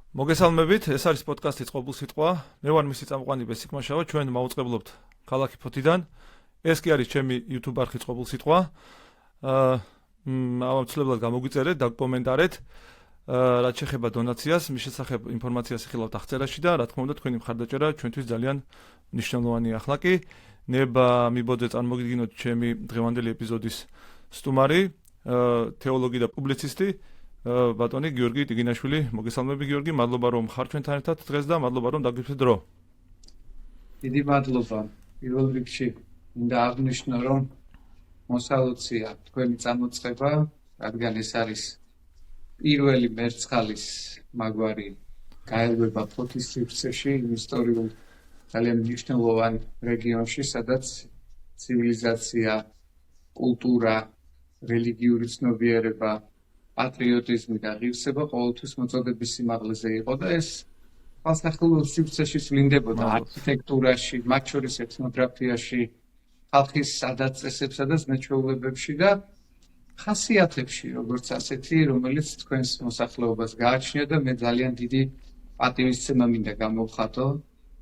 მოგესალმებით, ეს არის პოდკასტი წყობილ სიტყვა. მე ვარ მისი წამყვანი ბესიკმაშავა, ჩვენ მაუწყებლობთ ქალაქი ფოთიდან. ეს კი არის ჩემი YouTube არხი წყობილ სიტყვა. აუცილებლად გამოგვიწერეთ, დაგკომენტარეთ. რაც შეეხება დონაციას, მის შესახებ ინფორმაციას იხილავთ აღწერაში და რა თქმა უნდა თქვენი მხარდაჭერა ჩვენთვის ძალიან მნიშვნელოვანია. ახლა კი ნება მიბოდე წარმოგიდგინოთ ჩემი დღევანდელი ეპიზოდის სტუმარი, თეოლოგი და პუბლიცისტი ბატონი გიორგი ტიგინაშვილი. მოგესალმები გიორგი, მადლობა რომ ხარ ჩვენთან ერთად დღეს და მადლობა რომ დაგიფრთხილე დრო. დიდი მადლობა. პირველ რიგში მინდა აღნიშნო რომ მოსალოცია თქვენი წამოწყება, რადგან ეს არის პირველი მერცხალის მაგვარი გაელვება ფოთის სივრცეში იმ ისტორიულ ძალიან მნიშვნელოვან რეგიონში, სადაც ცივილიზაცია, კულტურა, რელიგიური ცნობიერება, პატრიოტიზმი და ღირსება ყოველთვის მოწოდების სიმაღლეზე იყო და ეს ხალხურ სივრცეში ვლინდებოდა არქიტექტურაში, მათ შორის ეთნოგრაფიაში, ხალხის სადაწესებსა და ზნეჩვეულებებში და ხასიათებში, როგორც ასეთი, რომელიც თქვენს მოსახლეობას გააჩნია და მე ძალიან დიდი პატივისცემა მინდა გამოვხატო.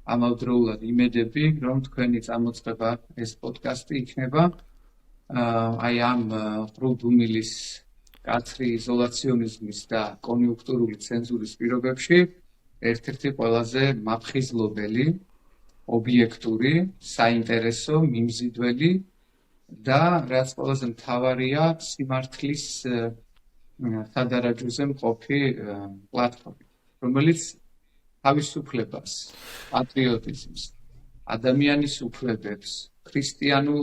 ამავდროულად იმედები, რომ თქვენი წამოწყება ეს პოდკასტი იქნება აი ამ ღრუბუmilis კაცრი იზოლაციონიზმის და კონიუნქტურული ცენზურის პირობებში ერთ-ერთი ყველაზე მაფხიზლობელი, ობიექტური, საინტერესო, მიმზიდველი და რაც ყველაზე მთავარია, სიმართლის სადარაჯოზე მყოფი პლატფორმა, რომელიც თავისუფლებას, პატრიოტიზმს, ადამიანის უფლებებს, ქრისტიანულ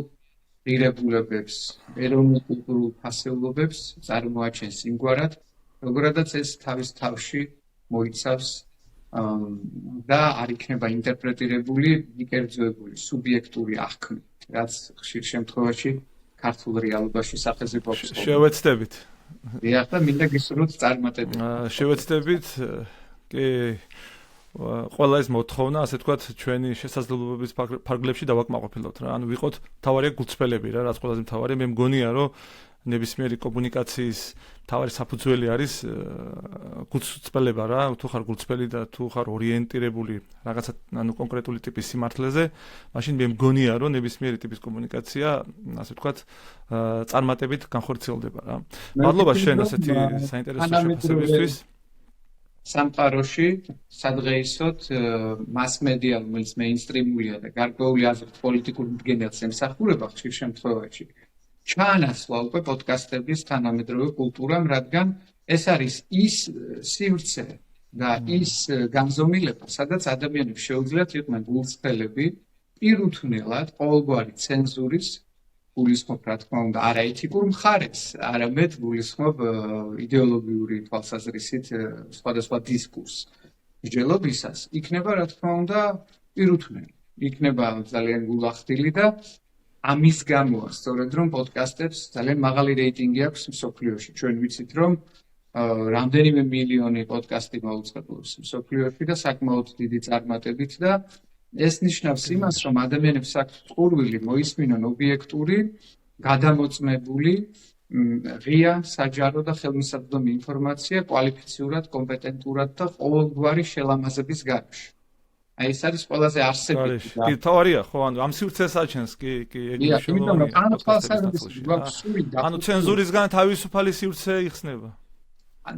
ღირებულებებს, ეროვნულ კულტურულ ფასეულობებს წარმოაჩენს იმგვარად, როგორადაც ეს თავის თავში მოიცავს და არ იქნება ინტერპრეტირებული, მიკერძოებული, სუბიექტური აღქმით, რაც ხშირ შემთხვევაში ქართულ რეალობაში სახეზებობს. შევეცდებით. დიახ, და მინდა გისურვოთ წარმატებით. შევეცდებით, კი ყველა ეს მოთხოვნა, ასე თქვათ, ჩვენი შესაძლებლობების ფარგლებში დავაკმაყოფილოთ რა. ანუ ვიყოთ თავარია გულწრფელები რა, რაც ყველაზე მთავარია. მე მგონია, რომ ნებისმიერი კომუნიკაციის მთავარი საფუძველი არის გულწრფელება რა. თუ ხარ გულწრფელი და თუ ხარ ორიენტირებული რაღაცა ანუ კონკრეტული ტიპის სიმართლეზე, მაშინ მე მგონია, რომ ნებისმიერი ტიპის კომუნიკაცია, ასე თქვათ, წარმატებით განხორციელდება რა. მადლობა შენ ასეთი საინტერესო შეფასებისთვის. სამყაროში სადღეისოდ მასმედია, რომელიც მეინსტრიმულია და გარკვეული აზრით პოლიტიკურ მდგენელს ემსახურება ხშირ შემთხვევაში, ჩაანაცვლა უკვე პოდკასტების თანამედროვე კულტურამ, რადგან ეს არის ის სივრცე და ის განზომილება, სადაც ადამიანებს შეუძლიათ იყვნენ გულწრფელები, პირუთვნელად ყოველგვარი ცენზურის გულისხმობ, რა თქმა უნდა, არა ეთიკურ მხარეს, არამედ გულისხმობ იდეოლოგიური თვალსაზრისით სხვადასხვა დისკურს მსჯელობისას, იქნება, რა თქმა უნდა, პირუთვნელი, იქნება ძალიან გულახდილი და ამის გამოა, სწორედ რომ პოდკასტებს ძალიან მაღალი რეიტინგი აქვს მსოფლიოში. ჩვენ ვიცით, რომ რამდენიმე მილიონი პოდკასტი მოუწყებლობს მსოფლიოში და საკმაოდ დიდი წარმატებით და ეს ნიშნავს იმას, რომ ადამიანებს აქვთ ყურვილი მოისმინონ ობიექტური, გადამოწმებული, ღია, საჯარო და ხელმისაწვდომი ინფორმაცია კვალიფიციურად, კომპეტენტურად და ყოველგვარი შელამაზების გარეშე. აი ეს არის ყველაზე არსებითი. კი, თავარია, ხო, ანუ ამ სივრცეს აჩენს, კი, ეგ ანუ ცენზურისგან თავისუფალი სივრცე იხსნება.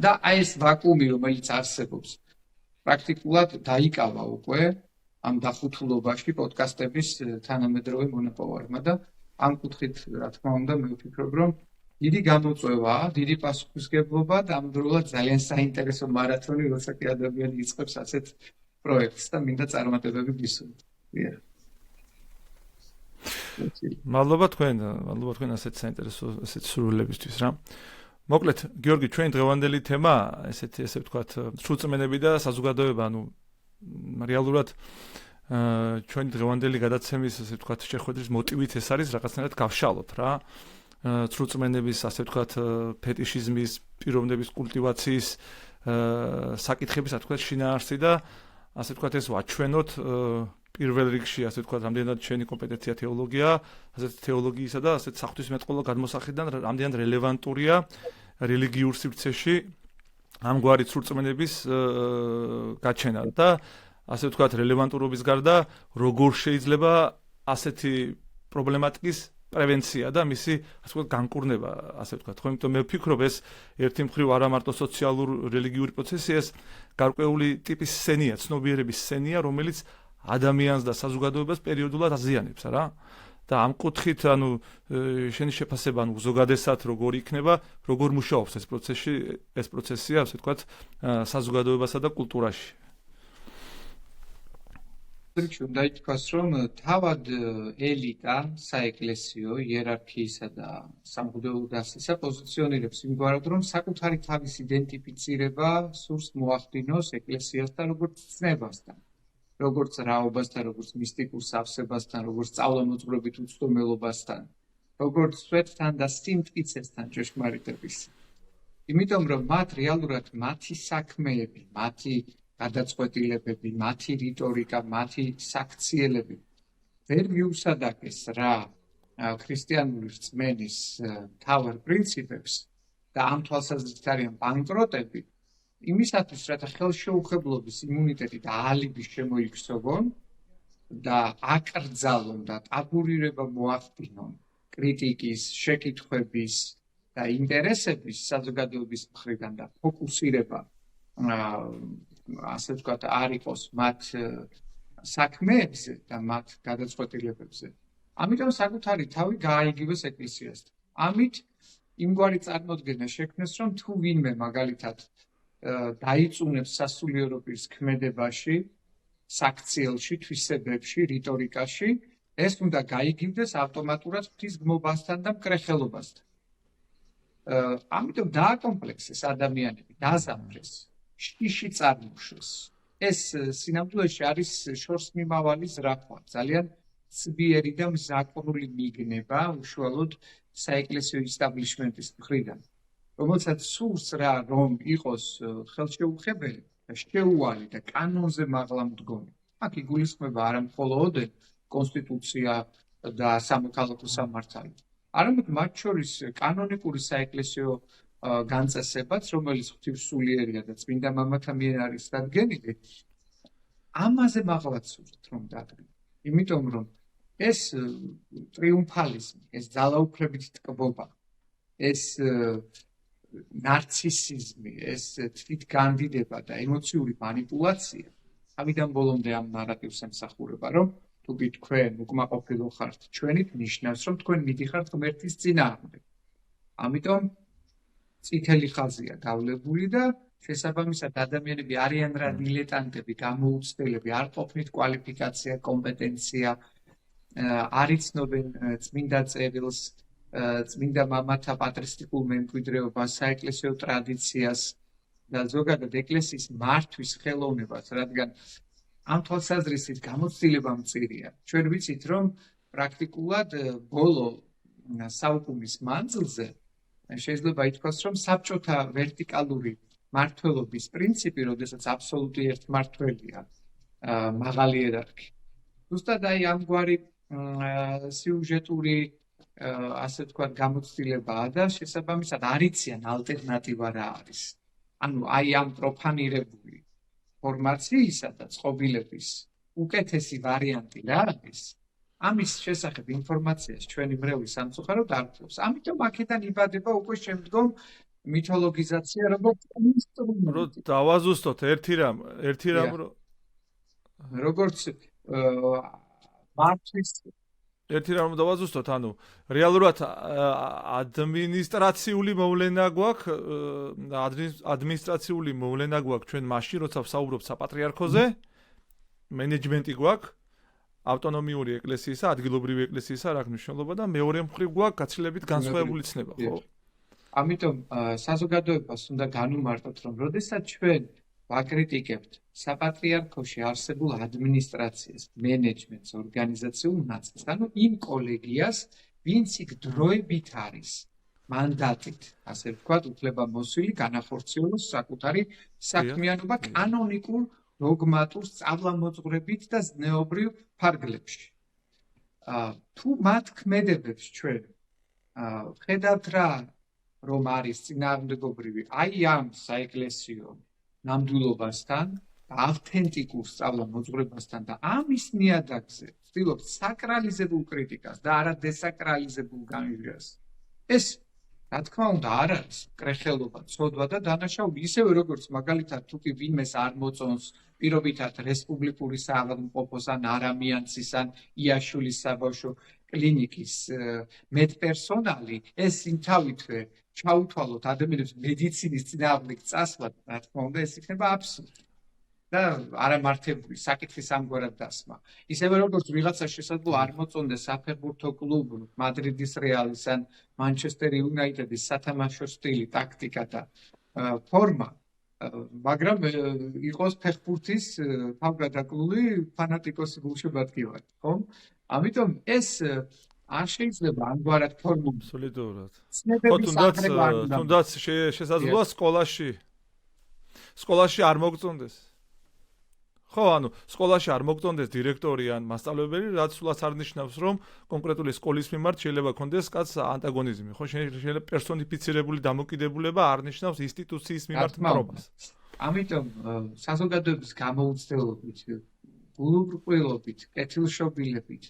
და აი ეს ვაკუუმი, რომელიც არსებობს, პრაქტიკულად დაიკავა უკვე ამ დახუთულობაში პოდკასტების თანამედროვე მონაპოვარმა და ამ კუთხით, რა თქმა უნდა, მე ვფიქრობ, რომ დიდი გამოწვევაა, დიდი პასუხისმგებლობა და ამავდროულად ძალიან საინტერესო მარათონი, როცა კი ადამიანი იწყებს ასეთ პროექტს და მინდა წარმატებები გისურვოთ. მადლობა თქვენ ასეთ საინტერესო ასეთ სურვილებისთვის რა. მოკლედ, გიორგი, ჩვენი დღევანდელი თემა, ესე ვთქვათ, სრულწმენები და საზოგადოება, ანუ რეალურად ჩვენი დღევანდელი გადაცემის, ასე ვთქვათ, შეხვედრის მოტივით ეს არის რაღაცნაირად გავშალოთ რა. სრულწმენების, ასე ვთქვათ, ფეტიშიზმის, პიროვნების კულტივაციის საკითხების, ასე ვთქვათ, შინაარსი და ასე ვთქვათ, ეს ვაჩვენოთ პირველ რიგში, ასე ვთქვათ, რამდენად ჩვენი კომპეტენცია თეოლოგია, ასეთ თეოლოგიისა და ასეთ საღვთისმეტყველო გადმოსახედიდან რამდენად რელევანტურია რელიგიურ სივრცეში ამგვარი სრულწმენების გაჩენა და ასე ვთქვათ რელევანტურობის გარდა როგორ შეიძლება ასეთი პრობლემატიკის პრევენცია და მისი ასე ვთქვათ განკურნება, ასე ვთქვათ, ხო, იმიტომ მე ვფიქრობ ეს ერთი მხრივ არა მარტო სოციალურ რელიგიური პროცესია, ეს გარკვეული ტიპის სცენია, ცნობიერების სცენია, რომელიც ადამიანს და საზოგადოებას პერიოდულად აზიანებს, რა. და ამ კუთხით, ანუ შენი შეფასება, ანუ ზოგადად როგორ იქნება, როგორ მუშაობს ეს პროცესია, ასე ვთქვათ, საზოგადოებასა და კულტურაში. უნდა ითქვას, რომ თავად ელიტა, საეკლესიო, იერარქიისა და სამღვდელო დასისა პოზიციონირებს იმგვარად, რომ საკუთარი თავის იდენტიფიცირება სურს მოახდინოს ეკლესიასთან, როგორც ცნებასთან, როგორც რაობასთან, როგორც მისტიკურ სავსებასთან, როგორც სწავლამოძღვრებით უცდომელობასთან, როგორც სვეტთან და სიმტკიცესთან ჭეშმარიტების. იმიტომ რომ მათ რეალურად მათი საქმეები, მათი გადაწყვეტილებები, მათი რიტორიკა, მათი საქციელები ვერ მიუსადაგეს რა ქრისტიანული რწმენის მთავარ პრინციპებს და ამ თვალსაზრისით არიან ბანკროტები, იმისათვის, რათა ხელშეუხებლობის იმუნიტეტი და ალიbi შემოიქცოგონ და აკრძალონ და ტაბურირება მოახდინონ კრიტიკის, შეკითხვების და ინტერესების საზოგადოების მხრიდან და ფოკუსირება ასე ვთქვათ, არ იყოს მათ საქმეებზე და მათ გადაწყვეტილებებზე. ამიტომ საკუთარი თავი გააიგივეს ეკლესიასთან. ამით იმგვარი წარმოდგენა შექმნეს, რომ თუ ვინმე მაგალითად დაიწუნებს სასულიერო პირს ქმედებაში, საქციელში, თვისებებში, რიტორიკაში, ეს უნდა გაიგივდეს ავტომატურად ღვთისგმობასთან და მკრეხელობასთან. ამიტომ დააკომპლექსეს ადამიანები, დაზამრეს, შიში წარმოშეს. ეს სინამდვილეში არის შორსმიმავალი ზრახვა, ძალიან ძლიერი და მზაკვრული მიგნება უშუალოდ საეკლესიო ისტაბლიშმენტის მხრიდან, რომელსაც სურს რა, რომ იყოს ხელშეუხებელი და შეუვალი და კანონზე მაღლა მდგომი. აქ იგულისხმება არა მხოლოდ კონსტიტუცია და სამოქალაქო სამართალი, არამედ მათ შორის კანონიკური საეკლესიო განწესებაც, რომელიც ღვთისმსულიერია და წმინდა მამათა მიერ არის დადგენილი, ამაზე მაღლა სურთ რომ დადგენ. იმიტომ რომ ეს ტრიუმფალიზმი, ეს ძალაუფლებით ტკბობა, ეს ნარცისიზმი, ეს თვითგანდიდება და ემოციური манипуляция ამიდან ბოლომდე ამ ნარატივს ემსახურება, რომ თუ თქვენ უკმაყოფილო ხართ ჩვენით, ნიშნავს, რომ თქვენ მიდიხართ ღმერთის წინააღმდეგ. ამიტომ წითელი ხაზია გავლებული და შესაბამისად ადამიანები არიან რა დილეტანტები, გამოუცდელები, არ ყოფნით კვალიფიკაცია, კომპეტენცია, არ იცნობენ წმინდა წერილს, წმინდა მამათა პატრისტიკულ მემკვიდრეობას, საეკლესიო ტრადიციას და ზოგადად ეკლესიის მართვის ხელოვნებას, რადგან ამ თვალსაზრისით გამოცდილება მწირია. ჩვენ ვიცით, რომ პრაქტიკულად ბოლო საუკუნის მანძილზე შეიძლება ითქვას, რომ საბჭოთა ვერტიკალური მართლობის პრინციპი, როდესაც აბსოლუტი ერთმართველია, მაღალი იერარქია. ზუსტად აი ამგვარი სიუჟეტური ასე ვთქვათ გამოცდილებაა და შესაბამისად არ იციან ალტერნატივა რა არის. ანუ აი ამ პროფანირებული ფორმაციისა და წყობილების უკეთესი ვარიანტი რა არის? ამის შესახებ ინფორმაციას ჩვენი მრევლის სამწუხაროდ არ ფლობს. ამიტომ აქედან იბადება უკვე შემდგომ მითოლოგიზაცია, როგორც ინსტრუმენტი. დავაზუსტოთ ერთი რამ როგორც მართვის ერთი რამ დავაზუსტოთ, ანუ რეალურად ადმინისტრაციული მოვლენა გვაქვს, ადმინისტრაციული მოვლენა გვაქვს ჩვენ მაშინ, როცა ვსაუბრობთ საპატრიარქოზე, მენეჯმენტი გვაქვს ავტონომიური ეკლესიისა, ადგილობრივი ეკლესიისა, რა მნიშვნელობა და მეორე მხრივ გვაქვს გაცილებით განსხვავებული ცნება, ხო? ამიტომ საზოგადოებას უნდა განუმარტოთ, რომ როდესაც ჩვენ ვაკრიტიკებთ საპატრიარქოში არსებულ ადმინისტრაციას, მენეჯმენტს, ორგანიზაციულ ნაწილს, ანუ იმ კოლეგიას, ვინც იქ დროებით არის მანდატით, ასე ვთქვათ, უფლებამოსილი განახორციელოს საკუთარი საქმიანობა კანონიკურ დოგმატურ სწავლამოძღვრებით და ზნეობრივ ფარგლებში. თუ მათ ქმედებებს ჩვენ ხედავთ რა რომ არის წინააღმდეგობრივი აი ამ საეკლესიო ნამდვილობასთან და ავთენტიკურ სწავლა-მოძღვრებასთან და ამის ნიადაგზე ვცდილობთ საკრალიზებულ კრიტიკას და არა დესაკრალიზებულ განვიჟას. ეს რა თქმა უნდა არ არის კრეხელობა, ცოდვა და დანაშაული, ისევე როგორც მაგალითად თუ კი ვინმეს არ მოწონს პირობითად რესპუბლიკური საავადმყოფოს ან არამიანცის ან იაშულის საბავშვო კლინიკის მედპერსონალი, ეს იმთავითვე ჩაუთვალოთ ადამიანებს მედიცინის წინააღმდეგ წასვლად, რა თქმა უნდა, ეს იქნება აბსურდი და არამართებული საკითხის ამგვარად დასმა. ისევე როგორც ვიღაცა შესაძლოა არ მოწონდეს საფეხბურთო კლუბ მადრიდის რეალის ან მანჩესტერ იუნაიტედის სათამაშო სტილი, ტაქტიკა და ფორმა, მაგრამ იყოს ფეხბურთის თავგადაკლული ფანატიკოსი გულშემატკივარი, ხო? ამიტომ ეს არ შეიძლება ამგვარად ფორმულად. აბსოლუტურად. თუნდაც შესაძლოა სკოლაში არ მოგწონდეს. ხო, ანუ სკოლაში არ მოგწონდეს დირექტორი ან მასწავლებელი, რაც სულაც არ ნიშნავს, რომ კონკრეტული სკოლის მიმართ შეიძლება კონდეს კაც ანტაგონიზმი. ხო, შეიძლება პერსონიფიცირებული დამოკიდებულება არ ნიშნავს ინსტიტუციის მიმართ მტრობას. ამიტომ საზოგადოების გამოუცდელობით, გულუბრყვილობით, კეთილშობილებით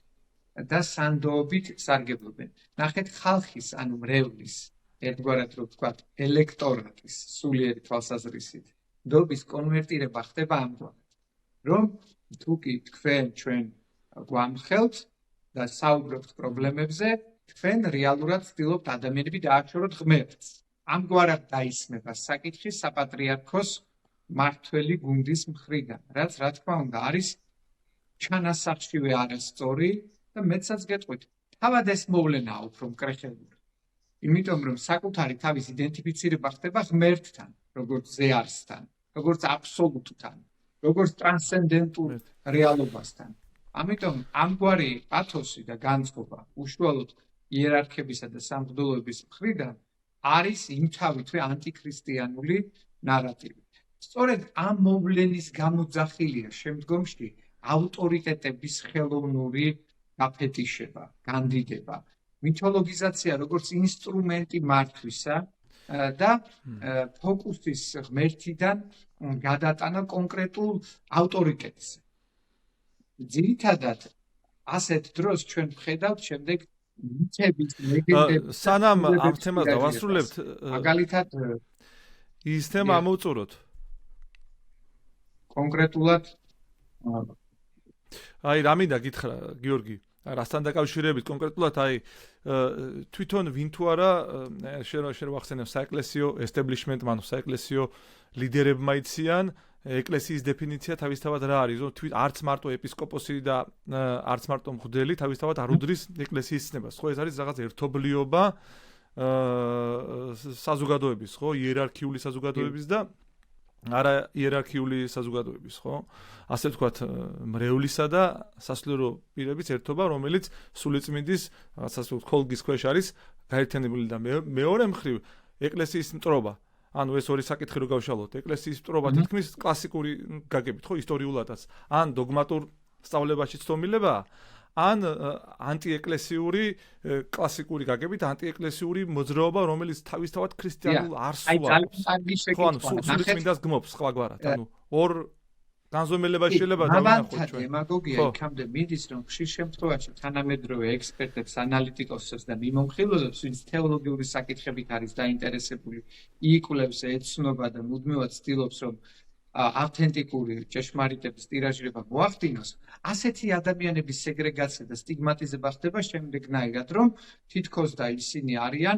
და სანდოობით სარგებლობენ. ნახეთ ხალხის, ანუ მრევლის, ერთგვარად რო ვთქვათ, ელექტორატის სულიერი თვალსაზრისით, ნდობის კონვერტირება ხდება ამგვარად, რომ თუ კი თქვენ ჩვენ გვამხელთ და საუბრობთ პრობლემებზე, თქვენ რეალურად ვცდილობთ ადამიანები დააშოროთ ღმერთს. ამგვარად დაისმება საკითხი საპატრიარქოს მართველი გუნდის მხრიდან, რაც რა თქმა უნდა არის ჩანასახშივე არასწორი და მეცაც გეტყვით, თავად ეს მოვლენაა უფრო მკრეხელური. იმიტომ რომ საკუთარი თავის იდენტიფიცირება ხდება ღმერთთან, როგორც ზეარსთან, როგორც აბსოლუტთან, როგორც ტრანსცენდენტულ რეალობასთან. ამიტომ ამგვარი პათოსი და განწყობა უშუალოდ იერარქებისა და სამღვდელოების მხრიდან არის იმთავითვე ანტიქრისტიანული ნარატივი. სწორედ ამ მოვლენის გამოძახილია შემდგომში ავტორიტეტების ხელოვნური გაფეტიშება, განდიდება, მითოლოგიზაცია როგორც ინსტრუმენტი მართვისა და ფოკუსის ღმერთიდან გადატანა კონკრეტულ ავტორიტეტზე. ძირითადად ასეთ დროს ჩვენ ვხედავთ შემდეგ მითების ლეგენდების სანამ ამ თემას დავასრულებთ, მაგალითად ის თემა ამოვწუროთ. კონკრეტულად აი რამინდა გითხრა გიორგი, რასთან დაკავშირებით კონკრეტულად აი თვითონ ვინ თუ არა შენ ვახსენებ საეკლესიო establishment-მა, საეკლესიო ლიდერებმა იციან ეკლესიის დეფინიცია თავისთავად რა არის, რომ არც მარტო ეპისკოპოსი და არც მარტო მღვდელი თავისთავად არ უდრის ეკლესიის ცნებას. ხო, ეს არის რაღაც ერთობლიობა საზოგადოების, ხო, იერარქიული საზოგადოების და არა იერარქიული საზოგადოების, ხო? ასე ვთქვათ, მრევლისა და სასულიერო პირების ერთობა, რომელიც სულიწმინდის, რაღაცას ვთქვათ, ქოლგის ქვეშ არის გაერთიანებული და მეორე მხრივ ეკლესიის მტრობა. ანუ ეს ორი საკითხი რო გავშალოთ, ეკლესიის მტრობა თითქმის კლასიკური გაგებით, ხო, ისტორიულადაც, ან დოგმატურ სწავლებაში ცდომილებაა, ან ანტიეკლესიური კლასიკური გაგებით, ანტიეკლესიური მოძრაობა, რომელიც თავისთავად ქრისტიანულ არსულობს. ხო, ანუ სულიწმინდას გმობს სხვაგვარად, ანუ ორ განზომილება შეიძლება დავინახოთ ჩვენ. დემაგოგია იქამდე მიდის, რომ ხშირ შემთხვევაში თანამედროვე ექსპერტებს, ანალიტიკოსებს და მიმოხილველებს, ვინც თეოლოგიური საკითხებით არის დაინტერესებული, იკვლევს, ეცნობა და მუდმივად ცდილობს, რომ ავთენტიკური ჭეშმარიტების ტირაჟირება მოახდინოს, ასეთი ადამიანების სეგრეგაცია და სტიგმატიზება ხდება შემდეგნაირად, რომ თითქოს და ისინი არიან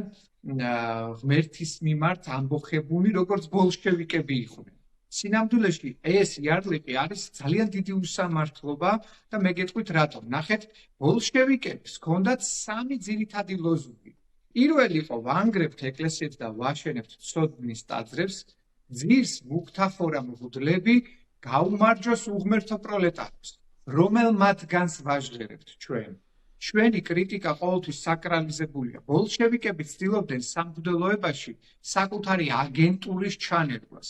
ღმერთის მიმართ ამბოხებული, როგორც ბოლშევიკები იყვნენ. სინამდვილეში ეს იარლიყი არის ძალიან დიდი უსამართლობა და მე გეტყვით რატომ. ნახეთ, ბოლშევიკებს ჰქონდათ სამი ძირითადი ლოზუნგი. პირველი იყო ვანგრებთ ეკლესიებს და ვაშენებთ ცოდნის ტაძრებს, ძირს მუქთახორა მღვდლები გაუმარჯოს უღმერთო პროლეტარებს, რომელ მათგანს ვაჟღერებთ ჩვენ. ჩვენი კრიტიკა ყოველთვის საკრალიზებულია. ბოლშევიკები ცდილობდნენ სამღვდელოებაში საკუთარი აგენტურის ჩანერგვას.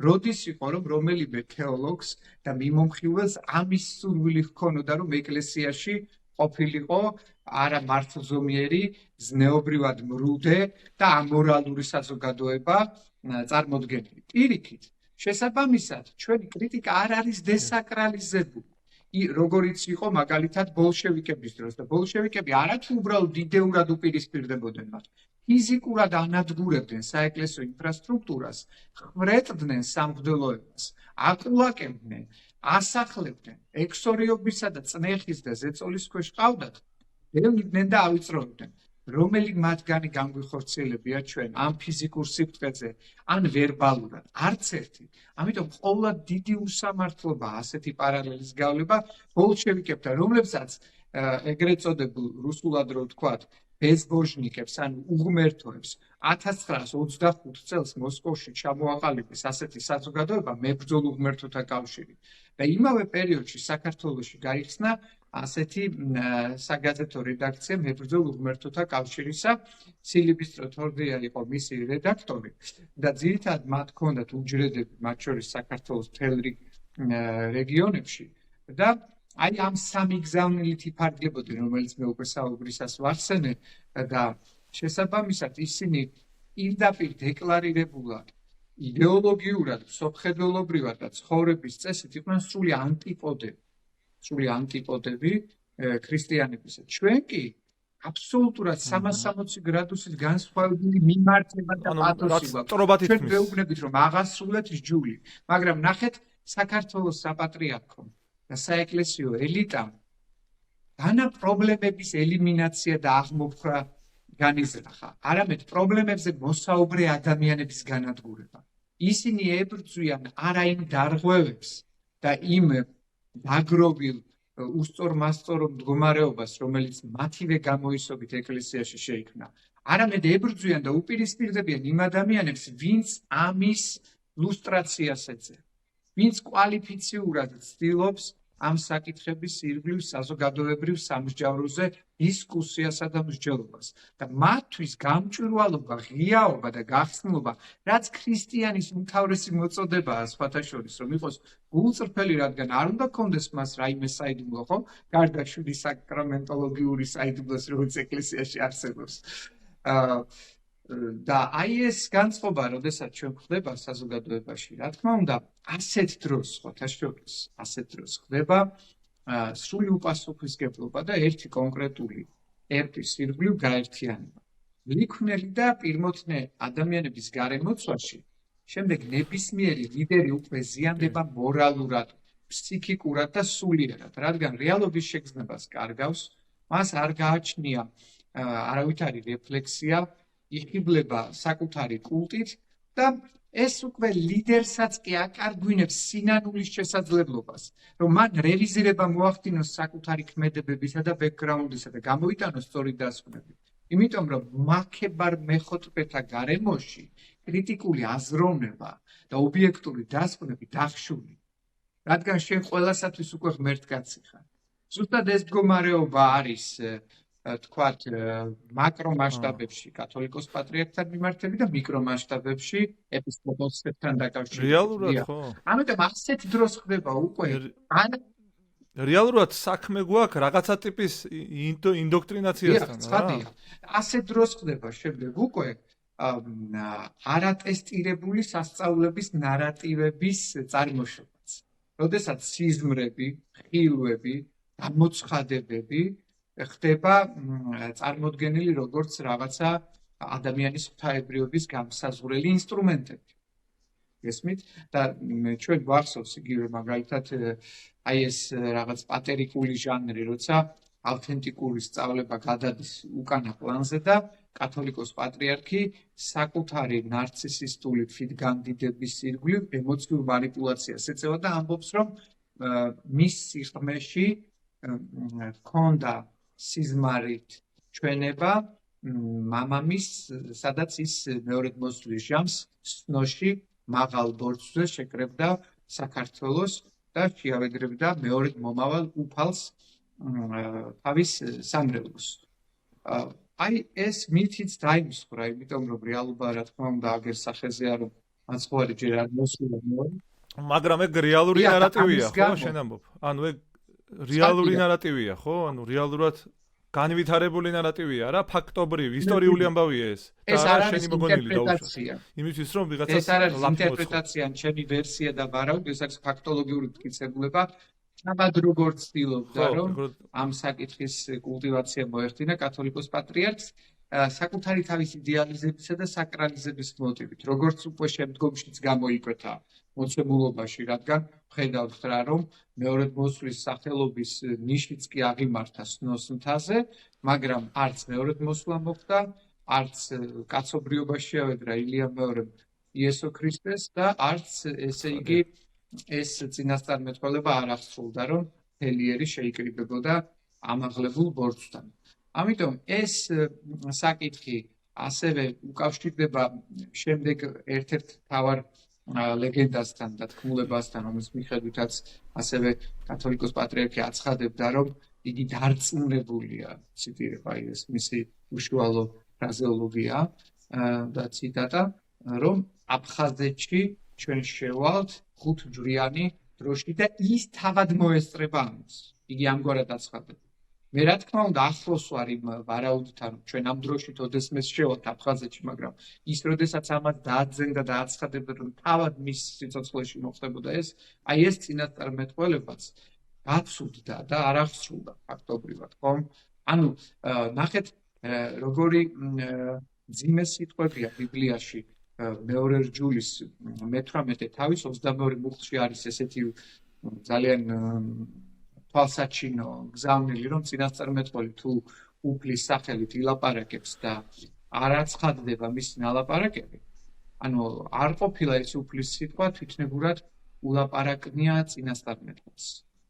როდის იყო, რომ რომელიმე თეოლოგს და მიმომხილველს ამის სურვილი ჰქონოდა, რომ ეკლესიაში ყოფილიყო არა მართლზომიერი, ზნეობრივად მრუდე და ამორალური საზოგადოება წარმოდგენილი. პირიქით, შესაბამისად, ჩვენი კრიტიკა არ არის დესაკრალიზებული. როგორიც იყო მაგალითად ბოლშევიკების დროს და ბოლშევიკები არათუ უბრალოდ იდეურად უპირისპირდებოდნენ მათ. ფიზიკურად ანადგურებდნენ საეკლესიო ინფრასტრუქტურას, ხვრეტდნენ სამღვდელოებას, აკულაკებდნენ, ასახლებდნენ, ექსორიობისა და წნეხის და ზეწოლის ქვეშ ყავდათ, დევნიდნენ და ავიწროვებდნენ. რომელი მათგანი განგვიხორციელებია ჩვენ ამ ფიზიკურ სიბრტყეზე, ან ვერბალურად, არც ერთი. ამიტომ ყოველად დიდი უსამართლობა ასეთი პარალელის გავლება ბოლშევიკებთან, რომლებსაც ეგრეთ წოდებულ რუსულად რო ვთქვათ, ბეზბოჟნიკებს ან უღმერთოებს 1925 წელს მოსკოვში ჩამოაყალიბეს ასეთი საზოგადოება მებრძოლ უღმერთოთა კავშირი და იმავე პერიოდში საქართველოში გაიხსნა ასეთი საგაზეთო რედაქცია მებრძოლ უღმერთოთა კავშირისა. სილიბისტრო თორდია იყო მისი რედაქტორი და ძირითადად მათ ჰქონდათ უჯრედები, მათ შორის საქართველოს მთელ რეგიონებში და აი ამ სამი გზავნილით იფარგლებოდნენ, რომელიც მე უკვე საუბრისას ვახსენე და შესაბამისად ისინი პირდაპირ დეკლარირებულად, იდეოლოგიურად, სოფხედველობრივად და ცხოვრების წესით იყვნენ სრული ანტიპოდები ქრისტიანებისა. ჩვენ კი აბსოლუტურად 360 გრადუსით განსხვავებული მიმართება და პათოსი გვაქვს. ჩვენ ვეუბნებით, რომ აღასრულეთ ჯული, მაგრამ ნახეთ საქართველოს საპატრიარქო და საეკლესიო ელიტამ განა პრობლემების ელიმინაცია და აღმოფხვრა განიზრახა. არამედ პრობლემებზე მოსაუბრე ადამიანების განადგურება. ისინი ებრძვიან არა იმ დარღვევებს და იმ დაგროვილ უსწორმასწორო მდგომარეობას, რომელიც მათივე გამოისობით ეკლესიაში შეიქმნა. არამედ ებრძვიან და უპირისპირდებიან იმ ადამიანებს, ვინც ამის ლუსტრაციას ეწევს. ვინც კვალიფიციურად ცდილობს ამ საკითხების ირგვლივ საზოგადოებრივ სამსჯავროზე დისკუსიასა და მსჯელობას და მათთვის გამჭვირვალობა, ღიაობა და გახსნილობა, რაც ქრისტიანის უმთავრესი მოწოდებაა სხვათა შორის, რომ იყოს გულწრფელი, რადგან არ უნდა კონდეს მას რაიმე საიდუმლო, ხო? გარდა შვიდი საკრამენტოლოგიური საიდუმლოს, რომელიც ეკლესიაში არსებობს. და აი ეს განწყობა, როდესაც ჩვენ ხდება საზოგადოებაში, რა თქმა უნდა, ასეთ დროს ხდება სრული უპასუხისმგებლობა და ერთი კონკრეტული ერთის ირგვლივ გაერთიანება. ლიქვნელი და პირმოთნე ადამიანების გარემოცვაში, შემდეგ ნებისმიერი ლიდერი უკვე ზიანდება მორალურად, ფსიქიკურად და სულიერად, რადგან რეალობის შეგრძნებას კარგავს, მას არ გააჩნია არავითარი რეფლექსია, იხიბლება საკუთარი კულტით და ეს უკვე ლიდერსაც კი აკარგვინებს სინანულის შესაძლებლობას, რომ მან რევიზირება მოახდინოს საკუთარი ქმედებებისა და ბექგრაუნდისა და გამოიტანოს სწორი დასკვნები. იმიტომ რომ მაქებარ მეხოთბეთა გარემოში კრიტიკული აზროვნება და ობიექტური დასკვნები დახშული, რადგან შენ ყველასათვის უკვე ღმერთკაცი ხარ. ზუსტად ეს მდგომარეობა არის თქვათ მაკრო მასშტაბებში კათოლიკოს პატრიარქთან მიმართები და მიკრო მასშტაბებში ეპისკოპოსებთან დაკავშირებით. რეალურად ხო? ამიტომ ასეთ დროს ხდება უკვე რეალურად საქმე გვაქვს რაღაცა ტიპის ინდოქტრინაციასთან რა. ასეთ დროს ხდება შემდეგ უკვე არატესტირებული სასწაულების ნარატივების წარმოშობაც. როდესაც სიზმრები, ხილვები, გამოცხადებები ხდება წარმოდგენილი როგორც რაღაცა ადამიანის ღვთაებრიობის გამსაზღვრელი ინსტრუმენტები. გესმით? და ჩვენ გვახსოვს იგივე მაგალითად აი ეს რაღაც პატერიკული ჟანრი, როცა ავთენტიკური სწავლება გადადის უკანა პლანზე და კათოლიკოს პატრიარქი საკუთარი ნარცისისტული თვითგანდიდების ირგვლივ ემოციურ манипуляციას ეწევა და ამბობს, რომ მის სიღრმეში ჰქონდა სიზმარით ჩვენება მამამის, სადაც ის მეორედ მოსვლის ჟამს სნოში მაღალ ბორცვზე შეკრებდა საქართველოს და შეავედრებდა მეორედ მომავალ უფალს თავის სამრევლოს. აი ეს მითიც დაიმსხვრა, იმიტომ რომ რეალობა რა თქმა უნდა აგერ სახეზე არ მაცხოვარი ჯერ არ მოსულა. მაგრამ ეგ რეალური ნარატივია, ხო, შენ ამბობ. ანუ ეგ რეალური ნარატივია, ხო? ანუ რეალურად განვითარებული ნარატივია რა, ფაქტობრივი, ისტორიული ამბავია ეს. ეს არ არის ინტერპრეტაცია. იმისთვის რომ ვიღაცას ეს არ არის ინტერპრეტაცია, ჩემი ვერსია და ვარაუდი, ეს არის ფაქტოლოგიური მტკიცებულება. აბად როგორც ცდილობდა რომ ამ საკითხის კულტივაცია მოეხდინა კათოლიკოს პატრიარქს საკუთარი თავის იდეალიზებისა და საკრალიზების მოტივით, როგორც უკვე შემდგომშიც გამოიკვეთა მოცემულობაში, რადგან ხედავთ რა რომ მეორედ მოსვლის სახელობის ნიშიც კი აღიმართა სნოს მთაზე, მაგრამ არც მეორედ მოსვლა მოხდა, არც კაცობრიობაში ავედრა ილია მეორემ იესო ქრისტეს და არც ესე იგი ეს წინასწარმეტყველება არ აღსრულდა, რომ თელიერი შეიკრიბებოდა ამაღლებულ ბორცვთან. ამიტომ ეს საკითხი ასევე უკავშირდება შემდეგ ერთ-ერთ მთავარ ლეგენდასთან და თქმულებასთან, რომლის მიხედვითაც ასევე კათოლიკოს პატრიარქი აცხადებდა, რომ იგი დარწმუნებულია, ციტირება ეს მისი უშუალო ფრაზეოლოგია და ციტატა, რომ აფხაზეთში ჩვენ შევალთ ხუთჯვრიანი დროშით და ის თავად მოესწრება ამას. იგი ამგვარად აცხადებს. მე რა თქმა უნდა ახლოს ვარ იმ ვარაუდთან, ჩვენ ამ დროშით ოდესმეს შევალთ აფხაზეთში, მაგრამ ის როდესაც ამას დააძენდა და აცხადებდა, რომ თავად მის სიცოცხლეში მოხდებოდა ეს, აი ეს წინასწარმეტყველებაც გაცუდდა და არ აღსრულდა ფაქტობრივად, ხომ? ანუ ნახეთ როგორი ძიმე სიტყვებია ბიბლიაში მეორე რჯულის მე-18 თავის 22 მუხლში არის ესეთი ძალიან თვალსაჩინო გზავნილი, რომ წინასწარმეტყველი თუ უფლის სახელით ილაპარაკებს და არ აცხადდება მისი ნალაპარაკები, ანუ არ ყოფილა ეს უფლის სიტყვა თვითნებურად ულაპარაკნია წინასწარმეტყველს.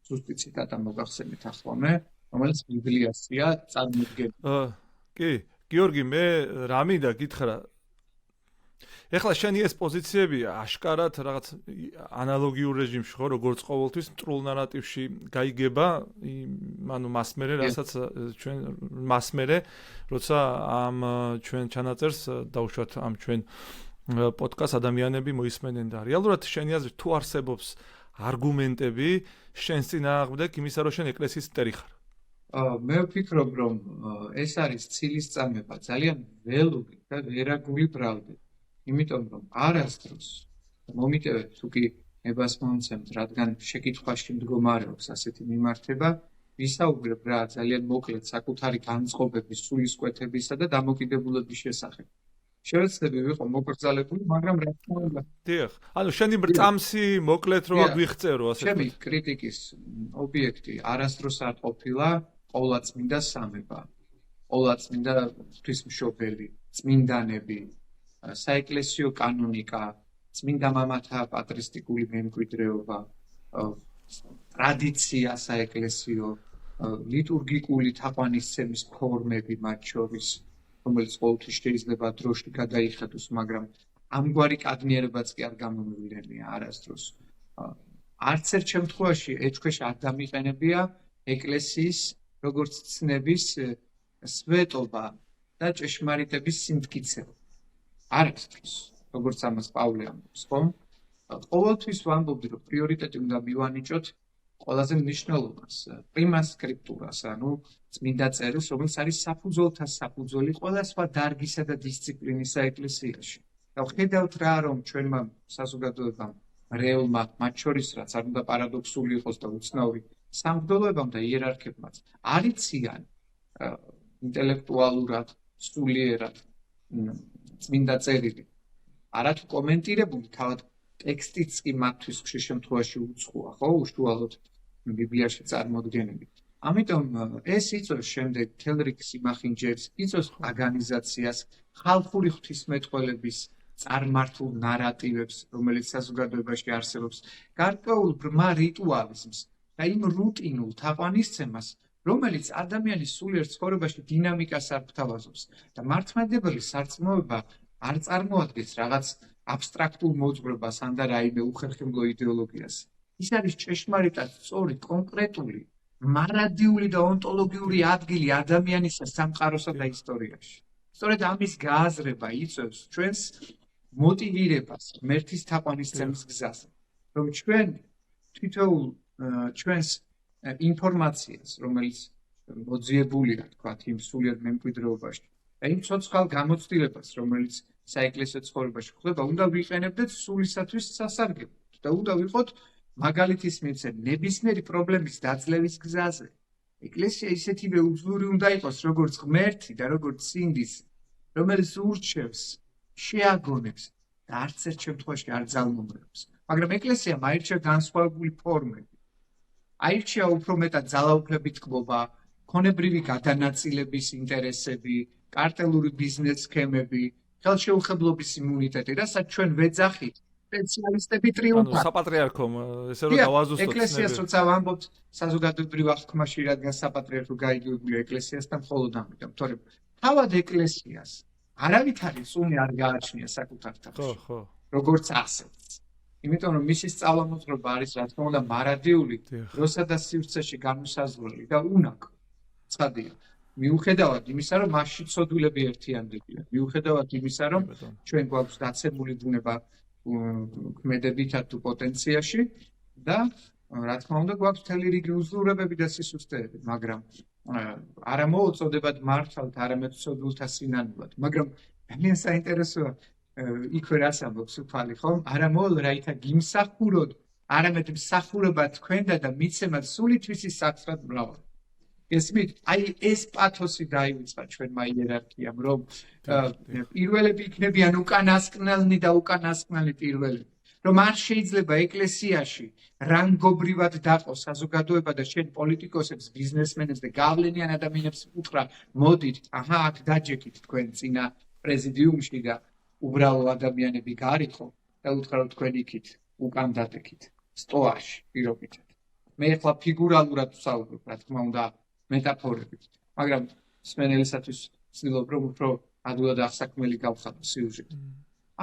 ზუსტი ციტატა მოგახსენეთ ახლა მე, რომელიც ბიბლიაშია წარმოდგენილი. კი, გიორგი, მე რა მინდა გითხრა, ეხლა შენი ეს პოზიციები აშკარად რაღაც ანალოგიურ რეჟიმში ხო, როგორც ყოველთვის მტრულ ნარატივში გაიგება, ანუ მასმერე, რასაც ჩვენ მასმერე, როცა ამ ჩვენ ჩანაწერს დავუშვათ ამ ჩვენ პოდკასტ ადამიანები მოისმენენ და რეალურად შენი აზრით თუ არსებობს არგუმენტები შენს წინააღმდეგ იმისა, რომ შენ ეკლესიის მტერი ხარ? მე ვფიქრობ, რომ ეს არის ცილისწამება, ძალიან ველური და ვერაგული ბრალდებით. იმიტომ რომ არასდროს მომიტევეთ თუ კი ნებას მომცემთ, რადგან შეკითხვაში მდგომარეობს ასეთი მიმართება, ვისაუბრებ რა ძალიან მოკლედ საკუთარი განწყობების, სულისკვეთებისა და დამოკიდებულების შესახებ. შევეცდები ვიყო მოკრძალებული, მაგრამ რა თქმა უნდა. დიახ, ანუ შენი ბრწამსი მოკლედ რო აგვიხწერო ასე. ჩემი კრიტიკის ობიექტი არასდროს არ ყოფილა ყოვლადწმინდა სამება, ყოვლადწმინდა ღვთისმშობელი, წმინდანები, საეკლესიო კანონიკა, წმინდა მამათა პატრისტიკული მემკვიდრეობა, ტრადიცია საეკლესიო, ლიტურგიკული თაყვანისცემის ფორმები მათ შორის, რომელიც ყოველთვის შეიძლება დროში გადაიხედოს, მაგრამ ამგვარი კადნიერებაც კი არ გამომივიდენია არასდროს. არც ერთ შემთხვევაში ეჭქვეშ არ დამიყენებია ეკლესიის როგორც ცნების სვეტობა და ჭეშმარიტების სიმტკიცება. არასდროს, როგორც ამას პავლე ამბობს, ხომ? ყოველთვის ვამბობდი, რომ პრიორიტეტი უნდა მივანიჭოთ ყველაზე მნიშვნელოვანს, პრიმა სკრიპტურას, ანუ წმინდა წერილს, რომელიც არის საფუძველთა საფუძველი ყველა სხვა დარგისა და დისციპლინის საეკლესიაში. და ვხედავთ რა, რომ ჩვენმა საზოგადოებამ, რეალმა, მათ შორის რაც არ უნდა პარადოქსული იყოს და უცნაური, სამღვდელოებამ და იერარქებმაც არიციან ინტელექტუალურად, სულიერად წმინდა წერილი. არათუ კომენტირებული, თავად ტექსტიც კი მათთვის ხშირ შემთხვევაში უცხოა, ხო, უშუალოდ ბიბლიაში წარმოდგენილი. ამიტომ ეს იწვევს შემდეგ მთელ რიგ სიმახინჯებს, იწვევს ორგანიზაციას, ხალხური ღვთისმეტყველების წარმართულ ნარატივებს, რომელიც საზოგადოებაში არსებობს, გარკვეულ ბრმა რიტუალიზმს და იმ რუტინულ თაყვანისცემას, რომელიც ადამიანის სულიერ ცხოვრებაში დინამიკას არ გვთავაზობს და მართლმადიდებელი სარწმუნოება არ წარმოადგენს რაღაც აბსტრაქტულ მოძღვრებას ან და რაიმე უხერხემლო იდეოლოგიას. ის არის ჭეშმარიტად სწორი, კონკრეტული, მარადიული და ონტოლოგიური ადგილი ადამიანისა სამყაროსა და ისტორიაში. სწორედ ამის გააზრება იწვევს ჩვენს მოტივირებას ღმერთის თაყვანისცემის გზაზე, რომ ჩვენ თითოეულ ჩვენს ინფორმაციას, რომელიც მოძიებულია, თქვათ, იმ სულიერ მემკვიდრეობაში. და იმ ცოცხალ გამოცდილებას, რომელიც საეკლესიო ცხოვრებაში ხდება, უნდა ვიყენებდეთ სულისათვის სასარგებლოდ და უნდა ვიყოთ მაგალითის მიცემ ნებისმიერი პრობლემის დაძლევის გზაზე. ეკლესია ისეთივე უძლური უნდა იყოს, როგორც ღმერთი და როგორც სინდისი, რომელიც ურჩევს, შეაგონებს და არც ერთ შემთხვევაში არ ძალმომრებს. მაგრამ ეკლესიამ აირჩია განსხვავებული ფორმები. აირჩია უფრო მეტად ძალაუფლებით თქმობა, ქონებრივი გადანაწილების ინტერესები, კარტელური ბიზნეს სქემები, ხელშეუხებლობის იმუნიტეტი, რასაც ჩვენ ვეძახით, სპეციალისტები ტრიუმფად. საპატრიარქომ ესე რომ დავაზუსტოთ. ეკლესიას როცა ვამბობთ საზოგადოებრივ აღქმაში, რადგან საპატრიარქო გაიგებულია ეკლესიასთან მხოლოდ ამიტომ, თორემ თავად ეკლესიას არავითარი წუნი არ გააჩნია საკუთარ თავში. ხო. როგორც ასეთს. იმიტომ რომ მისი სწავლამოძღვრება არის რა თქმა უნდა მარადიული, როსა და სივრცეში განუსაზღვრელი და უნაკლო. ცხადია. მიუხედავად იმისა, რომ მასში ცოდვილები ერთიანდებიან, მიუხედავად იმისა, რომ ჩვენ გვაქვს დაცემული ბუნება ქმედებითად თუ პოტენციაში და რა თქმა უნდა გვაქვს მთელი რიგი უზრუნველობები და სისუსტეები, მაგრამ არა მოუწოდებად მართალთ, არამედ ცოდვილთა სინანულად. მაგრამ ძალიან საინტერესოა იქვე რას ამბობს უფალი, ხომ? არა მოულ რაითა გიმსახუროთ, არამედ მსახურება თქვენდა და მიცემად სული თვისის საქსრად მრავალ. ესმით, აი ეს პათოსი დაივიწყა ჩვენმა იერარქიამ, რომ პირველები იქნებიან უკანასკნელნი და უკანასკნელი პირველები. რომ არ შეიძლება ეკლესიაში რანგობრივად დაყოს საზოგადოება და შენ პოლიტიკოსებს, ბიზნესმენებს და გავლენიან ადამიანებს უთხრა, მოდით, აჰა, აქ დაჯექით თქვენ წინა პრეზიდიუმში და უბრალო ადამიანები გარიხო და უთხრა რომ თქვენ იქით უკან დადექით სტოაში პირობითად. მე ახლა ფიგურალურად ვსაუბრობ, რა თქმა უნდა, მეტაფორებით. მაგრამ მსმენელისათვის ვცდილობ რომ უფრო ადვილად აღსაქმელი გავხადო სიუჟეტი.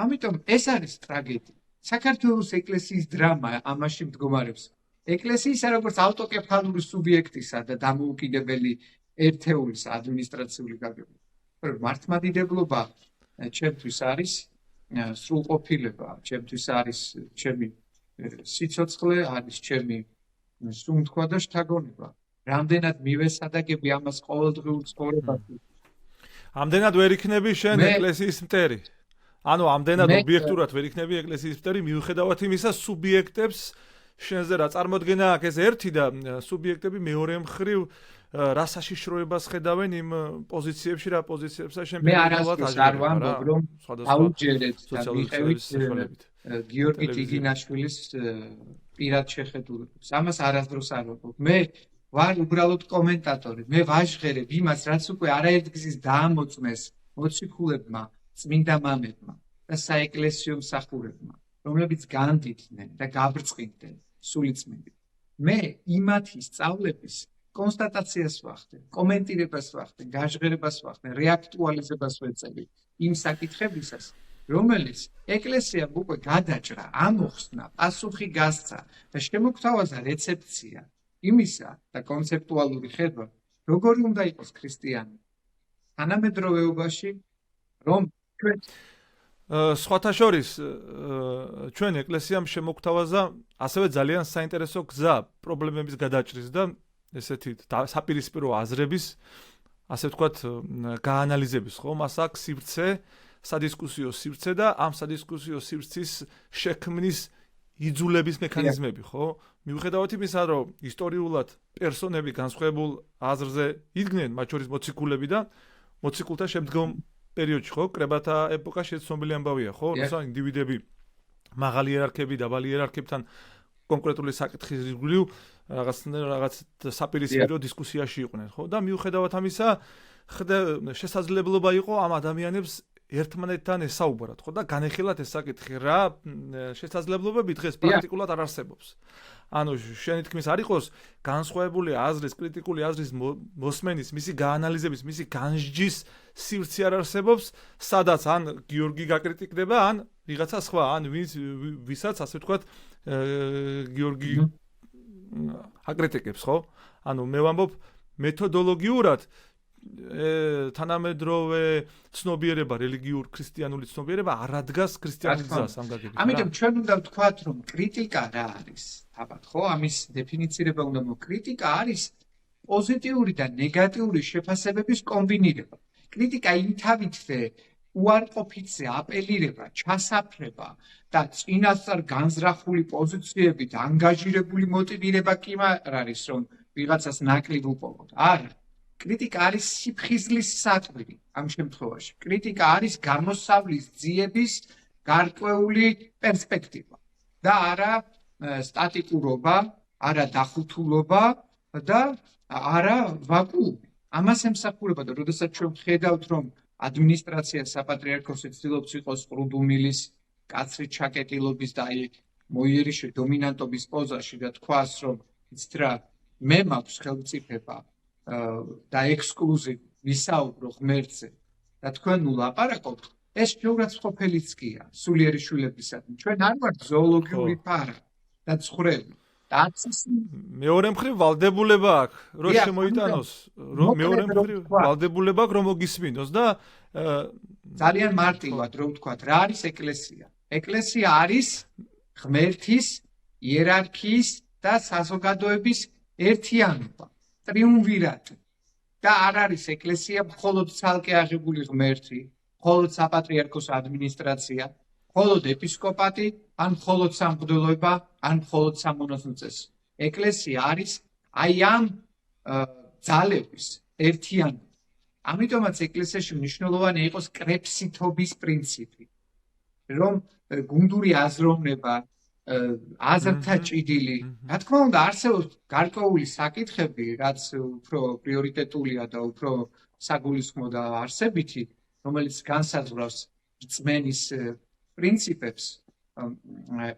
ამიტომ ეს არის ტრაგედია. საქართველოს ეკლესიის დრამა ამაში მდგომარეობს. ეკლესიისა როგორც ავტოკეფალური სუბიექტისა და დამოუკიდებელი ერთეულის ადმინისტრაციული გაგება. მართლმადიდებლობა ჩემთვის არის სრულყოფილება, ჩემთვის არის ჩემი სიცოცხლე, არის ჩემი სუნთქვა და შთაგონება. რამდენად მივესადაგები ამას ყოველდღიურ ცხოვრებაში. ამდენად ვერ იქნები შენ ეკლესიის მტერი. ანუ ამდენად ობიექტურად ვერ იქნები ეკლესიის მტერი, მიუხედავად იმისა, სუბიექტებს შენზე რა წარმოდგენა აქვს ეს ერთი და სუბიექტები მეორე მხრივ რა საშიშროებას ხედავენ იმ პოზიციებში, რა პოზიციებსა შენ პირველად არ ვამბობ, რომ აუჯერეთ და მიყევით გიორგი ტიგინაშვილის პირად შეხედულებას. ამას არასდროს არ ვამბობ. მე ვარ უბრალოდ კომენტატორი. მე ვაჟღერებ იმას, რაც უკვე არაერთგზის დაამოწმეს მოციქულებმა, წმინდა მამებმა და საეკლესიო მსახურებმა, რომლებიც განდიდნენ და გაბრწყინდნენ სულიწმიდით. მე იმათი სწავლების კონსტატაციას ვახდენ, კომენტირებას ვახდენ, გაჟღერებას ვახდენ, რეაქტუალიზებას ვეწევი იმ საკითხებისას, რომელიც ეკლესიამ უკვე გადაჭრა, ამოხსნა, პასუხი გასცა და შემოგთავაზა რეცეპცია იმისა და კონცეპტუალური ხედვა, როგორი უნდა იყოს ქრისტიანი თანამედროვეობაში, რომ ჩვენ სხვათა შორის ჩვენ ეკლესიამ შემოგთავაზა ასევე ძალიან საინტერესო გზა პრობლემების გადაჭრის და ესეთი საპირისპირო აზრების, ასე ვთქვათ, გაანალიზების, ხო? მას აქვს სივრცე, სადისკუსიო სივრცე და ამ სადისკუსიო სივრცის შექმნის იძულების მექანიზმები, ხო? მიუხედავად იმისა, რომ ისტორიულად პერსონები განსხვავებულ აზრზე იდგნენ, მათ შორის მოციქულები და მოციქულთა შემდგომ პერიოდში, ხო? კრებათა ეპოქაში ცნობილი ამბავია, ხო? როცა ინდივიდები მაღალი იერარქები, დაბალი იერარქებთან კონკრეტული საკითხის ირგვლივ რაღაც საპირისპირო დისკუსიაში იყვნენ, ხო? და მიუხედავად ამისა, შესაძლებლობა იყო ამ ადამიანებს ერთმანეთთან ესაუბრათ, ხო? და განეხილათ ეს საკითხი, რა შესაძლებლობები დღეს პრაქტიკულად არ არსებობს. ანუ შენი თქმის არ იყოს განსხვავებული აზრის, კრიტიკული აზრის მოსმენის, მისი გაანალიზების, მისი განსჯის სივრცე არ არსებობს, სადაც ან გიორგი გაკრიტიკდება, ან ვიღაცა სხვა, ან ვისაც ასე ვთქვათ, გიორგი აკრიტიკებს, ხო? ანუ მე ვამბობ მეთოდოლოგიურად თანამედროვე ცნობიერება, რელიგიურ ქრისტიანული ცნობიერება არ ადგას ქრისტიანულ გზას ამ გაგებით. ამიტომ ჩვენ უნდა ვთქვათ, რომ კრიტიკა რა არის? აბა, ხო, ამის დეფინიცირება უნდა კრიტიკა არის პოზიტიური და ნეგატიური შეფასებების კომბინირება. კრიტიკა იმთავითზე უარყოფითზე აპელირება, ჩასაფრება და წინასწარ განზრახული პოზიციებით ანგაჟირებული მოტივირება კი არ არის, რომ ვიღაცას ნაკლებ უპოვოთ. არა. კრიტიკა არის სიფხიზლის საყვირი ამ შემთხვევაში. კრიტიკა არის გამოსავლის ძიების გარკვეული პერსპექტივა და არა სტატიკურობა, არა დახუთულობა და არა ვაკუუმი. ამას ემსახურება და როდესაც ჩვენ ვხედავთ, რომ ადმინისტრაცია საპატრიარქოსი ცდილობს იყოს ყრუდუმილის, კაცრი ჩაკეტილობის და აი მოიერიშე დომინანტობის პოზაში და თქვას, რომ იცით რა, მე მაქვს ხელმწიფება და ექსკლუზივ ვისაუბრო ღმერთზე და თქვენ ულაპარაკობთ, ეს შეურაცხყოფელიც კია სულიერი შვილებისადმი. ჩვენ არ ვართ ზოოლოგიური ფარა და ცხრები. მეორე მხრივ ვალდებულება აქვს, რომ შემოიტანოს, რომ მეორე მხრივ ვალდებულება აქვს, რომ მოგისმინოს და ძალიან მარტივად რომ ვთქვათ, რა არის ეკლესია? ეკლესია არის ღმერთის, იერარქიის და საზოგადოების ერთიანობა, ტრიუმვირატი. და არ არის ეკლესია მხოლოდ ცალკე აღებული ღმერთი, მხოლოდ საპატრიარქოს ადმინისტრაცია, მხოლოდ ეპისკოპატი, ან მხოლოდ სამღვდელოება, ან მხოლოდ სამონაზვნო წესი. ეკლესია არის აი ამ ძალების ერთიანობა. ამიტომაც ეკლესიაში მნიშვნელოვანი იყოს კრეფსითობის პრინციპი, რომ გუნდური აზროვნება, აზრთა ჭიდილი, რა თქმა უნდა, არსებობს გარკვეული საკითხები, რაც უფრო პრიორიტეტულია და უფრო საგულისხმო და არსებითი, რომელიც განსაზღვრავს რწმენის პრინციპებს.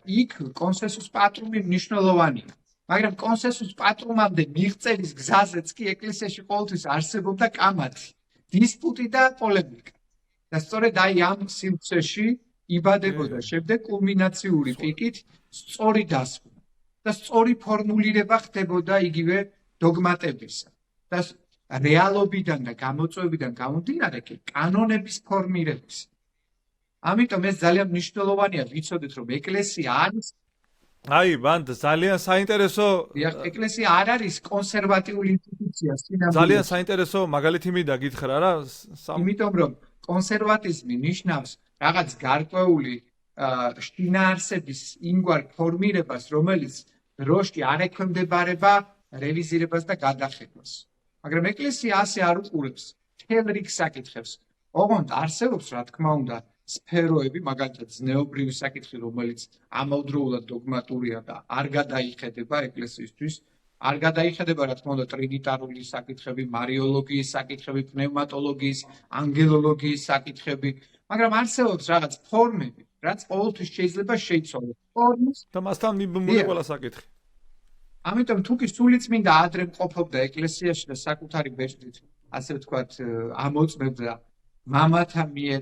იქ კონსენსუს პატრუმი მნიშვნელოვანია. მაგრამ კონსენსუს პატრუმამდე მიღწევის გზაზეც კი ეკლესიაში ყოველთვის არსებობდა კამათი, დისპუტი და პოლემიკა. და სწორედ აი ამ სივრცეში იბადებოდა შემდეგ კულმინაციური პიკით სწორი დასკვნა და სწორი ფორმულირება ხდებოდა იგივე დოგმატებისა. და რეალობიდან და გამოწვევიდან გამომდინარე კი კანონების ფორმირების. ამიტომ ეს ძალიან მნიშვნელოვანია ვიცოდეთ, რომ ეკლესია არის აი, ბანდ, ძალიან საინტერესო ეკლესია არ არის კონსერვატიული ინსტიტუცია, ძალიან საინტერესო მაგალითი მინდა გითხრა რა. იმიტომ რომ კონსერვატიზმი ნიშნავს რაღაც გარკვეული შინაარსების იმგვარ ფორმირებას, რომელიც დროში არ ექვემდებარება რევიზირებას და გადახედვას. მაგრამ ეკლესია ასე არ უყურებს მთელ რიგ საკითხებს. ოღონდ არსებობს, რა თქმა უნდა, სფეროები, მაგალითად ზნეობრივი საკითხი, რომელიც ამავდროულად დოგმატურია და არ გადაიხედება ეკლესიისთვის, არ გადაიხედება, რა თქმა უნდა, ტრინიტარული საკითხები, მარიოლოგიის საკითხები, პნევმატოლოგიის, ანგელოლოგიის საკითხები, მაგრამ არსებობს რაღაც ფორმები, რაც ყოველთვის შეიძლება შეიცვალოს. ფორმის და მასთან მიბმული ყველა საკითხი. ამიტომ თუ კი სულიწმინდა ადრე მყოფობდა ეკლესიაში და საკუთარი ბეჭდით, ასე ვთქვათ, ამოწმებდა მამათა მიერ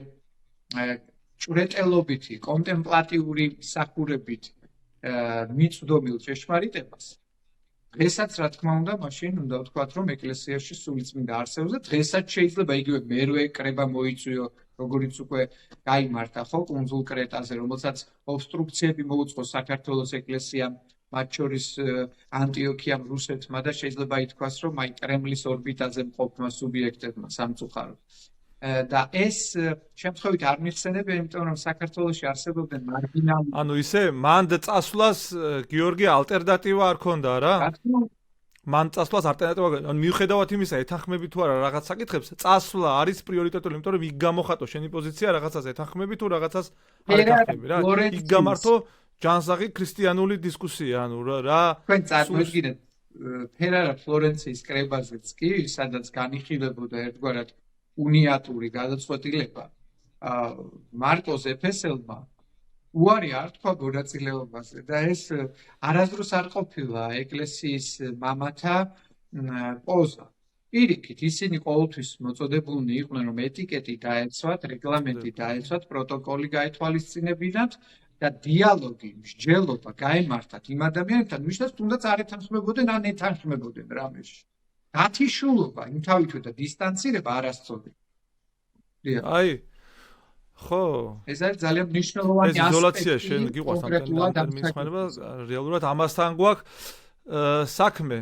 ჭვრეტელობითი, კონტემპლატიური მსახურებით მიწვდომილ ჭეშმარიტებას. დღესაც, რა თქმა უნდა, მაშინ უნდა ვთქვათ, რომ ეკლესიაში სულიწმინდა არსებობს და დღესაც შეიძლება იგივე მერვე კრება მოიწვიო, როგორიც უკვე გაიმართა, ხო, კუნძულ კრეტაზე, რომელსაც ობსტრუქციები მოუწყო საქართველოს ეკლესიამ, მათ შორის ანტიოქიამ, რუსეთმა და შეიძლება ითქვას, რომ აი კრემლის ორბიტაზე მყოფმა სუბიექტებმა სამწუხაროდ. და ეს შემთხვევით არ მიხსენებია, იმიტომ რომ საქართველოში არსებობდნენ მარგინალური. ანუ ისე მანდ წასვლას გიორგი ალტერნატივა არ ქონდა რა? მან წასვლას ალტერნატივა, ანუ მიუხედავად იმისა, ეთანხმები თუ არა რაღაც საკითხებს, წასვლა არის პრიორიტეტული, იმიტომ რომ იქ გამოხატო შენი პოზიცია რაღაცას ეთანხმები თუ რაღაცას არ ეთანხმები რა. იქ გამართო ჯანსაღი ქრისტიანული დისკუსია, ანუ რა. თქვენ წარმოიდგინეთ ფერარა ფლორენციის კრებაზეც კი, სადაც განიხილებოდა ერთგვარად უნიატური გადაწყვეტილება მარკოზ ეფესელმა უარი არ თქვა მონაწილეობაზე და ეს არასდროს არ ყოფილა ეკლესიის მამათა პოზა. პირიქით, ისინი ყოველთვის მოწოდებულნი იყვნენ, რომ ეტიკეტი დაეცვათ, რეგლამენტი დაეცვათ, პროტოკოლი გაეთვალისწინებინათ და დიალოგი, მსჯელობა გაემართათ იმ ადამიანებთან, ვისაც თუნდაც არ ეთანხმებოდნენ ან ეთანხმებოდნენ რამეში. გათიშულობა, იმთავითვე და დისტანცირება არასწორია. აი ხო ეს არის ძალიან მნიშვნელოვანი ეს იზოლაცია შენ გიყვარს ამ ტერმინის ხმანება რეალურად ამასთან გვაქვს საქმე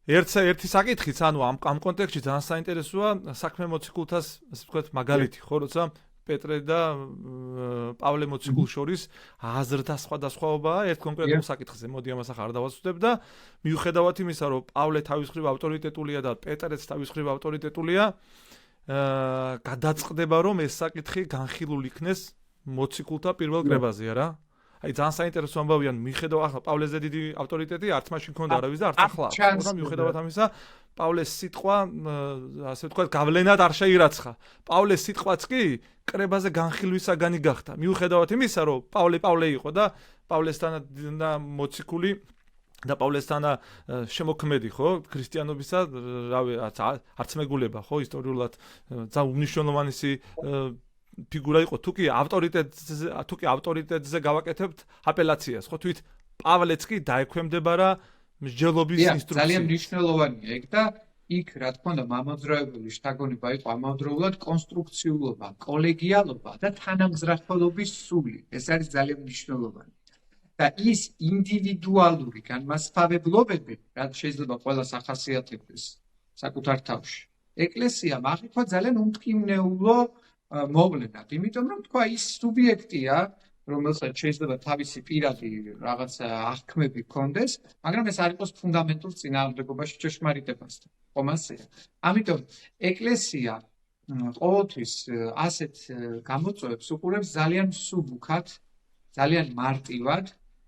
ერთი საკითხიც ანუ ამ კონტექსტში ძალიან საინტერესოა საქმე მოციქულთას ასე ვთქვათ მაგალითი ხო როცა პეტრე და პავლე მოციქულს შორის აზრთა სხვადასხვაობაა ერთ კონკრეტულ საკითხზე მოდი ამას ახლა არ დავასვდებ და მიუხედავად იმისა რომ პავლე თავის მხრივ ავტორიტეტულია და პეტრეც თავის მხრივ ავტორიტეტულია გადაწყდება რომ ეს საკითხი განხილულ იქნეს მოციქულთა პირველ კრებაზე არა აი ძალიან საინტერესო ამბავია მიუხედავად ახლა პავლეზე დიდი ავტორიტეტი არც მაშინ ქონდა არავის და არც ახლა მაგრამ მიუხედავად ამისა პავლეს სიტყვა ასე ვთქვათ გავლენად არ შეირაცხა პავლეს სიტყვაც კი კრებაზე განხილვისაგანი გახდა მიუხედავად იმისა რომ პავლე იყო და პავლესთან და მოციქული და პავლესთან შემოქმედი ხო ქრისტიანობისა რავი არც მეგულება ხო ისტორიულად ძალიან უმნიშვნელოვანესი ფიგურა იყო თუკი ავტორიტეტზე გავაკეთებთ აპელაციას ხო თვით პავლეც კი დაექვემდებარა მსჯელობის ინსტრუქციებს ძალიან მნიშვნელოვანია ეგ და იქ რა თქმა უნდა მამოძრავებელი შთაგონება იყო ამავდროულად კონსტრუქციულობა კოლეგიალობა და თანამზრახველობის სული ეს არის ძალიან მნიშვნელოვანი და ის ინდივიდუალური განმასწავლებლობები რაც შეიძლება ყველას ახასიათებდეს საკუთარ თავში ეკლესიამ აღიქვა ძალიან უმტკივნეულო მოვლენად იმიტომ რომ თქვა ის სუბიექტია რომელსაც შეიძლება თავისი პირადი რაღაც აღქმები ჰქონდეს, მაგრამ ეს არ იყოს ფუნდამენტურ წინააღმდეგობაში ჭეშმარიტებასთან. ხომ ასეა? ამიტომ ეკლესია ყოველთვის ასეთ გამოწვევებს უყურებს ძალიან მსუბუქად, ძალიან მარტივად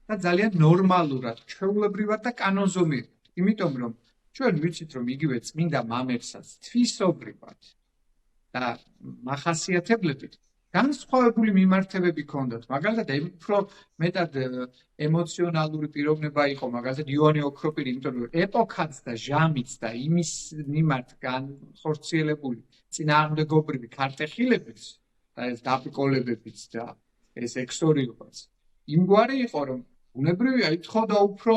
და ძალიან ნორმალურად, ჩვეულებრივად და კანონზომიერად. იმიტომ რომ ჩვენ ვიცით რომ იგივე წმინდა მამებსაც თვისობრივად და მახასიათებლებით განსხვავებული მიმართებები ჰქონდათ, მაგალითად, უფრო მეტად ემოციონალური პიროვნება იყო, მაგალითად, იოანე ოქროპირი, იმიტომ რომ ეპოქაც და ჟამიც და იმის მიმართ განხორციელებული წინააღმდეგობრივი ქარტეხილებიც და ეს დაბრკოლებებიც და ეს ექსორიობაც იმგვარი იყო, რომ ბუნებრივია ითხოვდა უფრო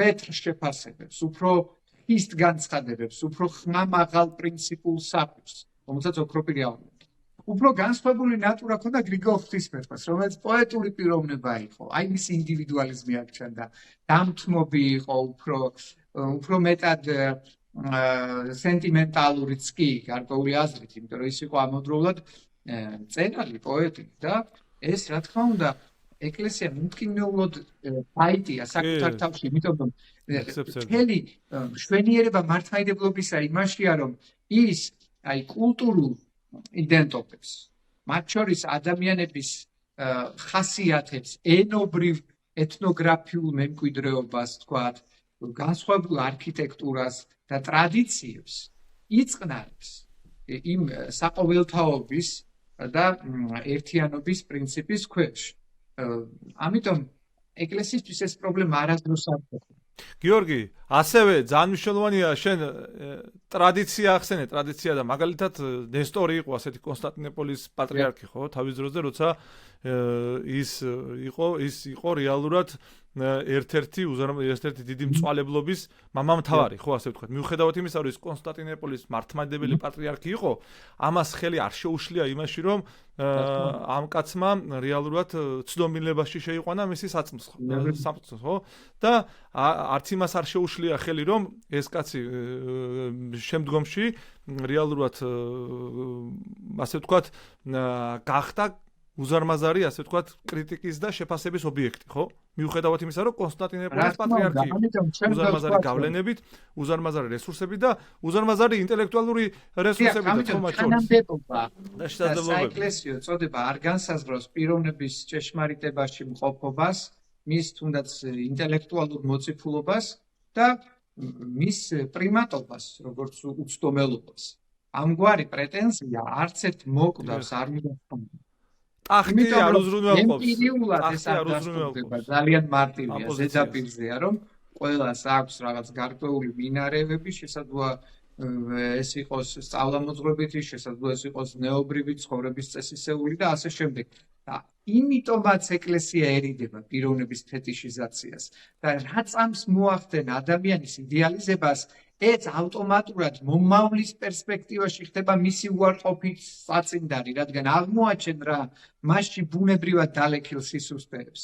ვეთრ შეფასებებს, უფრო ხის განცხადებებს, უფრო ხმამაღალ პრინციპულ საფუძვლს, რომელსაც ოქროპირი ავლებდა. უფრო განსხვავებული ნატურა ქონდა გრიგოლ ღვთისმეტყველს, რომელიც პოეტური პიროვნება იყო. აი მის ინდივიდუალიზმი აღჩნდა. დამთმობი იყო უფრო მეტად სენტიმენტალურიც კი, გარკვეული აზრით, იმიტომ რომ ის იყო ამავდროულად მწერალი, პოეტი და ეს რა თქმა უნდა ეკლესიამ უმტკივნეულოდ დაიტია საკუთარ თავში, იმიტომ რომ მთელი მშვენიერება მართლმადიდებლობისა იმაშია, რომ ის აი კულტურულ იდენტობებს, მათ შორის ადამიანების ხასიათებს, ენობრივ ეთნოგრაფიულ მემკვიდრეობას, თქვათ, განსხვავებულ არქიტექტურას და ტრადიციებს იწყნარებს იმ საყოველთაობის და ერთიანობის პრინციპის ქვეშ. ამიტომ ეკლესიისთვის ეს პრობლემა არასდროს არ ყოფილა. გიორგი, ასევე ძალიან მნიშვნელოვანია შენ ტრადიცია ახსენე, ტრადიცია და მაგალითად ნესტორი იყო ასეთი კონსტანტინოპოლის პატრიარქი, ხო, თავის დროზე, როცა ის იყო რეალურად ერთ-ერთი დიდი მწვალებლობის მამამთავარი, ხო, ასე ვთქვათ. მიუხედავად იმისა, რომ ის კონსტანტინოპოლის მართლმადიდებელი პატრიარქი იყო, ამას ხელი არ შეუშლია იმაში, რომ ამ კაცმა რეალურად ცდომილებაში შეიყვანა მისი საწმსო, ხო? და არც იმას არ შეუშლია ხელი, რომ ეს კაცი შემდგომში რეალურად ასე ვთქვათ გახდა უზარმაზარი, ასე ვთქვათ, კრიტიკის და შეფასების ობიექტი, ხო? მიუხედავად იმისა, რომ კონსტანტინოპოლის პატრიარქი უზარმაზარი გავლენებით, უზარმაზარი რესურსებით და უზარმაზარი ინტელექტუალური რესურსებით თქო მათ შორის. და საეკლესიო წოდება არ განსაზღვრავს პიროვნების ჭეშმარიტებაში მყოფობას, მის თუნდაც ინტელექტუალურ მოციქულობას და მის პრიმატობას, როგორც უცდომელობას. ამგვარი პრეტენზია არც ერთ მოკვდავს არ მიაჩნია. ტახტი არ უზრუნველყოფს. ემპირიულად ეს არ დასტურდება, ძალიან მარტივია, ზედაპირზეა, რომ ყველას აქვს რაღაც გარკვეული მინარევები, შესაძლოა ეს იყოს სწავლამოძღვრებითი, შესაძლოა ეს იყოს ზნეობრივი ცხოვრების წესისეული და ასე შემდეგ. და იმიტომაც ეკლესია ერიდება პიროვნების ფეტიშიზაციას და რა წამს მოახდენ ადამიანის იდეალიზებას, ეს ავტომატურად მომავლის პერსპექტივაში ხდება მისი უარყოფით საწინდარი, რადგან აღმოაჩენ რა მასში ბუნებრივად დალექილ სისუსტეებს,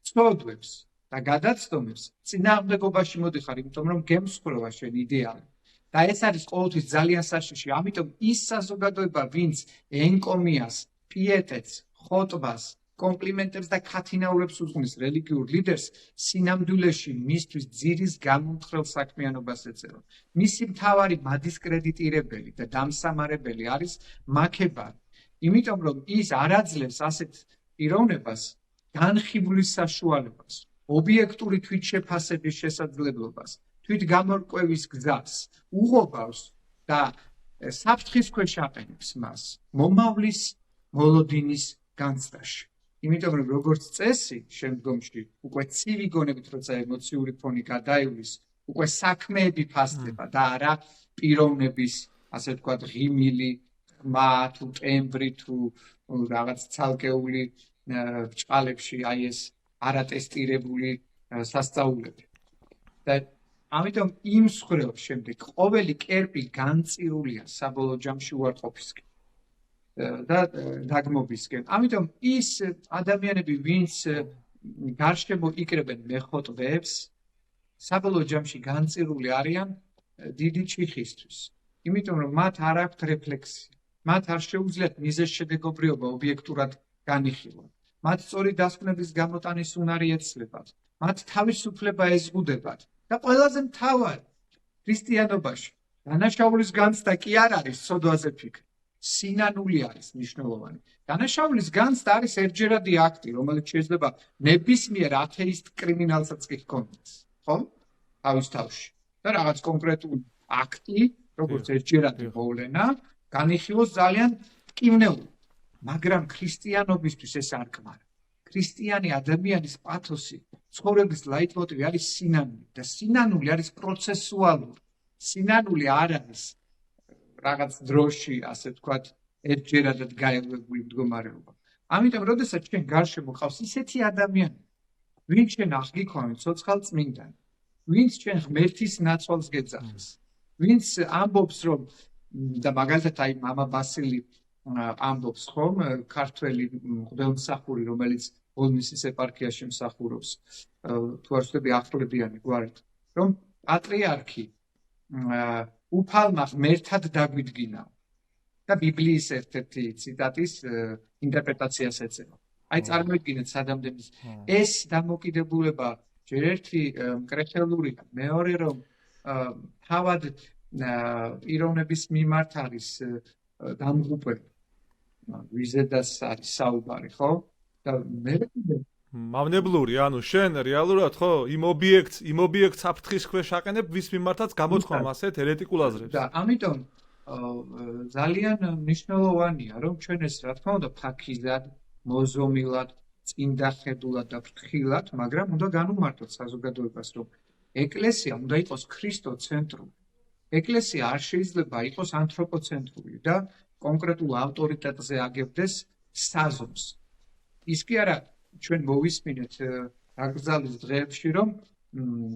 ცოდვებს და გადაცდომებს წინააღმდეგობაში მოდიხარ, იმიტომ რომ გემსხვრევა შენ იდეალი. და ეს არის ყოველთვის ძალიან საშიში, ამიტომ ის საზოგადოება, ვინც ენკომიას, პიეტეტს, ხოტბას, კომპლიმენტებს და ქათინაურებს უძღვნის რელიგიურ ლიდერს, სინამდვილეში მისთვის ძირის გამომთხრელ საქმიანობას ეწევა. მისი მთავარი მადისკრედიტირებელი და დამსამარებელი არის მაქებარი. იმიტომ რომ ის არ აძლევს ასეთ პიროვნებას განხილვის საშუალებას, ობიექტური თვითშეფასების შესაძლებლობას, თვითგამორკვევის გზას, უღობავს და საფრთხის ქვეშ აყენებს მას მომავლის მოლოდინის განცდაში. იმიტომ რომ როგორც წესი, შემდგომში უკვე ცივი გონებით, როცა ემოციური ფონი გადაივლის, უკვე საქმეები ფასდება და არა პიროვნების, ასე ვთქვათ, ღიმილი, ხმა თუ ტემბრი თუ რაღაც ცალკეული ბრჭყალებში აი ეს არატესტირებული სასწაულები. და ამიტომ იმ მსხვერპლს შემდეგ ყოველი კერპი განწირულია საბოლოო ჯამში უარყოფისკენ და დაგმობისკენ. ამიტომ ის ადამიანები, ვინც გარშემო იკრებენ მეხოტბეებს, საბოლოო ჯამში განწირული არიან დიდი ჩიხისთვის. იმიტომ რომ მათ არ აქვთ რეფლექსია. მათ არ შეუძლიათ მიზეზშედეგობრიობა ობიექტურად განიხილონ. მათ სწორი დასკვნების გამოტანის უნარი ეცლებათ. მათ თავისუფლება ეზღუდებათ. და ყველაზე მთავარი ქრისტიანობაში დანაშაულის განცდა კი არ არის ცოდვაზე ფიქრი. სინანული არის მნიშვნელოვანი. დანაშაულის განცდა არის ერთჯერადი აქტი, რომელიც შეიძლება ნებისმიერ ათეისტ კრიმინალსაც კი ჰქონდეს, ხო? თავის თავში. და რაღაც კონკრეტული აქტი, როგორც ერთჯერადი მოვლენა, განიხილოს ძალიან მტკივნეულად. მაგრამ ქრისტიანობისთვის ეს არ კმაρα. ქრისტიანი ადამიანის პათოსი, ცხოვრების ლაიტმოტივი არის სინანული და სინანული არის პროცესუალური. სინანული არ არის რაღაც დროში, ასე ვთქვათ, ერთჯერადად გაელვებული მდგომარეობა. ამიტომ, როდესაც ჩვენ გარშემო ყავს ისეთი ადამიანები, ვინც ჩვენ აღგიქვამენ ცოცხალწმინდანი, ვინც ჩვენ ღმერთის ნაცვალს გეძახის, ვინც ამბობს, რომ და მაგალითად აი მამა ბასილი ამბობს ხომ, ქართველი მღვდელმსახური, რომელიც ბოლნისის ეპარქიაში მსახურობს, თუ არ ვცდები ახლობიანი გვარით, რომ პატრიარქი უფალმა ღმერთად დაგვიდგინა და ბიბლიის ერთ-ერთი ციტატის ინტერპრეტაციას ეწევა. აი წარმოიდგინეთ სადამდენის ეს დამოკიდებულება ჯერ ერთი მკრეხელურია, მეორე რომ თავად პიროვნების მიმართ არის დამღუპველი. ვიზედას არის საუბარი, ხო? და მე მავნებლური, ანუ შენ რეალურად ხო იმ ობიექტს საფრთხის ქვეშ აყენებ, ვის მიმართაც გამოთქვამ ასეთ ერეტიკულ აზრებს. და ამიტომ ძალიან მნიშვნელოვანია, რომ ჩვენ ეს რა თქმა უნდა ფაქიზად, მოზომილად, წინდახედულად და ფრთხილად, მაგრამ უნდა განუმარტოთ საზოგადოებას, რომ ეკლესია უნდა იყოს ქრისტოცენტრული. ეკლესია არ შეიძლება იყოს ანთროპოცენტრული და კონკრეტულ ავტორიტეტზე აგებდეს საზომს. ის კი არა ჩვენ მოვისმინეთ აკრძალის დღეებში, რომ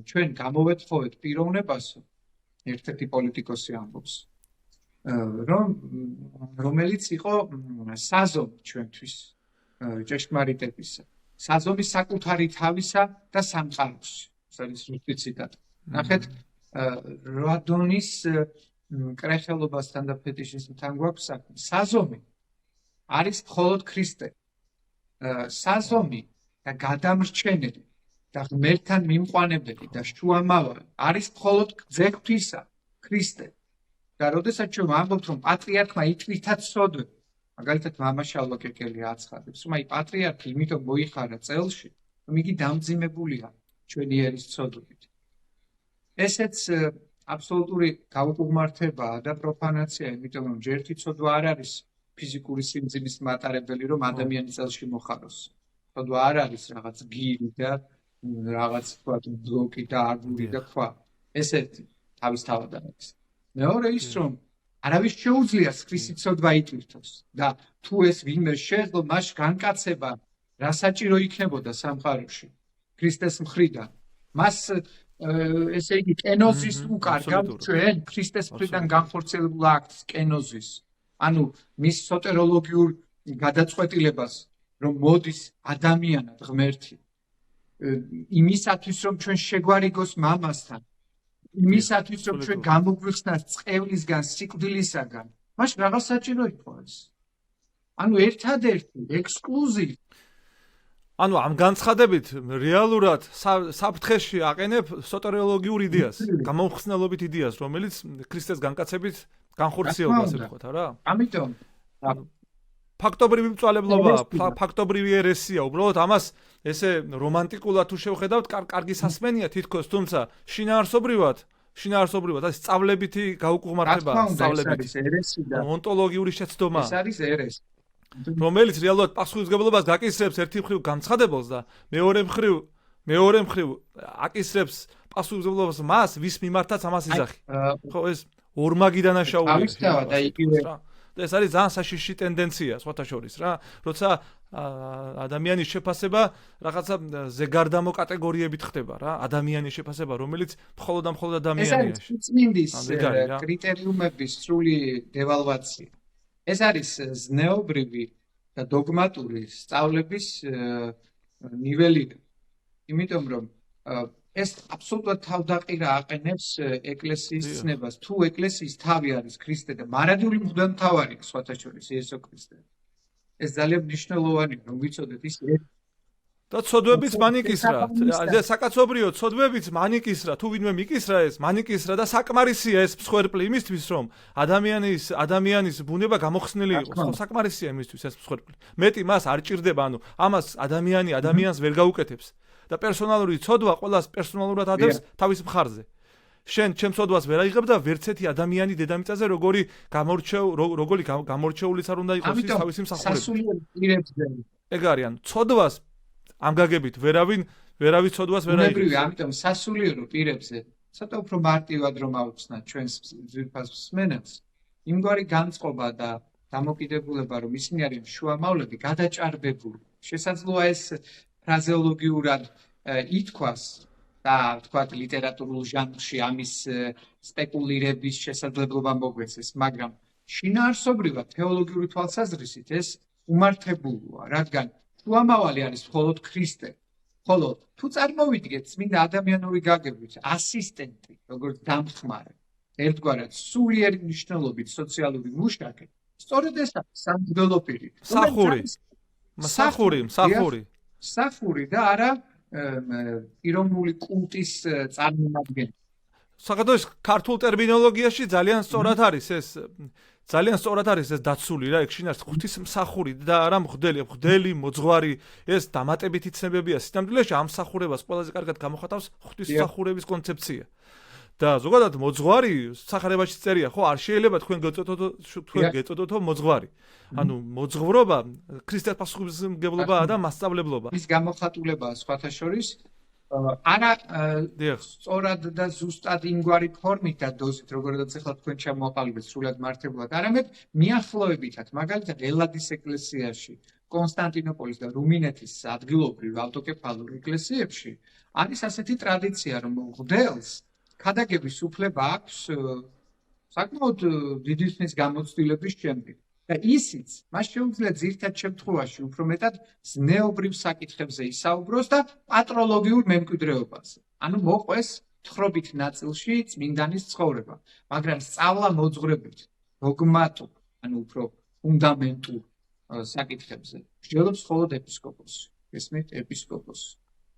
ჩვენ გამოვეთხოვეთ პიროვნებას, ერთ-ერთი პოლიტიკოსი ამბობს, რომელიც იყო საზომი ჩვენთვის ჭეშმარიტებისა. საზომი საკუთარი თავისა და სამყაროსი. ეს არის რუსი ციტატა. ნახეთ, რადონის კრეხელობასთან და ფეტიშიზმთან გვაქვს საქმე. საზომი არის მხოლოდ ქრისტე. საზომი და გადამრჩენელი და ღმერთთან მიმყვანებელი და შუამავალი არის მხოლოდ ძეღვთისა, ქრისტე. და როდესაც ჩვენ ვამბობთ, რომ პატრიარქმა იტკითა ცოდვები, მაგალითად მამა შალვა კეკელი აცხადებს, რომ აი პატრიარქი იმიტომ მოიხარა წელში, რომ იგი დამძიმებულია ჩვენი ერის ცოდვებით. ესეც აბსოლუტური გაუკუღმართებაა და პროფანაცია, იმიტომ რომ ჯერთი ცოდვა არ არის ფიზიკური სიმძიმის მატარებელი, რომ ადამიანი წელში მოხაროს. ცოდვა არ არის რაღაც გირი და რაღაც თქვათ ბლოკი და აგური და ქვა. ესეთი თავისთავად არის. მეორე ის, რომ არავის შეუძლია ქრისტის ცოდვა იტვირთოს და თუ ეს ვინმე შეეძლო მას განკაცება რა საჭირო იქნებოდა სამყაროში ქრისტეს მხრიდან. მას ესე იგი კენოზის უკარგავთ ჩვენ ქრისტეს მხრიდან განხორციელებულ აქტს კენოზის. ანუ მის სოტეროლოგიურ გადაწყვეტილებას, რომ მოდის ადამიანად ღმერთი იმისათვის, რომ ჩვენ შეგვარიგოს მამასთან, იმისათვის, რომ ჩვენ გამოგვიხსნას წყევლისგან, სიკვდილისაგან, მაშინ რაღაც საჭირო იყო ეს. ანუ ერთადერთი ექსკლუზივ. ანუ ამ განცხადებით რეალურად საფრთხეში აყენებ სოტეროლოგიურ იდეას, გამომხსნელობით იდეას, რომელიც ქრისტეს განკაცებით განხორციელდა, ასე ვთქვათ, არა? ამიტომ ფაქტობრივი მწვალებლობა, ფაქტობრივი ერესია, უბრალოდ ამას ესე რომანტიკულად თუ შევხედავთ, კარგი სასმენია თითქოს, თუმცა შინაარსობრივად ეს სწავლებითი გაუკუღმართებაა, სწავლებით. ონტოლოგიური შეცდომა. ეს არის ერესი. რომელიც რეალურად პასუხისმგებლობას გაკისრებს ერთი მხრივ გამცხადებელს და მეორე მხრივ აკისრებს პასუხისმგებლობას მას, ვის მიმართაც ამას იძახი. ხო, ეს ორმაგი დანაშაულია. ეს არის ძალიან საშიში ტენდენცია სხვათა შორის რა, როცა ადამიანის შეფასება რაღაცა ზეგარდამო კატეგორიებით ხდება რა, ადამიანის შეფასება, რომელიც მხოლოდ ადამიანია. ეს არის წმინდის კრიტერიუმების სრული დევალვაცია. ეს არის ზნეობრივი და დოგმატური სწავლების ნიველირება. იმიტომ რომ ეს აბსოლუტურად თავდაყირა აყენებს ეკლესიის ცნებას. თუ ეკლესიის თავი არის ქრისტე და მარადიული მღვდელმთავარი სხვათა შორის იესო ქრისტე. ეს ძალიან მნიშვნელოვანია, რომ ვიცოდეთ ის და ცოდვებიც მანიკისრა. საკაცობრიო ცოდვებიც მანიკისრა, თუ ვინმე მიკისრა ეს, მანიკისრა და საკმარისია ეს მსხვერპლი იმისთვის, რომ ადამიანის ბუნება გამოხსნილი იყოს. საკმარისია იმისთვის ეს მსხვერპლი. მეტი მას არ ჭირდება, ანუ ამას ადამიანს ვერ გაუკეთებს. და პერსონალური ცოდვა ყველას პერსონალურად ადევს თავის მხარზე. შენ ჩემს ცოდვას ვერ აიღებ და ვერცეთი ადამიანი დედამიწაზე როგორი გამორჩეულიც არ უნდა იყოს ის თავისი მსახურებით. ეგ არის, ანუ ცოდვას ამ გაგებით ვერავის ცოდვას ვერ აიღებს. ამიტომ სასულიერო პირებზე ცოტა უფრო მარტივად რომ აუხსნათ ჩვენს ძვირფას მსმენელს, იმგვარი განწყობა და დამოკიდებულება, რომ ისინი არიან შუამავლები, გადაჭარბებული. შესაძლოა ეს ფრაზეოლოგიურად ითქვას და თქვათ ლიტერატურულ ჟანრში ამის სპეკულირების შესაძლებლობა მოგვეცეს, მაგრამ შინაარსობრივად თეოლოგიური თვალსაზრისით ეს უმართებელია, რადგან შუამავალი არის მხოლოდ ქრისტე. ხოლო თუ წარმოვიდგეთ წმინდა ადამიანური გაგებით ასისტენტი, როგორც დამხმარე, ერთგვარად სულიერი მნიშვნელობით სოციალური მუშაკი, სწორედ ეს არის სამღვდელო პირი. მსახური და არა პიროვნული კულტის წარმომადგენელი. საქართველოს ქართულ ტერმინოლოგიაში ძალიან სწორად არის ეს დაცული რა, ეგ შინაარს ღვთისმსახური და არა მღვდელი, მოძღვარი, ეს დამატებითი ცნებებია. სინამდვილეში ამ მსახურებას ყველაზე კარგად გამოხატავს ღვთისმსახურების კონცეფცია. და ზოგადად მოძღვარი სახარებაში წერია, ხო, არ შეიძლება თქვენ გეწოდოთო მოძღვარი. ანუ მოძღვრობა ქრისტეს პასუხისმგებლობაა და მასწავლებლობა. ის გამოხატულებაა სხვათა შორის არა სწორად და ზუსტად იმგვარი ფორმით და დოზით, როგორიც ახლა თქვენ ჩამოაყალიბეთ სრულად მართებულად, არამედ მიახლოებითად, მაგალითად ელადის ეკლესიაში, კონსტანტინოპოლის და რუმინეთის ადგილობრივ ავტოკეფალურ ეკლესიებში არის ასეთი ტრადიცია, რომ მღვდელს ქადაგების უფლება აქვს საკმაოდ დიდი ხნის გამოცდილების შემდეგ. და ისიც მას შეუძლია ძირითად შემთხვევაში უფრო მეტად ზნეობრივ საკითხებზე ისაუბროს და პატროლოგიურ მემკვიდრეობაზე. ანუ მოყვეს თხრობით ნაწილში წმინდანის ცხოვრება, მაგრამ სწავლა მოძღვრებით, დოგმატურ, ანუ უფრო ფუნდამენტურ საკითხებზე მსჯელობს მხოლოდ ეპისკოპოსი. ესმით, ეპისკოპოსი.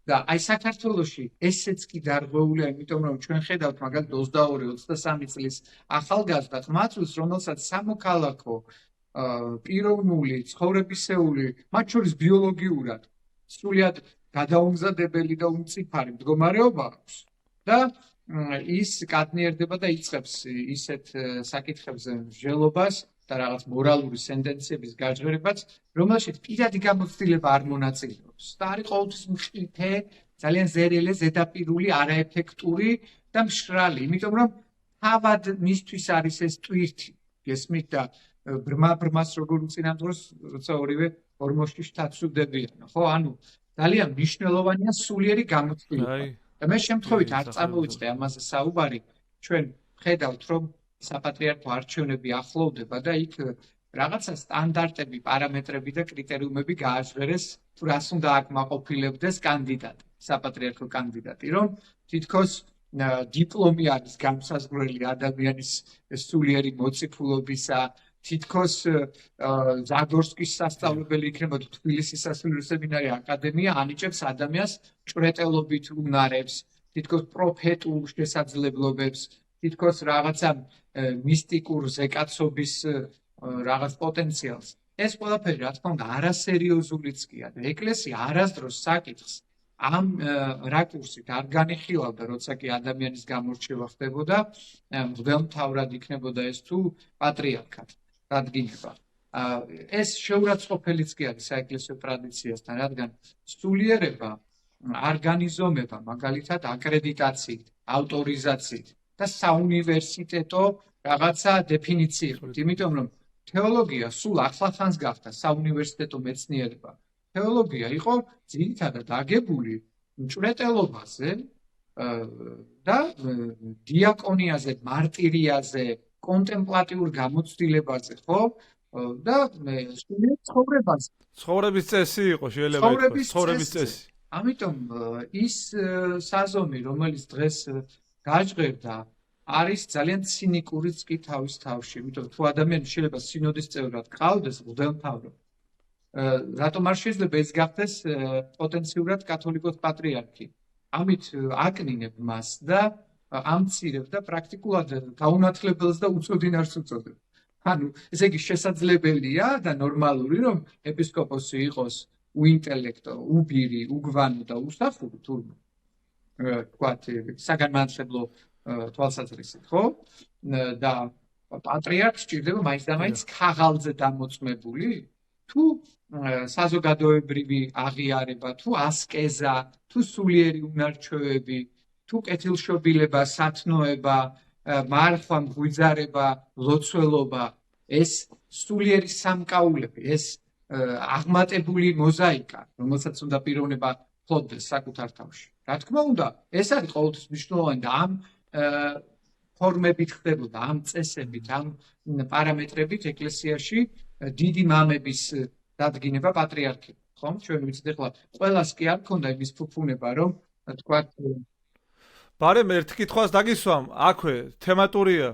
და აი საქართველოში ესეც კი დარღვეულია, იმიტომ რომ ჩვენ ხედავთ მაგალითად 22-23 წლის ახალგაზრდა ყმაწვილს, რომელსაც სამოქალაქო პიროვნული, ცხოვრებისეული, მათ შორის ბიოლოგიურად სრულიად გადაუმზადებელი და უმწიფარი მდგომარეობა აქვს და ის კადნიერდება და იწყებს ისეთ საკითხებზე მსჯელობას და რაღაც მორალური სენტენციების გაჟღერებას, რომელშიც პირადი გამოცდილება არ მონაწილეობს. და არის ყოველთვის მყიფე, ძალიან ზერელე, ზედაპირული, არაეფექტური და მშრალი, იმიტომ რომ თავად მისთვის არის ეს ტვირთი, გესმით და ბრმას როგორ უწინამძღვროს, როცა ორივე ორმოში შთაცვდებიან, ხო? ანუ ძალიან მნიშვნელოვანია სულიერი გამოცდილება. და მე შემთხვევით არ წარმოვიწყე ამაზე საუბარი, ჩვენ ხედავთ, რომ საპატრიარქო არჩევნები ახლოვდება და იქ რაღაცა სტანდარტები, პარამეტრები და კრიტერიუმები გააჟღერეს, თუ რას უნდა აკმაყოფილებდეს კანდიდატი, საპატრიარქო კანდიდატი, რომ თითქოს დიპლომი არის განსაზღვრელი ადამიანის სულიერი მოციქულობისა, თითქოს ზაგორსკის სასწავლებელი იქნებოდა თბილისის სასულიერო სემინარი აკადემია ანიჭებს ადამიანს ჭვრეტელობით უნარებს, თითქოს პროფეტულ შესაძლებლობებს, თითქოს რაღაცა მისტიკურ ზეკაცობის რაღაც პოტენციალს. ეს ყველაფერი რა თქმა უნდა არასერიოზულიც კი და ეკლესია არასდროს საკითხს ამ რაკურსით არ განიხილავდა, როცა კი ადამიანის გამორჩევა ხდებოდა, მღვდელმთავრად იქნებოდა ეს თუ პატრიარქად დადგინება. ეს შეურაცხყოფელიც კი არის საეკლესიო ტრადიციასთან, რადგან სულიერება ორგანიზომება, მაგალითად აკრედიტაციით, ავტორიზაციით და საუნივერსიტეტო რაღაცა დეფინიციებით, იმიტომ რომ თეოლოგია სულ ახლახანს გახდა საუნივერსიტეტო მეცნიერება. თეოლოგია იყო ძირითადად აგებული მჭვრეტელობაზე და დიაკონიაზე, მარტირიაზე, კონტემპლატიურ გამოცდილებაზე, ხო? და სულიერ ცხოვრებაზე. ცხოვრების წესი იყო, შეიძლება ითქვას, ცხოვრების წესი. ამიტომ ის საზომი, რომელიც დღეს გაჟღერდა, არის ძალიან ცინიკურიც კი თავის თავში, იმიტომ თუ ადამიანი შეიძლება სინოდის წევრად გყავდეს მღვდელმთავრად, რატომ არ შეიძლება ეს გახდეს პოტენციურად კათოლიკოს პატრიარქი? ამით აკნინებ მას და ამცირებ და პრაქტიკულად გაუნათლებელს და უწოდინარს უწოდებ. ანუ ესე იგი შესაძლებელია და ნორმალური რომ ეპისკოპოსი იყოს უინტელექტო, უბირი, უგვანო და უსახური თურმე. თქვათ საგანმანათლებლო თვალსაზრისით, ხო? და პატრიარქს სჭირდება მაინც და მაინც ქაღალდზე დამოწმებული, თუ საზოგადოებრივი აღიარება, თუ ასკეზა, თუ სულიერი უნარჩვევები, თუ კეთილშობილება, სათნოება, მარხვა, მღვიძარება, ლოცველობა, ეს სულიერი სამკაულები, ეს აღმატებული მოზაიკა, რომელსაც უნდა პიროვნება ფლობდეს საკუთარ თავში. რა თქმა უნდა, ეს არის ყოველთვის მნიშვნელოვანი და ამ ფორმებით ხდებოდა, ამ წესებით, ამ პარამეტრებით ეკლესიაში დიდი მამების დადგინება პატრიარქი. ხომ? ჩვენ ვიცით ახლა ყველას კი არ ქონდა იმის ფუფუნება, რომ თქვათ ბარემ ერთ კითხვას დაგისვამ, აქვე თემატურია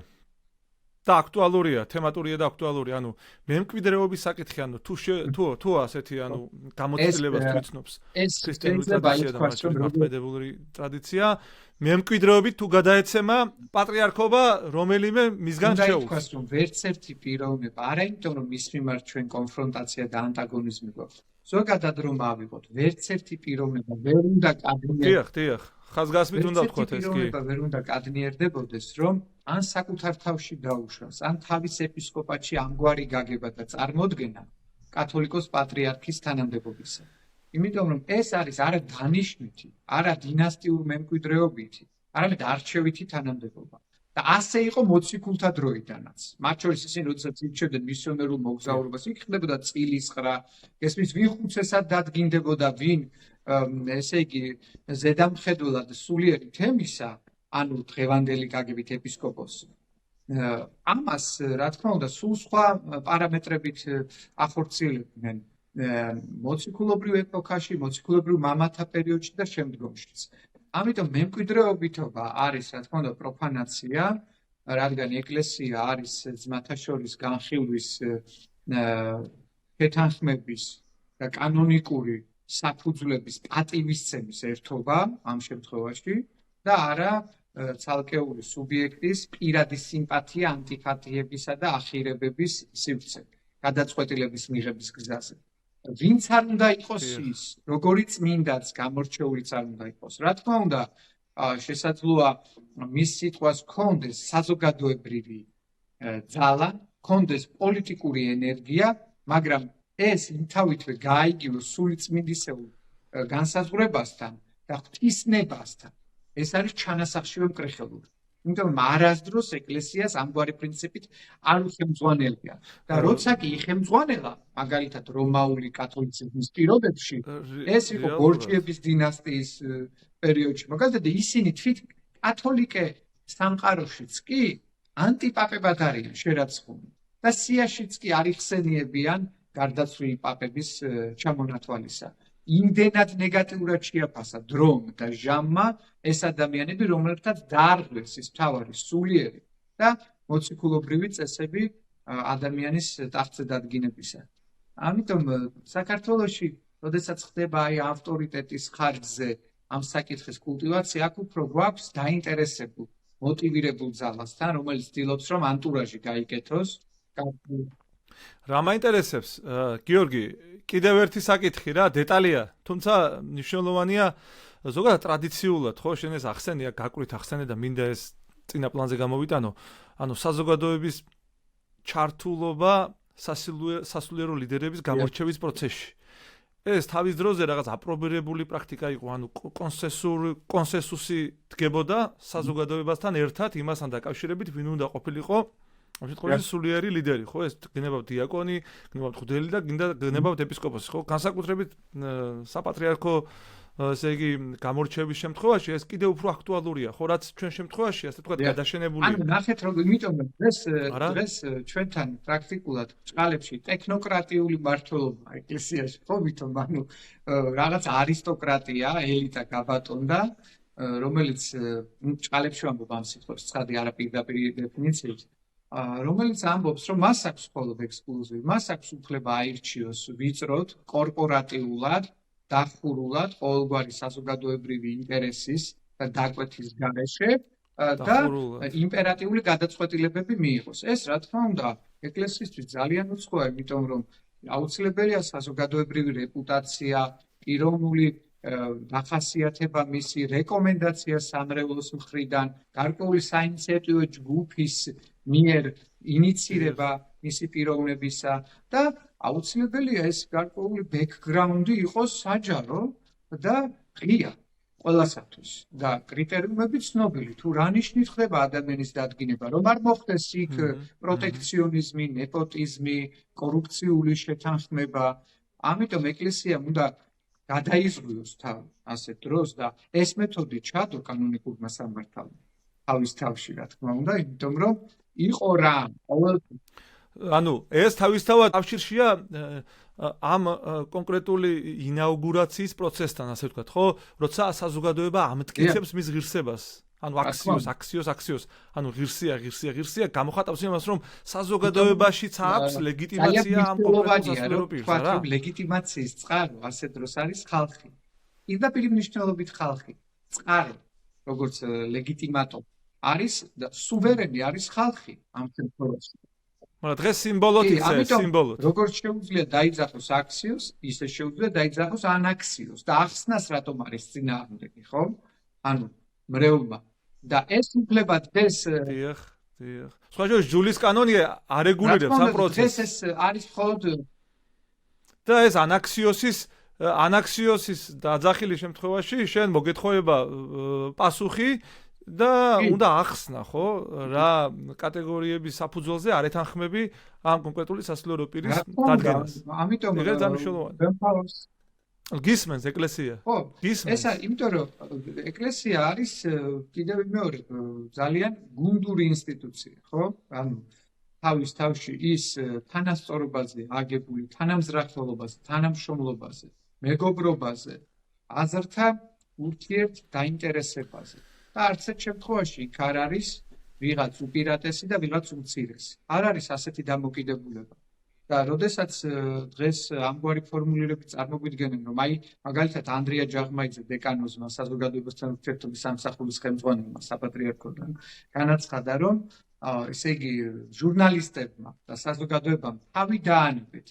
და აქტუალურია, ანუ მემკვიდრეობის საკითხი, ანუ თუ ასეთი, ანუ გამოცდილებას თვითნობს ქრისტიანული ტრადიცია და მართლმადიდებლური ტრადიცია, მემკვიდრეობით თუ გადაეცემა პატრიარქობა რომელიმე მისგან შეუძლია. უნდა ითქვას, რომ ვერც ერთი პიროვნება არა იმიტომ, რომ მის მიმართ ჩვენ კონფრონტაცია და ანტაგონიზმი გვაქვს. ზოგადად რომ ავიღოთ, ვერც ერთი პიროვნება ვერ უნდა კადნიერდებოდეს. დიახ, ხაზგასმით უნდა ვთქვათ ეს კი. ვერ უნდა კადნიერდებოდეს, რომ ან საკუთარ თავში დაუშვას, ან თავის ეპისკოპატში ამგვარი გაგება და წარმოდგენა კათოლიკოს პატრიარქის თანამდებობისა. იმიტომ რომ ეს არის არა დანიშნვითი, არა დინასტიურ მემკვიდრეობითი, არამედ არჩევითი თანამდებობა. და ასე იყო მოციქულთა დროიდანაც. მათ შორის ისინი, როდესაც ირჩევდნენ მისიონერულ მოგზაურობას, იქ ხდებოდა წილისყრა, ესმის ვინ ხუცესად დადგინდებოდა, ვინ ესე იგი ზედამხედველად სულიერი თემისა, ანუ დღევანდელი გაგებით ეპისკოპოსი. ამას, რა თქმა უნდა, სულ სხვა პარამეტრებით ახორციელებდნენ მოციქულობრივ ეპოქაში, მოციქულობრივ მამათა პერიოდში და შემდგომშიც. ამიტომ მემკვიდრეობითობა არის, რა თქმა უნდა, პროფანაცია, რადგან ეკლესია არის ძმათა შორის განხილვის, შეთანხმების და კანონიკური საფუძვლების პატივისცემის ერთობა ამ შემთხვევაში და არა ცალკეული სუბიექტის პირადი სიმპათია, ანტიპათიებისა და ახირებების სივრცე, გადაწყვეტილების მიღების გზაზე. ვინც არ უნდა იყოს ის, როგორი წმინდაც გამორჩეულიც არ უნდა იყოს. რა თქმა უნდა, შესაძლოა მის სიტყვას ჰქონდეს საზოგადოებრივი ძალა, ჰქონდეს პოლიტიკური ენერგია, მაგრამ ეს იმთავითვე გააიგივოს სულიწმინდისეულ განსაზღვრებასთან და ღვთისნებასთან. ეს არის ჩანასახშივე მკრეხელური. იმიტომ რომ არასდროს ეკლესიას ამგვარი პრინციპით არ იხემძღვანებია. და როცა კი იხემძღვანელა, მაგალითად რომაული კათოლიციზმის პირობებში, ეს იყო ბორჯიების დინასტიის პერიოდში. მაგალითად ისინი თვით კათოლიკე სამყაროშიც კი ანტიპაპებად არიან შერაცხული და სიაშიც კი არ იხსენიებიან გარდაცვლილი პაპების ჩამონათვალისა. იმდენად ნეგატიურად შეაფასა დრომ და ჟამმა ეს ადამიანები, რომლებთაც დაარღვეს ის მთავარი სულიერი და მოციქულობრივი წესები ადამიანის ტახტზე დადგინებისა. ამიტომ საქართველოში, როდესაც ხდება აი ავტორიტეტის ხარჯზე ამ საკითხის კულტივაცია, აქ უფრო გვაქვს დაინტერესებულ, მოტივირებულ ძალასთან, რომელიც ცდილობს, რომ ანტურაჟი გაიკეთოს. რა მაინტერესებს, გიორგი, კიდევ ერთი საკითხი რა, დეტალია, თუმცა მნიშვნელოვანია, ზოგადად ტრადიციულად, ხო, შენ ეს ახსენია, გაკვირით ახსენე და მინდა ეს წინა პლანზე გამოვიტანო. ანუ საზოგადოების ჩართულობა სასულიერო ლიდერების გამორჩევის პროცესში. ეს თავის დროზე რაღაც აპრობირებული პრაქტიკა იყო, ანუ კონსენსუსი დგებოდა საზოგადოებასთან ერთად იმასთან დაკავშირებით, ვინ უნდა ყოფილიყო ამ შემთხვევაში სულიერი ლიდერი, ხო, ეს გნებავთ დიაკონი, გნებავთ მღვდელი და გნებავთ ეპისკოპოსი, ხო, განსაკუთრებით საპატრიარქო ესე იგი გამორჩევის შემთხვევაში ეს კიდევ უფრო აქტუალურია, ხო, რაც ჩვენ შემთხვევაში ასე ვთქვათ გადაშენებულია. ანუ ნახეთ რომ იმიტომ დღეს ჩვენთან პრაქტიკულად ჭყალებში ტექნოკრატიული მმართველობა ეკლესიაში, ხო, ვითომ ანუ რაღაც არისტოკრატია, ელიტა გაბატონდა, რომელიც ჭყალებში ამბობ ამ სიტყვებს, ცხადი არაპირდაპირ დეფინიციით. რომელიც ამბობს, რომ მას აქვს მხოლოდ ექსკლუზივი, მას აქვს უფლება აირჩიოს ვიწროდ, კორპორატიულად, დახურულად, ყოველგვარი საზოგადოებრივი ინტერესის და დაკვეთის გარეშე და იმპერატიული გადაწყვეტილებები მიიღოს. ეს, რა თქმა უნდა, ეკლესიისთვის ძალიან უცხოა, იმიტომ რომ აუცილებელია საზოგადოებრივი რეპუტაცია, პიროვნული დახასიათება მისი რეკომენდაცია სამრევლოს მხრიდან, გარკვეული საინიციატივო ჯგუფის მიერ ინიცირება მისი პიროვნებისა და აუცილებელია ეს გარკვეული ბექგრაუნდი იყოს საჯარო და ღია ყველასათვის და კრიტერიუმები ცნობილი, თუ რა ნიშნით ხდება ადამიანის დადგინება, რომ არ მოხდეს იქ პროტექციონიზმი, ნეპოტიზმი, კორუფციული შეთანხმება. ამიტომ ეკლესიამ უნდა გადაიზღვიოს ასეთ დროს და ეს მეთოდი ჩადო კანონიკურმა სამართალმა თავის თავში, რა თქმა უნდა, იმიტომ რომ იყო რა ანუ ეს თავისთავად კავშირშია ამ კონკრეტული ინაუგურაციის პროცესთან, ასე ვთქვათ, ხო? როცა საზოგადოება ამტკიცებს მის ღირსებას. ანუ აქსიოს, ანუ ღირსია, გამოხატავს იმას, რომ საზოგადოებაშიც აქვს ლეგიტიმაცია ამ კონკრეტულ სასულიერო პირს, რა? ლეგიტიმაციის წყარო ასეთ დროს არის ხალხი. პირდაპირ მნიშვნელობით ხალხი. წყარო, როგორც ლეგიტიმატორი არის და სუვერენი არის ხალხი ამ შემთხვევაში. მაგრამ დღეს სიმბოლოდ იქცეს, სიმბოლოდ. როგორც შეუძლია დაიძახოს აქსიოს, ისე შეუძლია დაიძახოს ანაქსიოს და ახსნას რატომ არის წინააღმდეგი, ხო? ანუ მრევლმა და ეს უფლება დღეს დიახ. სხვა შორის ჯულის კანონი არეგულირებს ამ პროცესს. ეს არის მხოლოდ და ეს ანაქსიოსის დაძახილი შემთხვევაში შენ მოგეთხოვება პასუხი და უნდა ახსნა, ხო, რა კატეგორიების საფუძველზე არ ეთანხმები ამ კონკრეტული სასულიერო პირის დადგენას. ამიტომ გისმენს ეკლესია. ხო, ეს იმიტომ რომ ეკლესია არის კიდევ მეორე ძალიან გუნდური ინსტიტუცია, ხო? ანუ თავის თავში ის თანასწორობაზე აგებული, თანამზრახველობაზე, თანამშრომლობაზე, მეგობრობაზე, აზრთა ურთიერთ დაინტერესებაზე. და არც ერთ შემთხვევაში იქ არ არის ვიღაც უპირატესი და ვიღაც უმცირესი. არ არის ასეთი დამოკიდებულება. და როდესაც დღეს ამგვარი ფორმულირებით წარმოგვიდგენენ, რომ აი მაგალითად ანდრია ჯაღმაიძე დეკანოზმა საზოგადოებასთან ურთიერთობის სამსახურის ხელმძღვანელმა საპატრიარქოდან განაცხადა, რომ ესე იგი ჟურნალისტებმა და საზოგადოებამ თავი დაანებეთ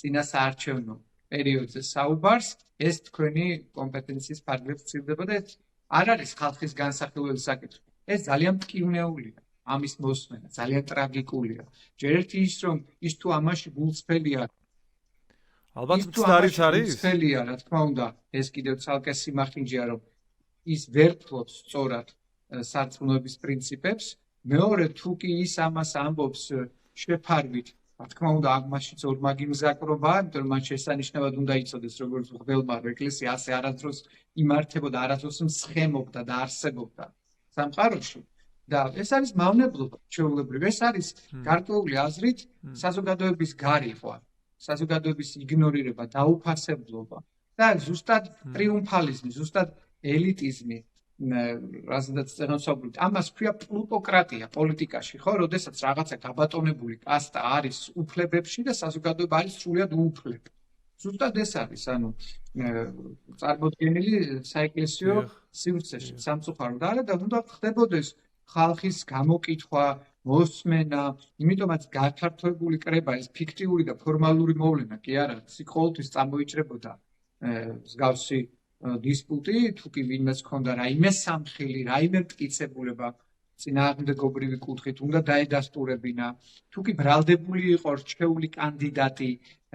წინასაარჩევნო პერიოდზე საუბარს, ეს თქვენი კომპეტენციის ფარგლებს ცირდება და არ არის ხალხის განსახილველი საკითხი. ეს ძალიან მტკივნეულია. ამის მოსმენა ძალიან ტრაგიკულია. ჯერ ერთი ის რომ ის თუ ამაში გულწრფელია, ალბათ მცდარიც არის. გულწრფელია, რა თქმა უნდა, ეს კიდევ ცალკე სიმახინჯეა, რომ ის ვერ ფლობს სწორად სარწმუნოების პრინციპებს, მეორე თუ კი ის ამას ამბობს შეფარვით, რა თქმა უნდა, ამაშიც ორმაგი მზაკრობაა, იმიტომ რომ მან შესანიშნავად უნდა იცოდეს, როგორც მღვდელმარო ეკლესია ასე არასდროს იმართებოდა, არასდროს მსხემობდა და არსებობდა სამყაროში. და ეს არის მავნებლობა, ჩვეულებრივ, ეს არის გარკვეული აზრით საზოგადოების გარიყვა, საზოგადოების იგნორირება, დაუფასებლობა და ზუსტად ტრიუმფალიზმი, ზუსტად ელიტიზმი, რაზედაც წერნოსაუბრით, ამას ქვია პლუტოკრატია პოლიტიკაში, ხო, როდესაც რაღაცა გაბატონებული კასტა არის უფლებებში და საზოგადოება არის სრულად უუფლო. ზუსტად ეს არის, ანუ წარმოდგენილი საეკლესიო სივრცეში, სამწუხაროდ არა და უნდა ხდებოდეს ხალხის გამოკითხვა, მოსმენა, იმიტომაც გაფართოებული კრება, ეს ფიქტიური და ფორმალური მოვლენა კი არა, ყოველთვის წამოიჭრებოდა მსგავსი დისპუტი, თუ კი ვინმეს ჰქონდა რაიმე სამხილი, რაიმე მტკიცებულება წინააღმდეგობრივი კუთხით, უნდა დაედასტურებინა, თუ კი ბრალდებული იყო რჩეული კანდიდატი,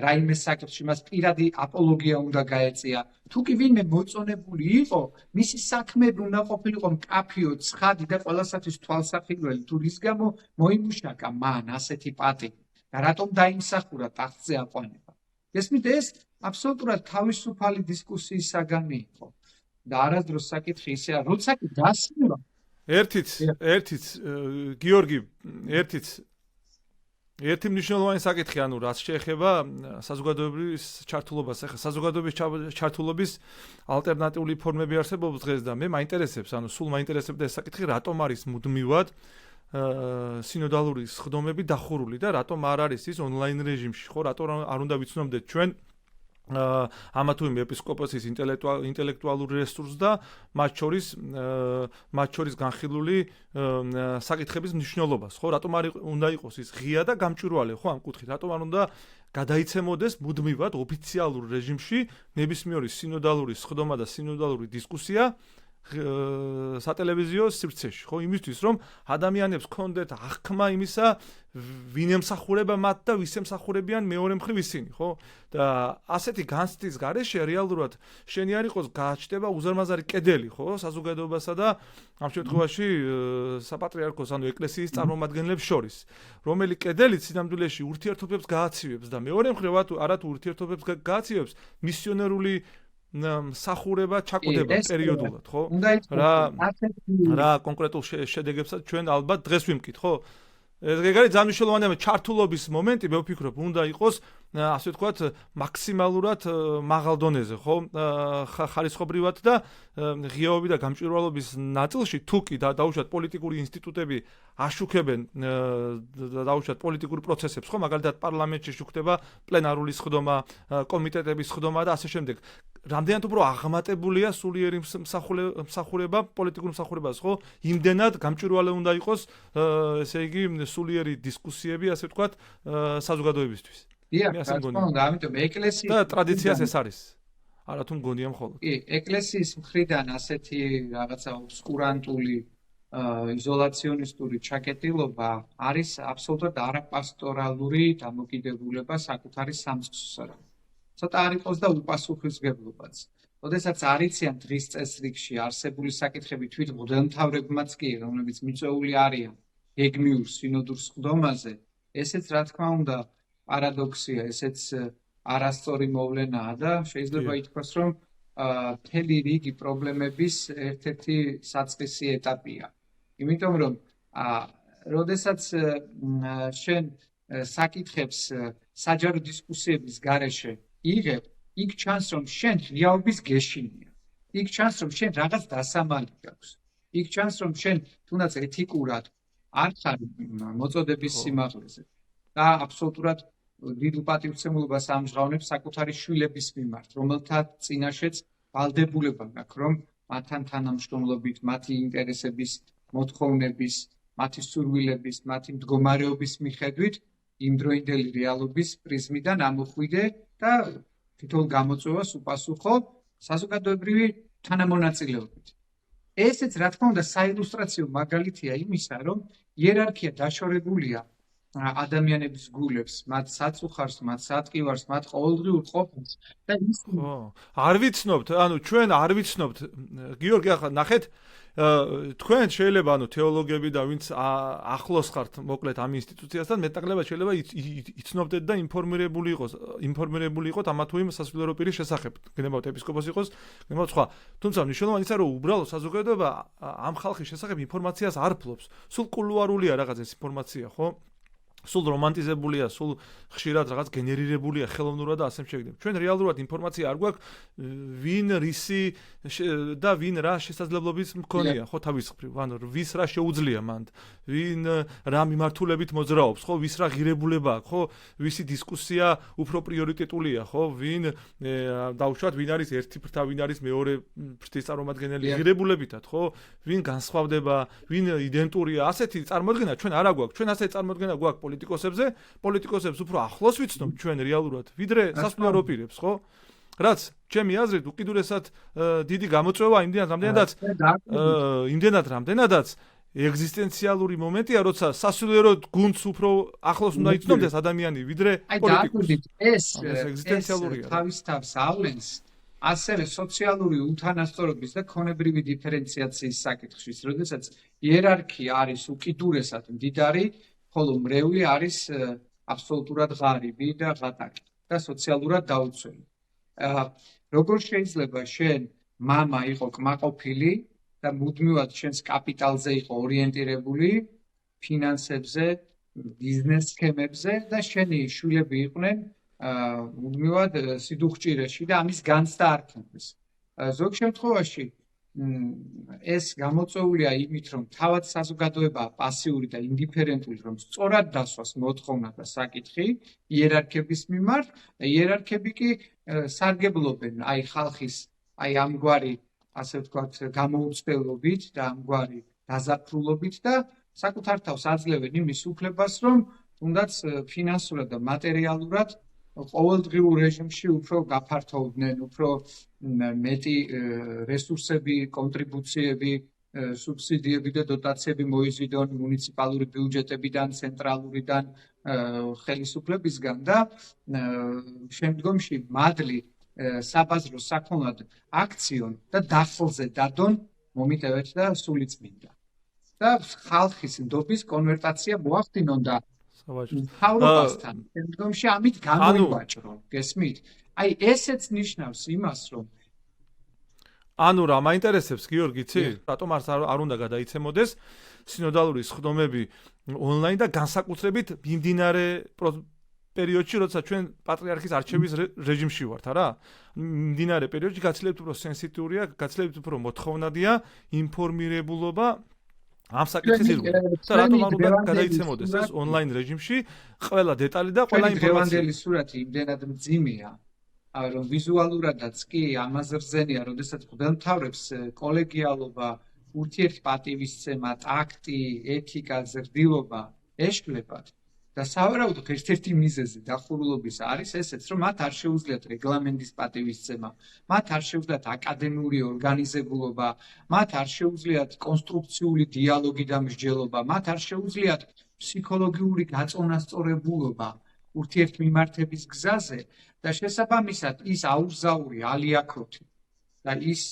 რაიმე საკითხში მას პირადი აპოლოგია უნდა გაეწია, თუ კი ვინმე მოწონებული იყო, მისი საქმეები უნდა ყოფილიყო მკაფიო, ცხადი და ყველასათვის თვალსახილველი, თუ რის გამო მოიმუშაკა მან ასეთი პატივი და რატომ დაიმსახურა ტახტზე აყვანება. ესმით, ეს აბსოლუტურად თავისუფალი დისკუსიის საგანი იყო და არასდროს საკითხი ისეა, როცა კი დასრულდა ერთიც გიორგი, ერთი მნიშვნელოვანი საკითხი, ანუ რაც შეეხება საზოგადოების ჩართულობას, ახლა საზოგადოების ჩართულობის ალტერნატიული ფორმები არსებობს დღეს და მე მაინტერესებს, ანუ სულ მაინტერესებდა ეს საკითხი, რატომ არის მუდმივად სინოდალური სხდომები დახურული და რატომ არ არის ის ონლაინ რეჟიმში, ხო, რატომ არ უნდა ვიცნობდეთ ჩვენ ამა თუ იმ ეპისკოპოსის ინტელექტუალურ რესურსს და მათ შორის განხილული საკითხების მნიშვნელობას, ხო, რატომ არ უნდა იყოს ის ღია და გამჭვირვალე, ხო, ამ კუთხით, რატომ არ უნდა გადაიცემოდეს მუდმივად ოფიციალურ რეჟიმში ნებისმიერი სინოდალური სხდომა და სინოდალური დისკუსია სატელევიზიო სივრცეში, ხო, იმისთვის რომ ადამიანებს კონდეთ აღქმა იმისა, ვინ ემსახურება მათ და ვის ემსახურებიან მეორე მხრივ ისინი, ხო? და ასეთი განცდის გარეშე რეალურად შენი არ იყოს გააჩნდება უზარმაზარი კედელი, ხო, საზოგადოებასა და ამ შემთხვევაში საპატრიარქოს, ანუ ეკლესიის წარმომადგენლებს შორის, რომელი კედელი სინამდვილეში ურთიერთობებს გააცივებს და მეორე მხრივ არათუ ურთიერთობებს გააცივებს მისიონერული მსახურება ჩაკვდება პერიოდულად, ხო? რა კონკრეტულ შედეგებსაც ჩვენ ალბათ დღეს ვიმკით, ხო? ეგ არის ძალიან ჩართულობის მომენტი, მე ვფიქრობ, უნდა იყოს, ასე ვთქვათ, მაქსიმალურად მაღალ დონეზე, ხო? ხარისხობრივად და ღიაობი და გამჭვირვალობის ნაწილში თუ კი დაუშვათ პოლიტიკური ინსტიტუტები აშუქებენ დაუშვათ პოლიტიკურ პროცესებს, ხო? მაგალითად პარლამენტში შუქდება პლენარული სხდომა, კომიტეტების სხდომა და ასე შემდეგ. რამდენად უფრო აღმატებულია სულიერი მსახურება, პოლიტიკურ მსახურებას, ხო? იმდენად გამჭვირვალე უნდა იყოს, ესე იგი, სულიერი დისკუსიები, ასე ვთქვათ, საზოგადოებისთვის. რა თქმა უნდა, ამიტომ ეკლესიის და ტრადიციას ეს არის. არათუ მგონია მხოლოდ. კი, ეკლესიის მხრიდან ასეთი რაღაცა ობსკურანტული იზოლაციონისტური ჩაკეტილობა არის აბსოლუტურად არაპასტორალური დამოკიდებულება საკუთარი სამწყსოსადმი. ცოტა არ იყოს და უპასუხისმგებლობაც. როდესაც არიციან დღის წესრიგში არსებული საკითხები თვით მღვდელმთავრებმაც კი, რომლებიც მიწვეული არიან გეგმიურ სინოდურ სხდომაზე, ესეც რა თქმა უნდა პარადოქსია, ესეც არასწორი მოვლენაა და შეიძლება ითქვას, რომ მთელი რიგი პრობლემების ერთ-ერთი საწყისი ეტაპია. იმიტომ რომ როდესაც შენ საკითხებს საჯარო დისკუსიების გარეშე იღებ, იქ ჩანს, რომ შენ ღიაობის გეშინია. იქ ჩანს, რომ შენ რაღაც დასამალი გაქვს. იქ ჩანს, რომ შენ თუნდაც ეთიკურად არ ხარ მოწოდების სიმაღლეზე და აბსოლუტურად დიდ პატივცემულობას ამჟღავნებს საკუთარი შვილების მიმართ, რომელთა წინაშეც ვალდებულება გაქვს, რომ მათთან თანამშრომლობით, მათი ინტერესების, მოთხოვნების, მათი სურვილების, მათი მდგომარეობის მიხედვით იმდროინდელი რეალობის პრიზმიდან ამოხვიდე და თითოეულ გამოწვევას უპასუხო საზოგადოებრივი თანამონაწილეობით. ესეც რა თქმა უნდა საილუსტრაციო მაგალითია იმისა, რომ იერარქია დაშორებულია ადამიანების გულებს, მათ საწუხარს, მათ სატკივარს, მათ ყოველდღიურ ყოფას და ის ხო, არ ვიცნობთ, ანუ ჩვენ არ ვიცნობთ, გიორგი, ახლა ნახეთ, თქვენ შეიძლება ანუ თეოლოგები და ვინც ახლოს ხართ მოკლედ ამ ინსტიტუციასთან, მეტნაკლებად შეიძლება იცნობდეთ და ინფორმირებული იყოთ ამა თუ იმ სასულიერო პირის შესახებ. გნებავთ ეპისკოპოსი იყოს, გნებავთ სხვა. თუმცა მნიშვნელოვანია, რომ უბრალოდ საზოგადოება ამ ხალხის შესახებ ინფორმაციას არ ფლობს. სულ კულუარულია რაღაც ეს ინფორმაცია, ხო? სულ რომანტიზებულია, სულ ხშირად რაღაც გენერირებულია ხელოვნურად და ასე შემდეგ. ჩვენ რეალურად ინფორმაცია არ გვაქვს, ვინ რისი და ვინ რა შესაძლებლობის მქონეა, ხო, თავის მხრივ, ანუ ვის რა შეუძლია მანდ, ვინ რა მიმართულებით მოძრაობს, ხო, ვის რა ღირებულება აქვს, ხო, ვისი დისკუსია უფრო პრიორიტეტულია, ხო, ვინ დაუშვათ, ვინ არის ერთი ფრთა, ვინ არის მეორე ფრთის წარმომადგენელი ღირებულებითად, ხო, ვინ განსხვავდება, ვინ იდენტურია, ასეთი წარმოდგენა ჩვენ არ აგვაქვს, ჩვენ ასეთი წარმოდგენა გვაქვს პოლიტიკოსებს უფრო ახლოს ვიცნობ ჩვენ რეალურად, ვიდრე სასულიერო პირებს, ხო? რაც ჩემი აზრით უკიდურესად დიდი გამოწვევა იმდენად რამდენადაც ეგზისტენციალური მომენტია, როცა სასულიერო გუნდს უფრო ახლოს უნდა იცნობდეს ადამიანი, ვიდრე პოლიტიკოსი. ეს ეგზისტენციალურია. თავის თავს ავლენს ასევე სოციალური უთანასწორობის და ქონებრივი დიფერენციაციის საკითხშიც, როდესაც იერარქია არის უკიდურესად მდიდარი, ხოლო მრევლი არის აბსოლუტურად ღარიბი და ღატაკი და სოციალურად დაუცველი. როგორ შეიძლება შენ მამა იყო კმაყოფილი და მუდმივად შენს კაპიტალზე იყო ორიენტირებული, ფინანსებზე, ბიზნეს სქემებზე და შენი შვილები იყვნენ მუდმივად სიდუხჭირეში და ამის განცდა არ ქონდეს. ზოგ შემთხვევაში ეს გამოწვეულია იმით, რომ თავად საზოგადოება პასიური და ინდიფერენტული, რომ სწორად დასვას მოთხოვნა და საკითხი იერარქების მიმართ, იერარქები კი სარგებლობენ აი ხალხის აი ამგვარი, ასე ვთქვათ, გამოუცდელობით და ამგვარი დაზაფხულობით და საკუთარ თავს აძლევენ იმის უფლებას, რომ თუნდაც ფინანსურად და მატერიალურად ყოველდღიურ რეჟიმში უფრო გაფართოვდნენ, უფრო მეტი რესურსები, კონტრიბუციები, სუბსიდიები და დოტაციები მოიზიდონ მუნიციპალური ბიუჯეტებიდან, ცენტრალურიდან, ხელისუფლებისგან და შემდგომში მადლი საბაზრო საქონლად აქციონ და დახელზე დადონ მომიტევეთ და სულიწმინდა. და ხალხის ნდობის კონვერტაცია მოახდინონ და თავრობასთან შემდგომში ამით გამოიგვაჭრონ, გესმით? აი ესეც ნიშნავს იმას, რომ ანუ რა მაინტერესებს გიორგი, იცი? რატომ არ უნდა გადაიცემოდეს სინოდალური სხდომები ონლაინ და განსაკუთრებით მიმდინარე პერიოდში, როცა ჩვენ პატრიარქის არჩევის რეჟიმში ვართ, არა? მიმდინარე პერიოდში გაცილებით უფრო სენსიტიურია, გაცილებით უფრო მოთხოვნადია ინფორმირებულობა ამ საკითხის ირგვლივ. და რატომ არ უნდა გადაიცემოდეს ეს ონლაინ რეჟიმში ყველა დეტალი და ყველა ინფორმაცია? დღევანდელი სურათი იმდენად მძიმეა, რომ ვიზუალურადაც კი ამაზე რძენია, როდესაც მღვდელმთავრებს კოლეგიალობა, ურთიერთპატივისცემა, ტაქტი, ეთიკა, ზრდილობა ეშკლებათ. და სავარაუდოდ ერთ-ერთი მიზეზი დახურულობის არის ესეც, რომ მათ არ შეუძლიათ რეგლამენტის პატივისცემა, მათ არ შეუძლიათ აკადემიური ორგანიზებულობა, მათ არ შეუძლიათ კონსტრუქციული დიალოგი და მსჯელობა, მათ არ შეუძლიათ ფსიქოლოგიური გაწონასწორებულობა ურთიერთმიმართების გზაზე და შესაბამისად ის აურზაური ალიაქროთი და ის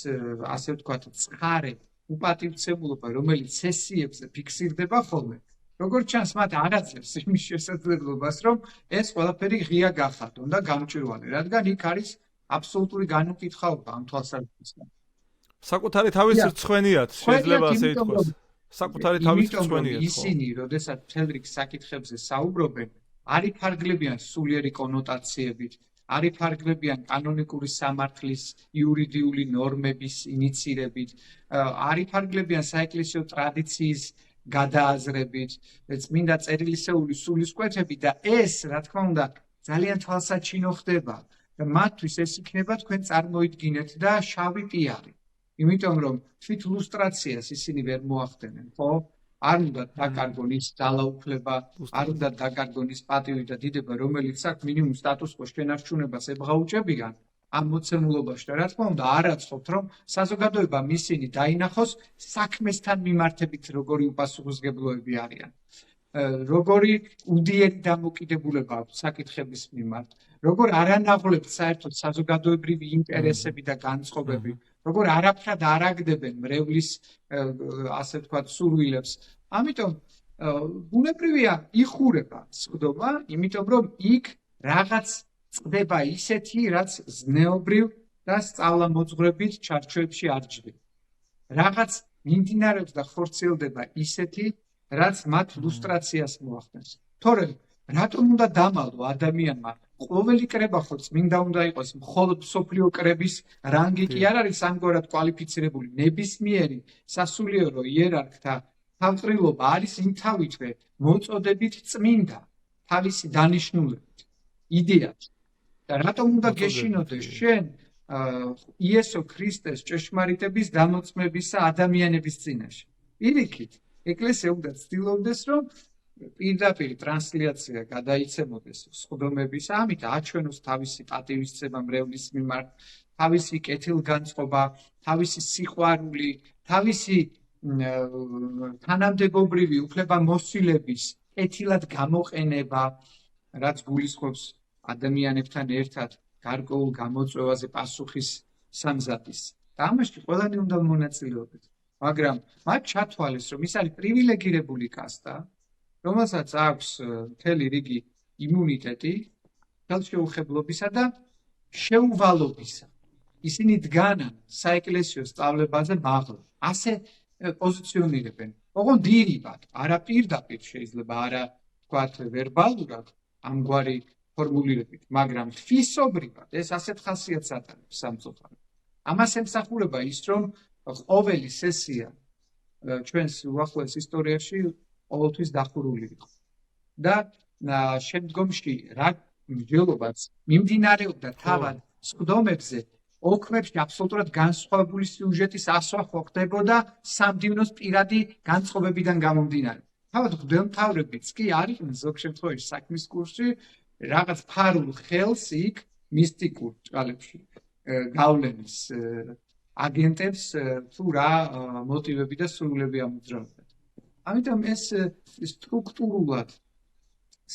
ასე ვთქვათ ცხარე უპატივცემულობა, რომელიც სესიებზე ფიქსირდება ხოლმე, როგორც ჩანს, მათ არ აძლევს იმის შესაძლებლობას, რომ ეს ყველაფერი ღია გახადონ და გამჭვირვალე, რადგან იქ არის აბსოლუტური განუკითხაობა ამ თვალსაზრისით. საკუთარი თავის რცხვენიათ, შეიძლება ასე ითქვას. საკუთარი თავის რცხვენიათ. ისინი, როდესაც მთელ რიგ საკითხებზე საუბრობენ, არ იფარგლებიან სულიერი კონოტაციებით, არ იფარგლებიან კანონიკური სამართლის იურიდიული ნორმების ინიცირებით, არ იფარგლებიან საეკლესიო ტრადიციის გადააზრებით, წმინდა წერილისეული სულისკვეთები და ეს, რა თქმა უნდა, ძალიან თვალსაჩინო ხდება და მათთვის ეს იქნება თქვენ წარმოიდგინეთ და შავი პიარი. იმიტომ რომ თვით ლუსტრაციას ისინი ვერ მოახდენენ, ხო? არ უნდა დაკარგონ ის ძალაუფლება, არ უნდა დაკარგონ ის პატივი და დიდება, რომელიც აქვს მინიმუმ სტატუს-კვოს შენარჩუნებას ებღაუჭებიან ამ მოცემულობაში და რა თქმა უნდა არ აწყობთ, რომ საზოგადოებამ ისინი დაინახოს საქმესთან მიმართებით როგორი უპასუხისმგებლოები არიან. როგორი უდიერი დამოკიდებულება აქვს საკითხების მიმართ, როგორ არანაღვლებს საერთოდ საზოგადოებრივი ინტერესები და განწყობები, როგორ არაფრად არ აგდებენ მრევლის ასე ვთქვათ სურვილებს. ამიტომ ბუნებრივია იხურება სხდომა, იმიტომ რომ იქ რაღაც წდება ისეთი, რაც ზნეობრივ და სწავლამოძღვრებით ჩარჩოებში არ ჯდება. რაღაც მიმდინარეობს და ხორციელდება ისეთი, რაც მათ ლუსტრაციას მოახდენს. თორემ რატომ უნდა დამალო ადამიანმა ყოველი კრება ხო წმინდა უნდა იყოს, მხოლოდ მსოფლიო კრების რანგი კი არ არის ამგვარად კვალიფიცირებული. ნებისმიერი სასულიერო იერარქთა თავყრილობა არის იმთავითვე მოწოდებით წმინდა თავისი დანიშნულებით, იდეით. და რატომ უნდა გეშინოდეს შენ იესო ქრისტეს ჭეშმარიტების დამოწმებისა ადამიანების წინაშე? პირიქით, ეკლესია უნდა ცდილობდეს, რომ პირდაპირ ტრანსლაცია გადაიცემოდეს სხდომების, ამით აჩვენოს თავისი პატივისცემა მრევლის მიმართ, თავისი კეთილგანწყობა, თავისი სიყვარული, თავისი თანამდებობრივი უფლებამოსილების კეთილად გამოყენება, რაც გულისხმობს ადამიანებთან ერთად გარკვეულ გამოწვევაზე პასუხის სამზადis. და ამაში ყველანი უნდა მონაწილეობდეს. მაგრამ მათ ჩათვალეს, რომ ის არის პრივილეგირებული კასტა, რომელსაც აქვს მთელი რიგი იმუნიტეტი, ხელშეუხებლობისა და შეუვალობისა. ისინი დგანან საეკლესიო სწავლებაზე მაღლა. ასე პოზიციონირებენ. ოღონდ დირიბად, არა პირდაპირ შეიძლება, არა თქვათ ვერბალურად ამგვარი ფორმულირებით, მაგრამ თვისობრივად ეს ასეთ ხასიათს ატარებს სამწუხაროდ. ამას ემსახურება ის, რომ ყოველი სესია ჩვენს უახლოეს ისტორიაში ყოველთვის დახურული იყო. და შემდგომში რა მსჯელობაც მიმდინარეობდა თავად სხდომებზე, ოქმებში აბსოლუტურად განსხვავებული სიუჟეტის ასვა ხდებოდა სამდივნოს პირადი განწყობებიდან გამომდინარე. თავად მღვდელმთავრებიც კი არიყვნენ ზოგ შემთხვევაში საქმის კურსში რაღაც ფარულ ხელს იქ მისტიკურ ჭალებში გავლენის აგენტებს თუ რა მოტივები და სურვილები ამოძრავებენ. ამიტომ ეს სტრუქტურულად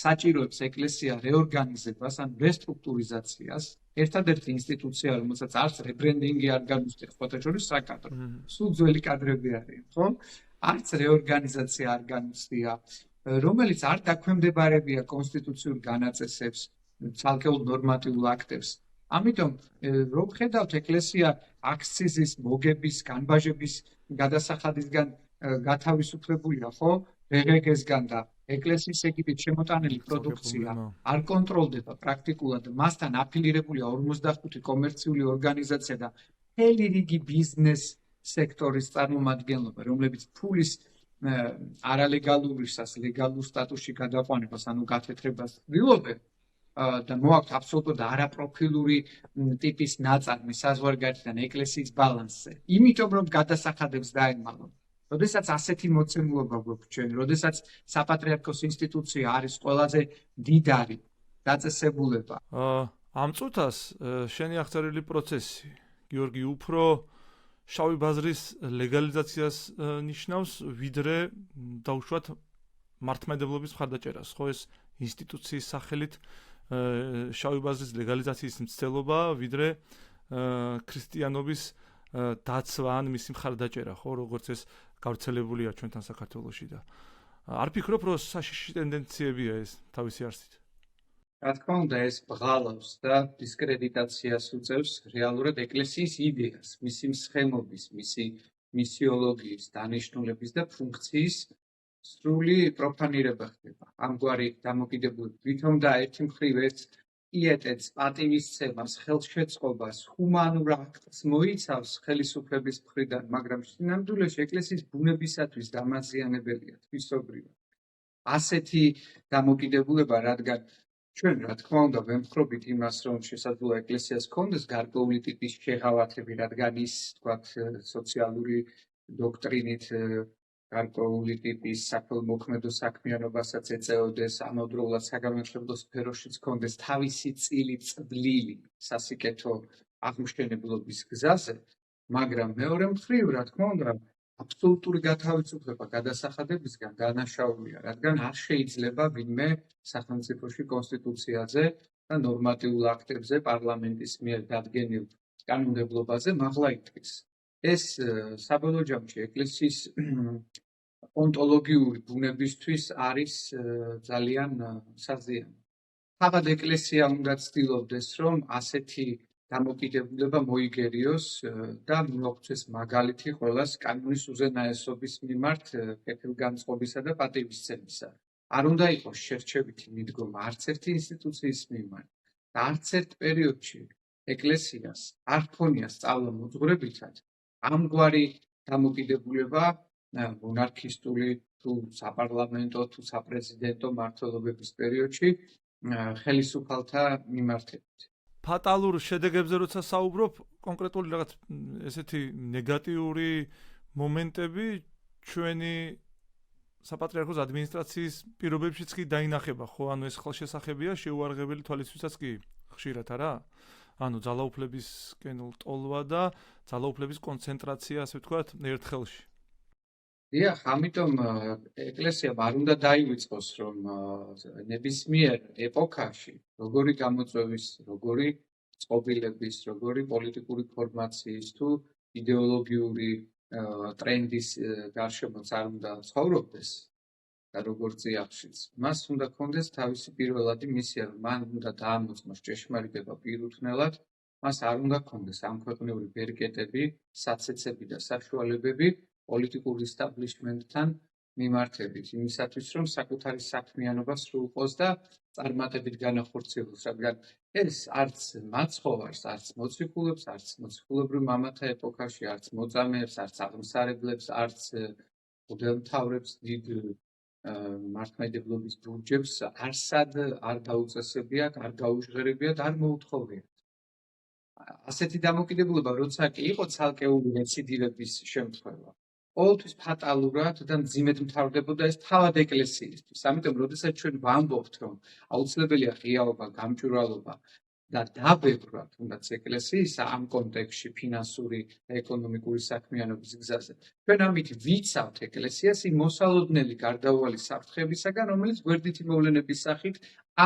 საჭიროებს ეკლესია რეორგანიზებას, ან რესტრუქტურიზაციას. ერთადერთი ინსტიტუცია, რომელსაც არც რებრენდინგი არ განუწევს, სხვათა შორის საკადრო. სულ ძველი კადრები არიან, ხო? არც რეორგანიზაცია არ განუცდია, რომელიც არ დაქვემდებარებია კონსტიტუციურ განაწესებს, ცალკეულ ნორმატიულ აქტებს. ამიტომ რო ვხედავთ, ეკლესია აქციზის, მოგების, განბაჟების გადასახადისგან გათავისუფლებულია, ხო? რეგეგესგან და ეკლესიის ეკიპით შემოტანილი პროდუქცია არ კონტროლდება პრაქტიკულად, მასთან აფილირებულია 45 კომერციული ორგანიზაცია და მთელი რიგი ბიზნეს სექტორის წარმომადგენლობა, რომლებიც ფულის არალეგალურისას ლეგალურ სტატუსში გადაყვანებას, ანუ გათეთრებას ცდილობენ და მოაქვთ აბსოლუტურად არაპროფილური ტიპის ნაწარმი საზღვარგარეთთან ეკლესიის ბალანსზე. იმიტომ რომ გადასახადებს დაემალონ. როდესაც ასეთი მოცემულობა გვაქვს ჩვენ, როდესაც საპატრიარქოს ინსტიტუცია არის ყველაზე დიდარი დაწესებულება. ამ წუთას შენი აღწერილი პროცესი, გიორგი, უფრო შავი ბაზრის ლეგალიზაციას ნიშნავს, ვიდრე დაუშვათ მართლმადიდებლობის მხარდაჭერას, ხო, ეს ინსტიტუციის სახელით შავი ბაზრის ლეგალიზაციის მცდელობა, ვიდრე ქრისტიანობის დაცვა ან მისი მხარდაჭერა, ხო, როგორც ეს გავრცელებულია ჩვენთან საქართველოში და არ ფიქრობ, რომ საშიში ტენდენციებია ეს თავისი არსით? რა თქმა უნდა, ეს ბღალავს და დისკრედიტაციას უწევს რეალურად ეკლესიის იდეას, მისი მსხემობის, მისი მისიოლოგიის, დანიშნულების და ფუნქციის სრული პროფანირება ხდება. ამგვარი დამოკიდებულებით ვითომ და ერთი მხრივ ეს პიეტეტს, პატივისცემას, ხელშეწყობას, ჰუმანურ აქტს მოიცავს ხელისუფლების მხრიდან, მაგრამ სინამდვილეში ეკლესიის ბუნებისათვის დამაზიანებელია თვისობრივად. ასეთი დამოკიდებულება, რადგან ჩვენ რა თქმა უნდა ვემხრობით იმას, რომ შესაძლოა ეკლესიას ჰქონდეს გარკვეული ტიპის შეღავათები, რადგან ის თქვათ სოციალური დოქტრინით გარკვეული ტიპის საქველმოქმედო საქმიანობასაც ეწეოდეს, ამავდროულად საგანმანათლებლო სფეროშიც ჰქონდეს თავისი წილი წვლილი სასიკეთო აღმშენებლობის გზაზე, მაგრამ მეორე მხრივ, რა თქმა უნდა, აბსოლუტური გათავისუფლება გადასახადებისგან დანაშაულია, რადგან არ შეიძლება ვინმე სახელმწიფოში კონსტიტუციაზე და ნორმატიულ აქტებზე პარლამენტის მიერ დადგენილ კანონმდებლობაზე მაღლა იტყვის. ეს საბოლოო ჯამში ეკლესიის ონტოლოგიური ბუნებისთვის არის ძალიან საზიანო. თავად ეკლესია უნდა ცდილობდეს, რომ ასეთი დამოკიდებულება მოიგერიოს და მიაღწიოს მაგალითი ყველას კანონის უზენაესობის მიმართ კეთილგანწყობისა და პატივისცემისა. არ უნდა იყოს შერჩევითი მიდგომა არც ერთი ინსტიტუციის მიმართ და არც ერთ პერიოდში ეკლესიას არ ჰქონია სწავლა მოძღვრებითად ამგვარი დამოკიდებულება მონარქისტული თუ საპარლამენტო თუ საპრეზიდენტო მმართველობების პერიოდში ხელისუფალთა მიმართებით. ფატალურ შედეგებზე როცა საუბრობ, კონკრეტული რაღაც ესეთი ნეგატიური მომენტები ჩვენი საპატრიარქოს ადმინისტრაციის პირობებშიც კი დაინახება, ხო? ანუ ეს ხელშესახებია შეუარღებელი თვალისთვისაც კი ხშირად არა? ანუ ძალაუფლებისკენ ტოლვა და ძალაუფლების კონცენტრაცია, ასე ვთქვათ, ერთ ხელში. დიახ, ამიტომ ეკლესიამ არ უნდა დაივიწყოს, რომ ნებისმიერ ეპოქაში, როგორი გამოწვევის, როგორი წყობილების, როგორი პოლიტიკური ფორმაციის თუ იდეოლოგიური ტრენდის გარშემოც არ უნდა ცხოვრობდეს და როგორც წიაღშიც, მას უნდა ქონდეს თავისი პირველადი მისია, რომ მან უნდა დაამოწმოს ჭეშმარიტება პირუთვნელად, მას არ უნდა ქონდეს ამქვეყნიური ბერკეტები, საცეცები და საშუალებები პოლიტიკურ ისტაბლიშმენტთან მიმართებით, იმისათვის, რომ საკუთარი საქმიანობა სრულყოს და წარმატებით განახორციელოს, რადგან ეს არც მაცხოვარს, არც მოციქულებს, არც მოციქულებრივ მამათა ეპოქაში, არც მოწამეებს, არც აღმსარებლებს, არც მღვდელმთავრებს, დიდ მართლმადიდებლობის ბურჯებს არსად არ დაუწესებიათ, არ გაუჟღერებიათ, არ მოუთხოვიათ. ასეთი დამოკიდებულება, როცა კი იყო ცალკეული რეციდივების შემთხვევა, ყოველთვის ფატალურად და მძიმედ მთავრდებოდა ეს თავად ეკლესიისთვის. ამიტომ, როდესაც ჩვენ ვამბობთ, რომ აუცილებელია ღიაობა, გამჭვირვალობა და დაბევრა თუნდაც ეკლესიისა ამ კონტექსტში ფინანსური და ეკონომიკური საქმიანობის გზაზე, ჩვენ ამით ვიცავთ ეკლესიას იმ მოსალოდნელი გარდაუვალი საფრთხებისაგან, რომელიც გვერდითი მოვლენების სახით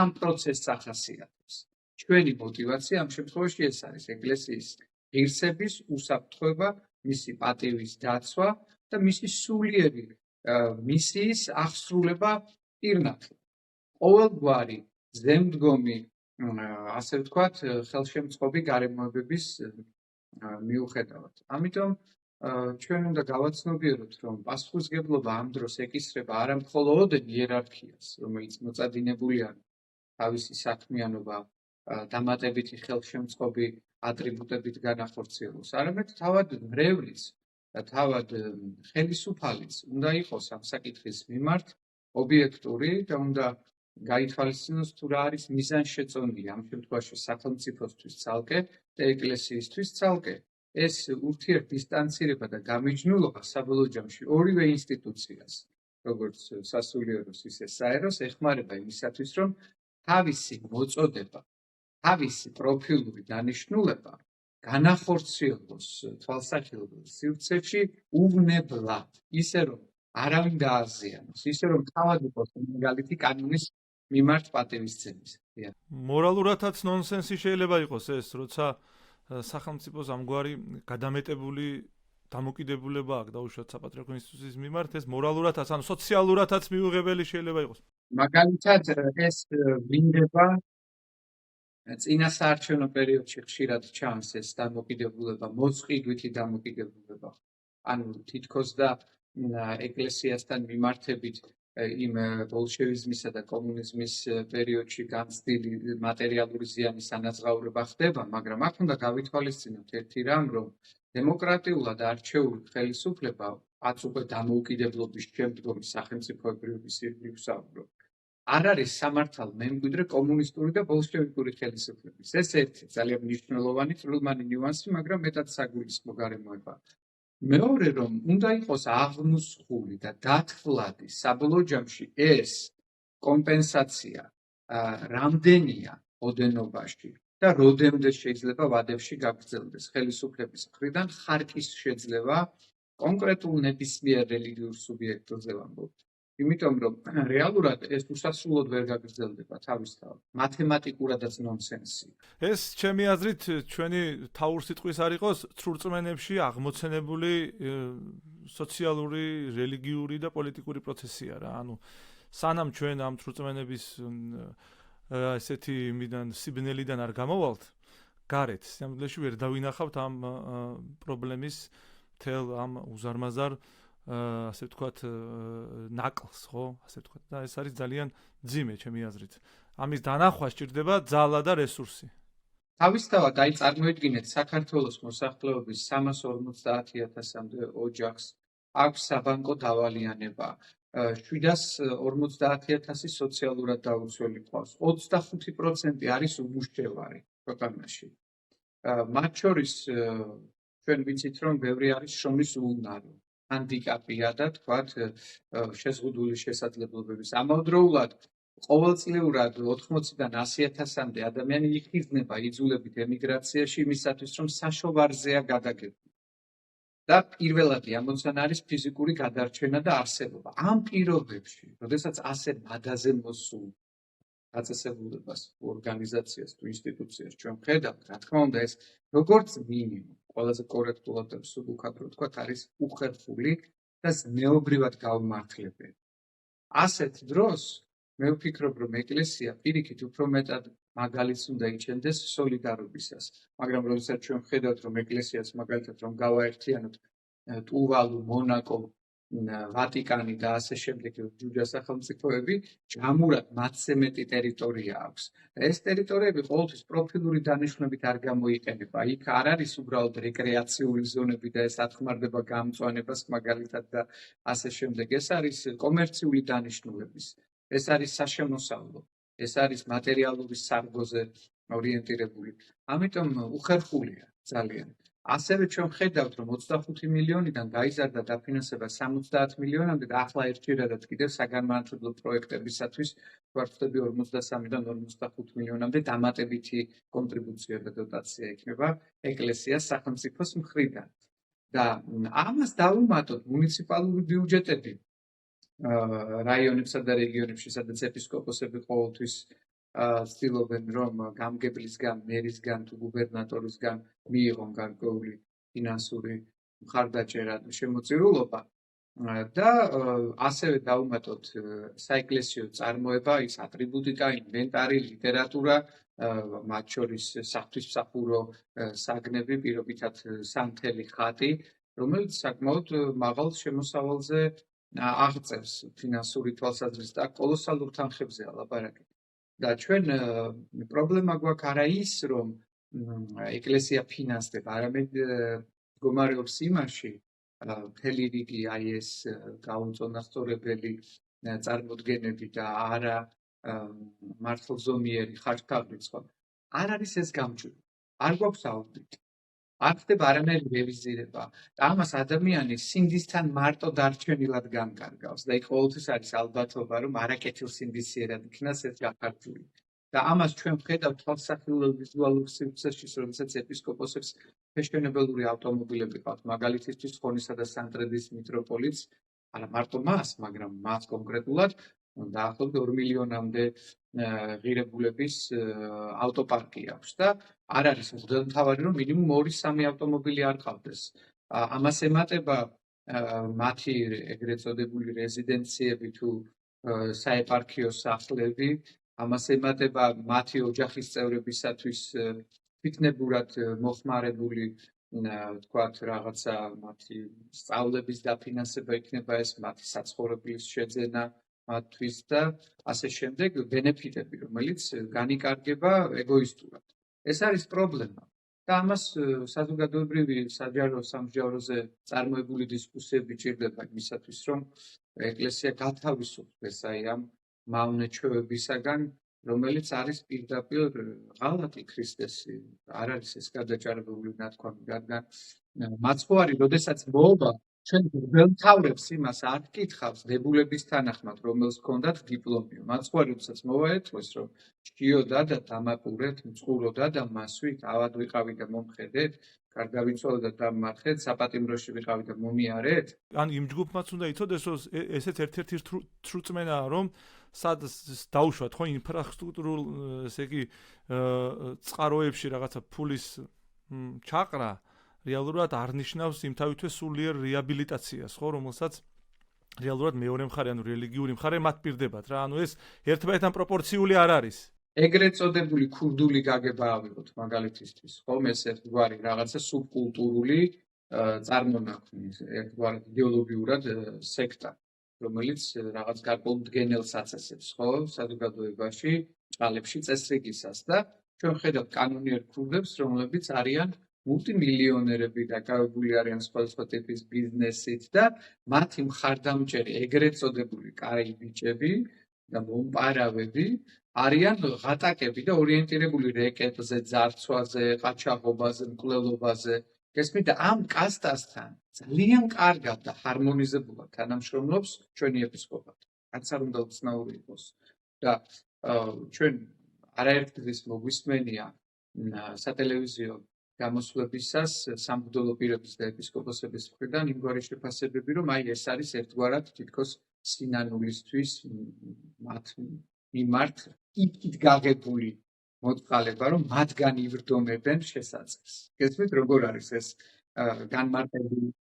ამ პროცესს ახასიათებს. ჩვენი мотиваცია ამ შემთხვევაში ეს არის ეკლესიის ღირსების უსაფრთხოება, მისი პატივის დაცვა და მისი სულიერი მისიის აღსრულება პირნათლად. ყოველგვარი ზემდგომი, ასე ვთქვათ, ხელშემწყობი გარემოებების მიუხედავად. ამიტომ ჩვენ უნდა გავაცნობიეროთ, რომ პასუხისმგებლობა ამ დროს ეკისრება არა მხოლოდ იერარქიას, რომელიც მოწადინებულია თავისი საქმიანობა დამატებითი ხელშემწყობი ატრიბუტებით განახორციელოს, არამედ თავად მრევლის და თავად ხელისუფალიც უნდა იყოს ამ საკითხის მიმართ ობიექტური და უნდა გაითვალისწინოს თუ რა არის მიზანშეწონილი ამ შემთხვევაში სახელმწიფოსთვის ცალკე და ეკლესიისთვის ცალკე. ეს ურთიერთდისტანცირება და გამიჯნულობა საბოლოო ჯამში ორივე ინსტიტუციას, როგორც სასულიეროს ისე საეროს, ეხმარება იმისათვის, რომ თავისი მოწოდება, თავისი პროფილური დანიშნულება განახორციელოს თვალსაჩინო სივრცეში უვნებლად, ისე რომ არავინ დააზიანოს, ისე რომ თავად იყოს მაგალითი კანონის მიმართ პატივისცემის. მორალურადაც ნონსენსი შეიძლება იყოს ეს, როცა სახელმწიფოს ამგვარი გადამეტებული დამოკიდებულება აქვს დაუშვათ საპატრიარქო ინსტიტუციის მიმართ, ეს მორალურადაც, ანუ სოციალურადაც მიუღებელი შეიძლება იყოს. მაგალითად ეს ვლინდება წინასაარჩევნო პერიოდში ხშირად ჩანს ეს დამოკიდებულება, მოწყიდვითი დამოკიდებულება. ანუ თითქოს და ეკლესიასთან მიმართებით იმ ბოლშევიზმისა და კომუნიზმის პერიოდში განცდილი მატერიალური ზიანის ანაზღაურება ხდება, მაგრამ აქ უნდა გავითვალისწინოთ ერთი რამ, რომ დემოკრატიულად არჩეული ხელისუფლება, რაც უკვე დამოუკიდებლობის შემდგომი სახელმწიფოებრიობის ირგვლივ ვსაუბრობ, არ არის სამართალ მემკვიდრე კომუნისტური და ბოლშევიკური ხელისუფლების. ეს ერთი ძალიან მნიშვნელოვანი წვრილმანი ნიუანსი, მაგრამ მეტად საგულისხმო გარემოება. მეორე, რომ უნდა იყოს აღმუსხული და დათვლადი საბოლოო ჯამში ეს კომპენსაცია რამდენია ოდენობაში და როდემდე შეიძლება ვადებში გაგრძელდეს ხელისუფლების მხრიდან ხარკის შეძლება კონკრეტულ ნებისმიერ რელიგიურ სუბიექტზე ვამბობ. იმიტომ რომ რეალურად ეს უსასრულოდ ვერ გაგრძელდება თავისთავად. მათემატიკურადაც ნონსენსი. ეს ჩემი აზრით ჩვენი თავურსიტყვის არ იყოს ცრურწმენებში აღმოცენებული სოციალური, რელიგიური და პოლიტიკური პროცესია რა. ანუ სანამ ჩვენ ამ ცრურწმენების ესეთი სიბნელიდან არ გამოვალთ, გარეთ სამდროში ვერ დავინახავთ ამ პრობლემის თელ ამ უზარმაზარ ასე ვთქვათ ნაკლს, ხო? ასე ვთქვათ და ეს არის ძალიან ძიმე ჩემი აზრით. ამის დანახვა სჭირდება ძალა და რესურსი. თავისთავად აი წარმოიდგინეთ საქართველოს მოსახლეობის 350,000-მდე ოჯახს აქვს საბანკო დავალიანება. 750,000 სოციალურად დაუცველი ყავს. 25% არის უმუშევარი ქვეყანაში. მათ შორის ჩვენ ვიცით რომ ბევრი არის შრომის უუნარი, ჰანდიკაპია და თქვათ შეზღუდული შესაძლებლობების. ამავდროულად ყოველწლიურად 80-დან 100,000-მდე ადამიანი იხიზნება იძულებით ემიგრაციაში იმისათვის რომ საშოვარზეა გადაგებული. და პირველადი ამოცანა არის ფიზიკური გადარჩენა და არსებობა. ამ პირობებში, როდესაც ასე მადაზე მოსულ დაწესებულებას, ორგანიზაციას თუ ინსტიტუციას ჩვენ ხედავთ, რა თქმა უნდა ეს როგორც მინიმუმ ყველაზე კორექტულად და მსუბუქად რო ვთქვათ, არის უხერხული და ზნეობრივად გაუმართლებელი. ასეთ დროს მე ვფიქრობ, რომ ეკლესია პირიქით უფრო მეტად მაგალითს უნდა იჩენდეს სოლიდარობისას. მაგრამ როდესაც ჩვენ ვხედავთ, რომ ეკლესიას მაგალითად რომ გავაერთიანოთ ტუვალუ, მონაკო, ვატიკანი და ასე შემდეგ ჯუჯა სახელმწიფოები, ჯამურად მათზე მეტი ტერიტორია აქვს. ეს ტერიტორიები ყოველთვის პროფილური დანიშვნებით არ გამოიყენება. იქ არ არის უბრალოდ რეკრეაციული ზონები და ეს ათქმარდება გამწვანებას მაგალითად და ასე შემდეგ. ეს არის კომერციული დანიშნულების. ეს არის საშემოსავლო. ეს არის მატერიალური სარგოზე ორიენტირებული. ამიტომ უხერხულია ძალიან. ასევე ჩვენ ხედავთ, რომ 25 მილიონიდან გაიზარდა დაფინანსება 70 მილიონამდე და ახლა ერთგვარად კიდევ საგანმანათლებლო პროექტებისათვის გვაქვს 53-დან 55 მილიონამდე დამატებითი კონტრიბუცია და დოტაცია იქნება ეკლესიას სახელმწიფოს მხრიდან. და ამას დავუმატოთ მუნიციპალური ბიუჯეტები რაიონებსა და რეგიონებში, სადაც ეპისკოპოსები ყოველთვის ცდილობენ რომ გამგებლისგან, მერისგან თუ გუბერნატორისგან მიიღონ გარკვეული ფინანსური მხარდაჭერა და შემოწირულობა და ასევე დავუმატოთ საეკლესიო წარმოება, ის ატრიბუტიკა, ინვენტარი, ლიტერატურა, მათ შორის საღვთისმსახურო საგნები, პირობითად სამთელი ხატი, რომელიც საკმაოდ მაღალ შემოსავალზე აღწევს ფინანსური თვალსაზრისით და კოლოსალურ თანხებზეა ლაპარაკი. და ჩვენ პრობლემა გვაქვს არა ის, რომ ეკლესია ფინანსდება, არამედ მდგომარეობს იმაში, მთელი რიგი აი ეს გაუწონასწორებელი წარმოდგენები და არა მართლზომიერი ხარჯთაღრიცხვა. არ არის ეს გამჭვირვალე. არ გვაქვს აუდიტი. არ ხდება არანაირი რევიზირება და ამას ადამიანი სინდისთან მარტო დარჩენილად განკარგავს და იქ ყოველთვის არის ალბათობა, რომ არაკეთილსინდისიერად იქნას ეს გახარჯული. და ამას ჩვენ ვხედავთ თვალსახილულ ვიზუალურ სივრცეში, როდესაც ეპისკოპოსებს ფეშენებელური ავტომობილები ყავთ, მაგალითისთვის ხონისა და სანტრედის მიტროპოლიტს, არა მარტო მას, მაგრამ მას კონკრეტულად დაახლოებით 2 მილიონამდე ღირებულების ავტოპარკი აქვს და არ არის მღვდელმთავარი, რომ მინიმუმ 2-3 ავტომობილი არ ყავდეს. ამას ემატება მათი ეგრეთ წოდებული რეზიდენციები თუ საეპარქიო სახლები, ამას ემატება მათი ოჯახის წევრებისათვის თვითნებურად მოხმარებული თქვათ რაღაცა მათი სწავლების დაფინანსება იქნება ეს, მათი საცხოვრებლის შეძენა მათთვის და ასე შემდეგ ბენეფიტები, რომელიც განიკარგება ეგოისტურად. ეს არის პრობლემა. და ამას საზოგადოებრივი საჯარო-სამსჯავროზე წარმოებული დისკუსიები ჭირდება იმისათვის, რომ ეკლესია გათავისუფლდეს აი ამ მავნეჩვევებისაგან, რომელიც არის პირდაპირ ღალატი ქრისტესი, არ არის ეს გადაჭარბებული ნათქვამი, რადგან მაცხოვარი, როდესაც მოობა ჩვენ გველმთავრებს იმას არ გკითხავს დებულების თანახმად, რომელს ჰქონდათ დიპლომი. მათ სხვა როდესაც მოვაერთვეს, რომ ჭიოდა და დამაყურეთ, მწყუროდა და მასვით ავად ვიყავი და მომხედეთ, გარდავიცვალოთ და დამმარხეთ, საპატიმროში ვიყავი და მომიარეთ. ან იმ ჯგუფმაც უნდა იცოდეს, რომ ესეც ერთ-ერთი სრულწმენაა, რომ სად დაუშვათ ხო ინფრასტრუქტურულ, ესე იგი, წყაროებში რაღაცა ფულის ჩაყრა რეალურად არ ნიშნავს იმთავითვე სულიერ რეაბილიტაციას, ხო, რომელსაც რეალურად მეორე მხარე, ანუ რელიგიური მხარე მათ პირდებათ რა. ანუ ეს ერთმანეთთან პროპორციული არ არის. ეგრეთ წოდებული ქურდული გაგება ავიღოთ მაგალითისთვის, ხო, ეს ერთგვარი რაღაცა სუბკულტურული წარმონაქმნის, ერთგვარად იდეოლოგიურად სექტა, რომელიც რაღაც გარკვეულ მდგენელს აწესებს, ხო, საზოგადოებაში, წყალებში წესრიგისას და ჩვენ ხედავთ კანონიერ ქურდებს, რომლებიც არიან მულტიმილიონერები დაკავებული არიან სხვადასხვა ტიპის ბიზნესით და მათი მხარდამჭერი ეგრეთ წოდებული კაი ბიჭები და მომპარავები არიან ღატაკები და ორიენტირებული რეკეტზე, ძარცვაზე, ყაჩაღობაზე, მკვლელობაზე. გესმით და ამ კასტასთან ძალიან კარგად და ჰარმონიზებულად თანამშრომლობს ჩვენი ეპისკოპატი. რაც არ უნდა უცნაური იყოს. და ჩვენ არაერთგზის მოგვისმენია სატელევიზიო გამოსვლებისას სამღვდელო პირების და ეპისკოპოსების მხრიდან იმგვარი შეფასებები, რომ აი ეს არის ერთგვარად თითქოს სინანულისთვის მათ მიმართ იქით გაღებული მოწყალება, რომ მათგან იბრძომებენ შესაძლეს. გესმით, როგორ არის ეს განმარტებული?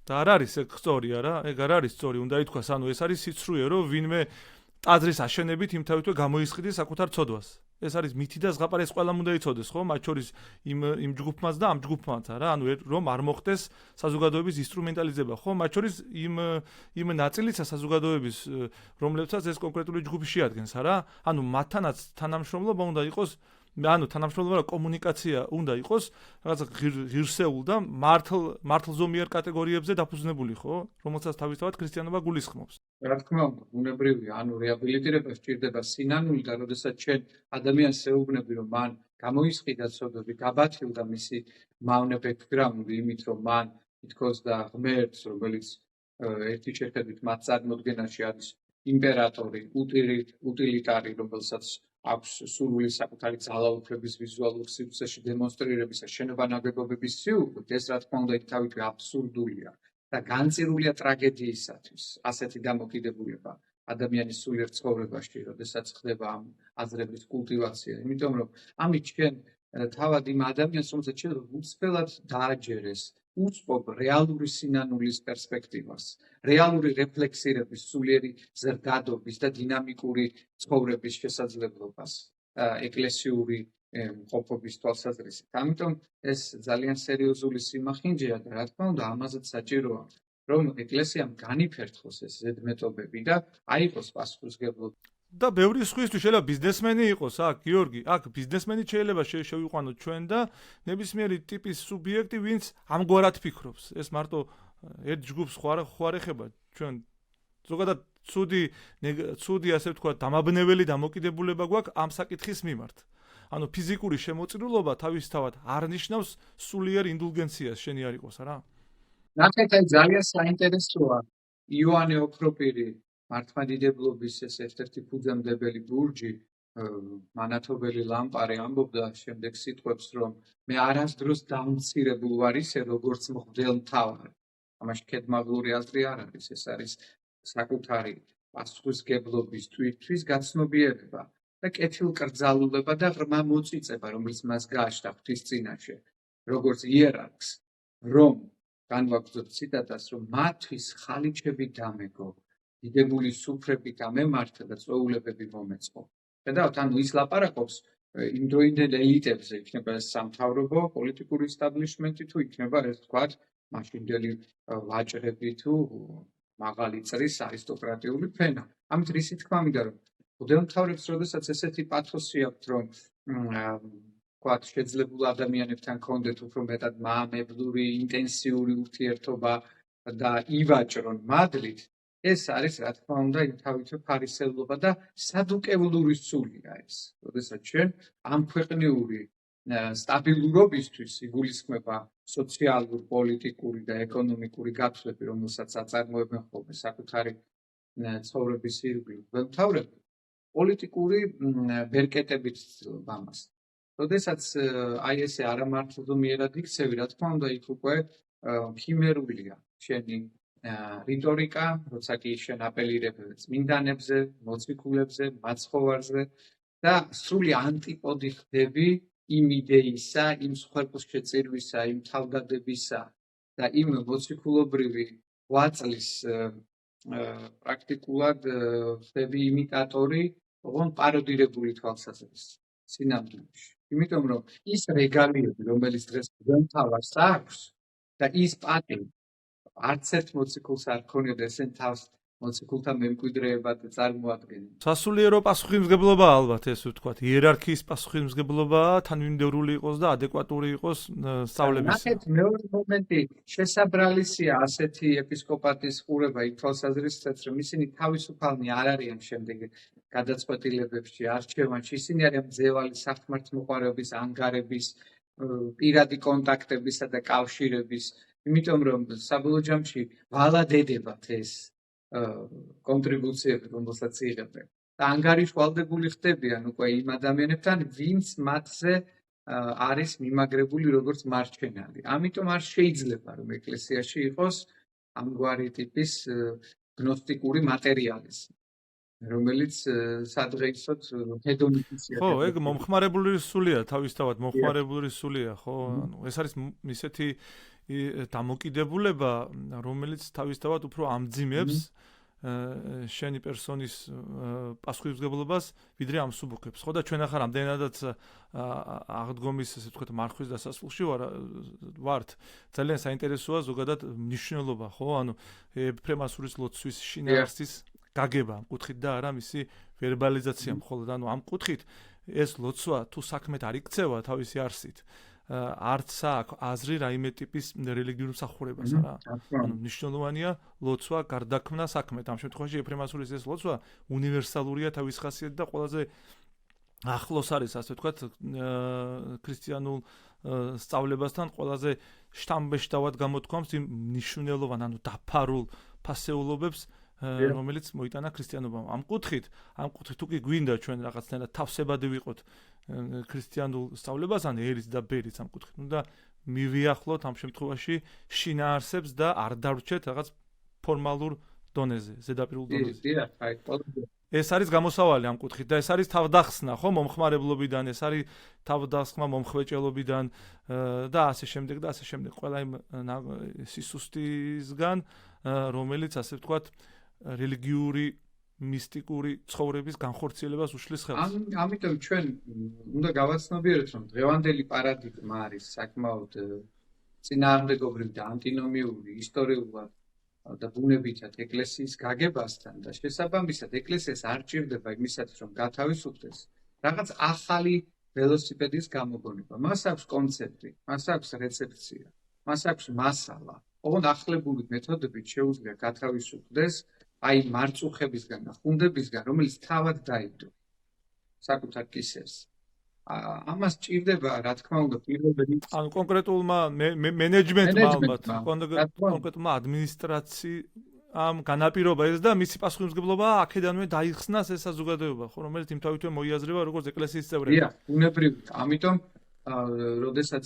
და არ არის ეგ სწორი არა? ეგ არ არის სწორი, უნდა ითქვას, ანუ ეს არის სიცრუე, რომ ვინმე ტაძრის აშენებით იმთავითვე გამოისყიდეს საკუთარ ცოდვას. ეს არის მითი და ზღაპარი, ეს ყველამ უნდა იცოდეს, ხო? მათ შორის იმ ჯგუფმაც და ამ ჯგუფმაც არა, ანუ რომ არ მოხდეს საზოგადოების ინსტრუმენტალიზება, ხო? მათ შორის იმ ნაწილისა საზოგადოების, რომლებსაც ეს კონკრეტული ჯგუფი შეადგენს, არა? ანუ მათთანაც თანამშრომლობა უნდა იყოს, ანუ თანამშრომლობა კომუნიკაცია უნდა იყოს რაღაცა ღირსეულ და მართლზომიერ კატეგორიებზე დაფუძნებული, ხო? რომელსაც თავისთავად ქრისტიანობა გულისხმობს. რა თქმა უნდა, უნებრივია, ანუ რეაბილიტირება სჭირდება სინანული და როდესაც ჩვენ ადამიანს ეუბნები, რომ მან გამოისყიდა ცოდვები, გაბათილდა მისი მავნე ბექგრაუნდი იმით, რომ მან თითქოს და ღმერთს, რომელიც ერთი შეხედვით მათ წარმოდგენაში არის იმპერატორი, უტილიტარი, რომელსაც აქვს სურვილი საკუთარი ძალაუფლების ვიზუალურ სივრცეში დემონსტრირებისა, შენობა ნაგებობების სიუხვით, ეს რა თქმა უნდა თავითვე აბსურდულია და განწირულია ტრაგედიისათვის. ასეთი დამოკიდებულება ადამიანის სულიერ ცხოვრებაში, როდესაც ხდება ამ აზრების კულტივაცია, იმიტომ რომ ამით ჩვენ თავად იმ ადამიანს, რომელსაც შეიძლება უცბელად დააჯერეს უწყობ რეალური სინანულის პერსპექტივას, რეალური რეფლექსირების, სულიერი ზრდადობის და დინამიკური ცხოვრების შესაძლებლობას, ეკლესიური მყოფობის თვალსაზრისით. ამიტომ ეს ძალიან სერიოზული სიმახინჯეა და რა თქმა უნდა, ამაზეც საჭიროა, რომ ეკლესიამ განიფერთხოს ეს ზედმეტობები და აიღოს პასუხისმგებლობა. და ბევრი სხვისთვის შეიძლება ბიზნესმენი იყოს, აქ გიორგი, აქ ბიზნესმენი შეიძლება შევიყვანოთ ჩვენ და ნებისმიერი ტიპის სუბიექტი, ვინც ამგვარად ფიქრობს. ეს მარტო ერთ ჯგუფს ხوار ეხება ჩვენ ზოგადად ცუდი ასე ვთქვათ, დამაბნეველი დამოკიდებულება გვაქვს ამ საკითხის მიმართ. ანუ ფიზიკური შემოწირულობა თავისთავად არ ნიშნავს სულიერ ინდულგენციას, შენი არ იყოს, არა? ნახეთ, აი ძალიან საინტერესოა იოანე ოქროპირი მართლმადიდებლობის ეს ერთ-ერთი ფუძემდებელი ბურჯი, მანათობელი ლამპარი ამბობდა შემდეგ სიტყვებს, რომ მე არასდროს დამცირებულ ვარ ისე, როგორც მღვდელმთავარი. ამაში ქედმაღლური აზრი არ არის, ეს არის საკუთარი პასუხისმგებლობის თვითთვის გაცნობიერება და კეთილკრძალულება და ღრმა მოწიწება, რომელიც მას გააჩნდა ღვთის წინაშე, როგორც იერარქს, რომ განვაგრძობ ციტატას, რომ მათთვის ხალიჩები დამეგო, დიდებული სუფრები გამემართა და წვეულებები მომეწყო. ხედავთ, ანუ ის ლაპარაკობს იმდროინდელ ელიტებზე, იქნება ეს სამთავრობო, პოლიტიკური ისტაბლიშმენტი თუ იქნება ეს თქვათ, მაშინდელი ვაჭრები თუ მაღალი წრის არისტოკრატიული ფენა. ამით რისი თქმა მინდა, რომ მღვდელმთავრებს, როდესაც ესეთი პათოსი აქვთ, რომ თქვათ, შეძლებულ ადამიანებთან კონდეთ უფრო მეტად მაამებლური, ინტენსიური ურთიერთობა და ივაჭრონ მადლით, ეს არის, რა თქმა უნდა, თავითვე ფარისევლობა და სადუკევლური სულია ეს. როდესაც ჩვენ ამ ქვეყნიური სტაბილურობისთვის იგულისხმება სოციალური, პოლიტიკური და ეკონომიკური გათვლები, რომელსაც აწარმოებენ ხოლმე საკუთარი ცხოვრების ირგვლივ მთავრები, პოლიტიკური ბერკეტებით ცდილობ ამას. როდესაც აი ესე არამართლდომიერად იქცევი, რა თქმა უნდა, იქ უკვე ქიმერულია შენი რიტორიკა, როცა კი შენ აპელირებ წმინდანებზე, მოციქულებზე, მაცხოვარზე და სრული ანტიპოდი ხდები იმ იდეისა, იმ მსხვერპლს შეწირვისა, იმ თავდადებისა და იმ მოციქულობრივი ღვაწლის პრაქტიკულად ხდები იმიტატორი, ოღონდ პაროდირებული თვალსაზრისით სინამდვილეში. იმიტომ რომ ის რეგალიები, რომელიც დღეს გვემთავრებს აქვს და ის პატივი არც ერთ მოციქულს არ ქონია და ესენ თავს მოციქულთა მემკვიდრეებად წარმოადგენენ. სასულიერო პასუხისმგებლობა ალბათ ეს ვთქვათ, იერარქიის პასუხისმგებლობაა, თანმიმდევრული იყოს და ადეკვატური იყოს სწავლების. ნახეთ, მეორე მომენტი, შესაბრალისია ასეთი ეპისკოპატის ყურება იქ თვალსაზრისით, რომ ისინი თავისუფალნი არ არიან შემდეგ გადაწყვეტილებებში, არჩევანში, ისინი არიან მძევალი სახმართმოყვარეობის, ანგარების, პირადი კონტაქტებისა და კავშირების, იმიტომ რომ საბოლოო ჯამში ვალადედებათ ეს კონტრიბუციები, რომელსაც იღებენ. და ანგარიშვალდებული ხდებიან უკვე იმ ადამიანებთან, ვინც მათზე არის მიმაგრებული როგორც მარჩენალი. ამიტომ არ შეიძლება რომ ეკლესიაში იყოს ამგვარი ტიპის გნოსტიკური მატერიალიზმი, რომელიც სადღეისოდ ჰედონისტია. ხო, ეგ მომხმარებული სულია, თავისთავად მომხმარებული სულია, ხო? ანუ ეს არის ისეთი დამოკიდებულება, რომელიც თავისთავად უფრო ამძიმებს შენი პერსონის პასუხისმგებლობას, ვიდრე ამსუბუქებს. ხო და ჩვენ ახლა რამდენადაც აღდგომის, ესე ვთქვათ, მარხვის დასასრულში ვართ. ძალიან საინტერესოა ზოგადად მნიშვნელობა, ხო? ანუ ეფრემასურის ლოცვის შინაარსის გაგება ამ კუთხით და არა მისი ვერბალიზაცია მხოლოდ. ანუ ამ კუთხით ეს ლოცვა თუ საქმეთ არ იქცევა თავისი არსით, არც აქვს აზრი რაიმე ტიპის რელიგიურ მსახურებას, რა. ანუ მნიშვნელოვანია ლოცვა გარდაქმნა საქმეთ. ამ შემთხვევაში ეფრემასურის ეს ლოცვა უნივერსალურია თავის ხასიათით და ყველაზე ახლოს არის, ასე ვთქვათ, ქრისტიანულ სწავლებასთან ყველაზე შთამბეჭდავად გამოთქვამს იმ მნიშვნელოვან, ანუ დაფარულ ფასეულობებს, რომელიც მოიტანა ქრისტიანობამ. ამ კუთხით თუ კი გვინდა ჩვენ რაღაცნაირად თავსებადი ვიყოთ ქრისტიანულ სწავლებასთან, ერის და ბერის ამ კუთხით, უნდა მივიახლოთ ამ შემთხვევაში შინაარსებს და არ დავრჩეთ რაღაც ფორმალურ დონეზე, ზედაპირულ დონეზე. ეს არის გამოსავალი ამ კუთხით და ეს არის თავდახსნა, ხო, მომხმარებლობიდან, ეს არის თავდახსნა მომხვეჭელობიდან და ასე შემდეგ და ასე შემდეგ. ყველა იმ სისუსტისგან, რომელიც ასე ვთქვათ, რელიგიური მისტიკური ცხოვრების განხორციელებას უშლის ხელს. ამიტომ ჩვენ უნდა გავაცნობიეროთ, რომ დღევანდელი პარადიგმა არის საკმაოდ წინააღმდეგობრივი და ანტინომიური ისტორიულად და ბუნებითად ეკლესიის გაგებასთან და შესაბამისად ეკლესიას არ ჭირდება იმისათვის, რომ გათავისუფლდეს რაღაც ახალი ველოსიპედის გამოგონება. მას აქვს კონცეფტი, მას აქვს რეცეფცია, მას აქვს მასალა. ოღონდ ახლებული მეთოდებით შეუძლია გათავისუფლდეს აი მარწუხებისგან და ხუნდებისგან, რომელიც თავად დაიდო საკუთარ კისერს. ამას ჭირდება, რა თქმა უნდა, პირველად ანუ კონკრეტულმა მენეჯმენტმა ალბათ, კონკრეტულმა ადმინისტრაციამ განაპირობა ეს და მისი პასუხისმგებლობა აქედანვე დაიხსნას ეს საზოგადოება, ხო, რომელიც იმთავითვე მოიაზრება როგორც ეკლესიის წევრები. დიახ, ბუნებრივად. ამიტომ როდესაც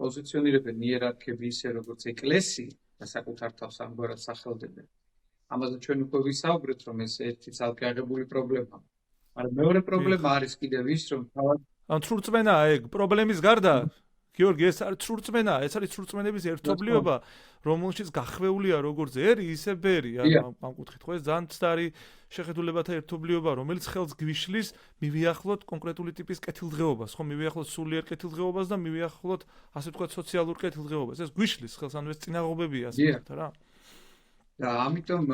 პოზიციონირებენ იერარქები ისე როგორც ეკლესია და საკუთარ თავს ამგვარად სახელდებენ. ამაზე ჩვენ უკვე ვისაუბრეთ, რომ ეს ერთი ცალკე აღებული პრობლემაა. მაგრამ მეორე პრობლემა არის კიდევ ის, რომ თავად ანუ ცრურწმენაა ეგ პრობლემის გარდა, გიორგი, ეს არის ცრურწმენაა, ეს არის ცრურწმენების ერთობლიობა, რომელშიც გახვეულია როგორც ერი, ისე ბერი, ამ კუთხით, ხო, ეს ძალიან მცდარი შეხედულებათა ერთობლიობა, რომელიც ხელს გვიშლის მივიახლოთ კონკრეტული ტიპის კეთილდღეობას, ხო, მივიახლოთ სულიერ კეთილდღეობას და მივიახლოთ, ასე ვთქვათ, სოციალურ კეთილდღეობას. ეს გვიშლის ხელს, ანუ ეს წინაღობებია, ასე ვთქვათ, რა. და ამიტომ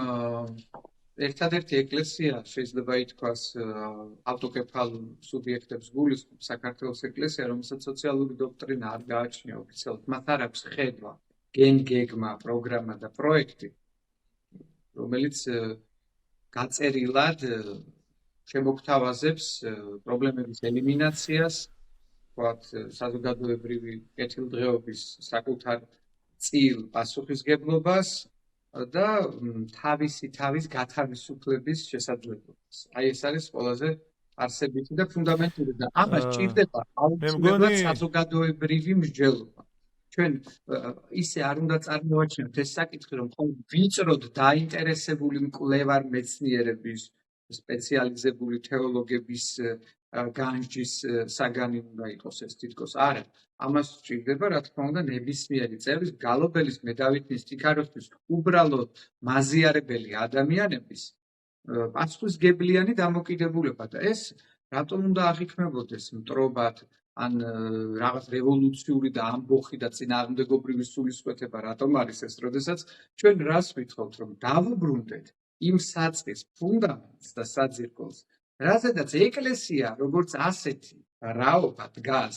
ერთადერთი ეკლესია შეიძლება ითქვას ავტოკეფალურ სუბიექტებს გულისხმობს საქართველოს ეკლესია, რომელსაც სოციალური დოქტრინა არ გააჩნია ოფიციალურად. მათ არ აქვს ხედვა, გეგმა, პროგრამა და პროექტი, რომელიც გაწერილად შემოგთავაზებს პრობლემების ელიმინაციას ვთქვათ, საზოგადოებრივი კეთილდღეობის საკუთარ წილ პასუხისგებლობას და თავის გათავისუფლების შესაძლებლობას. აი ეს არის ყველაზე არსებითი და ფუნდამენტური და ამას ჭირდება აუცილებლად საზოგადოებრივი მსჯელობა. ჩვენ ისე არ უნდა წარმოვაჩინოთ ეს საკითხი, რომ ვიწროდ დაინტერესებული მკვლევარ მეცნიერების, სპეციალიზებული თეოლოგების განჯის საგანი უნდა იყოს ეს თითქოს. არა, ამას ჭირდება, რა თქმა უნდა, ნებისმიერი წევრის გალობელის მედავითნის თიქაროსთვის უბრალოდ მაზიარებელი ადამიანების პასუხისგებლიანი დამოკიდებულება და ეს რატომ უნდა აღიქმებოდეს მტრობად ან რაღაც რევოლუციური და ამბოხი და წინააღმდეგობრივი სულისკვეთება რატომ არის ეს, როდესაც ჩვენ რას ვითხოვთ, რომ დავუბრუნდეთ იმ საწყის ფუნდამენტს და საძირკველს, რაზედაც ეკლესია როგორც ასეთი რაობა დგას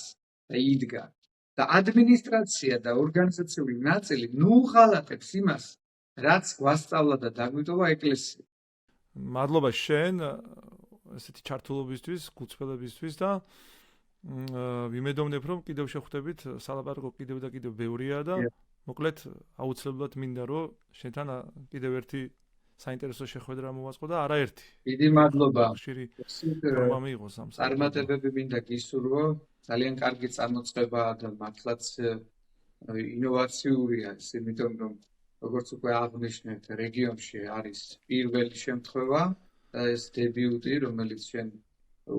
და იდგა და ადმინისტრაცია და ორგანიზაციული ნაწილი ნუღალატებს იმას, რაც გვასწავლა და დაგვიტოვა ეკლესია. მადლობა შენ ესეთი ჩართულობისთვის, გულწრფელებისთვის და ვიმედოვნებ, რომ კიდევ შეხვდებით, სალაპარაკო კიდევ და კიდევ ბევრია და მოკლედ აუცილებლად მინდა რომ შენთან კიდევ ერთი საინტერესო შეხვედრა მოვაწყო და არაერთი. დიდი მადლობა. ხშირი ფორმა მიიღოს ამ წარმატებები მინდა გისურვო, ძალიან კარგი წარმოწებაა და მართლაც ინოვაციურია ეს, იმიტომ რომ როგორც უკვე აღნიშნეთ, რეგიონში არის პირველი შემთხვევა და ეს დებიუტი, რომელიც შენ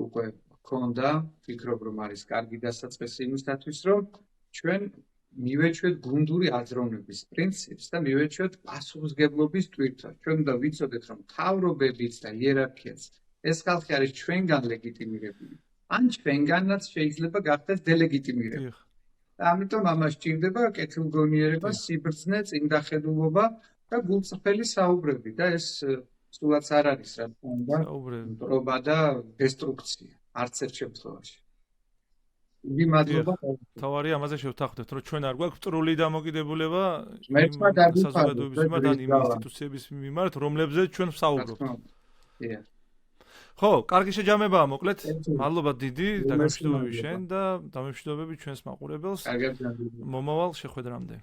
უკვე გქონდა, ვფიქრობ, რომ არის კარგი დასაწყისი იმისათვის, რომ ჩვენ მივეჩვევთ გუნდური აზროვნების პრინციპს და მივეჩვევთ პასუხისგებლობის ტვირთას. ჩვენ უნდა ვიცოდეთ, რომ მთავრობებიც და იერარქიაც ეს ხალხი არის ჩვენგან ლეგიტიმირებული. ან ჩვენგანაც შეიძლება გახდეს დელეგიტიმირებული. და ამიტომ ამას ჭირდება კეთილგონიერება, სიბრძნე, წინდახედულობა და გულწრფელი საუბრები და ეს სულაც არ არის რა თქმა უნდა მტრობა და დესტრუქცია არც ერთ შემთხვევაში. დიდი მადლობა. თავარი ამაზე შევთანხმდეთ, რომ ჩვენ არ გვაქვს მტრული დამოკიდებულება საზოგადოების მიმართ ან იმ ინსტიტუციების მიმართ, რომლებზეც ჩვენ ვსაუბრობთ. ხო, კარგი შეჯამებაა, მოკლედ. მადლობა დიდი, დაგემშვიდობები შენ და დამემშვიდობები ჩვენს მაყურებელს. მომავალ შეხვედრამდე.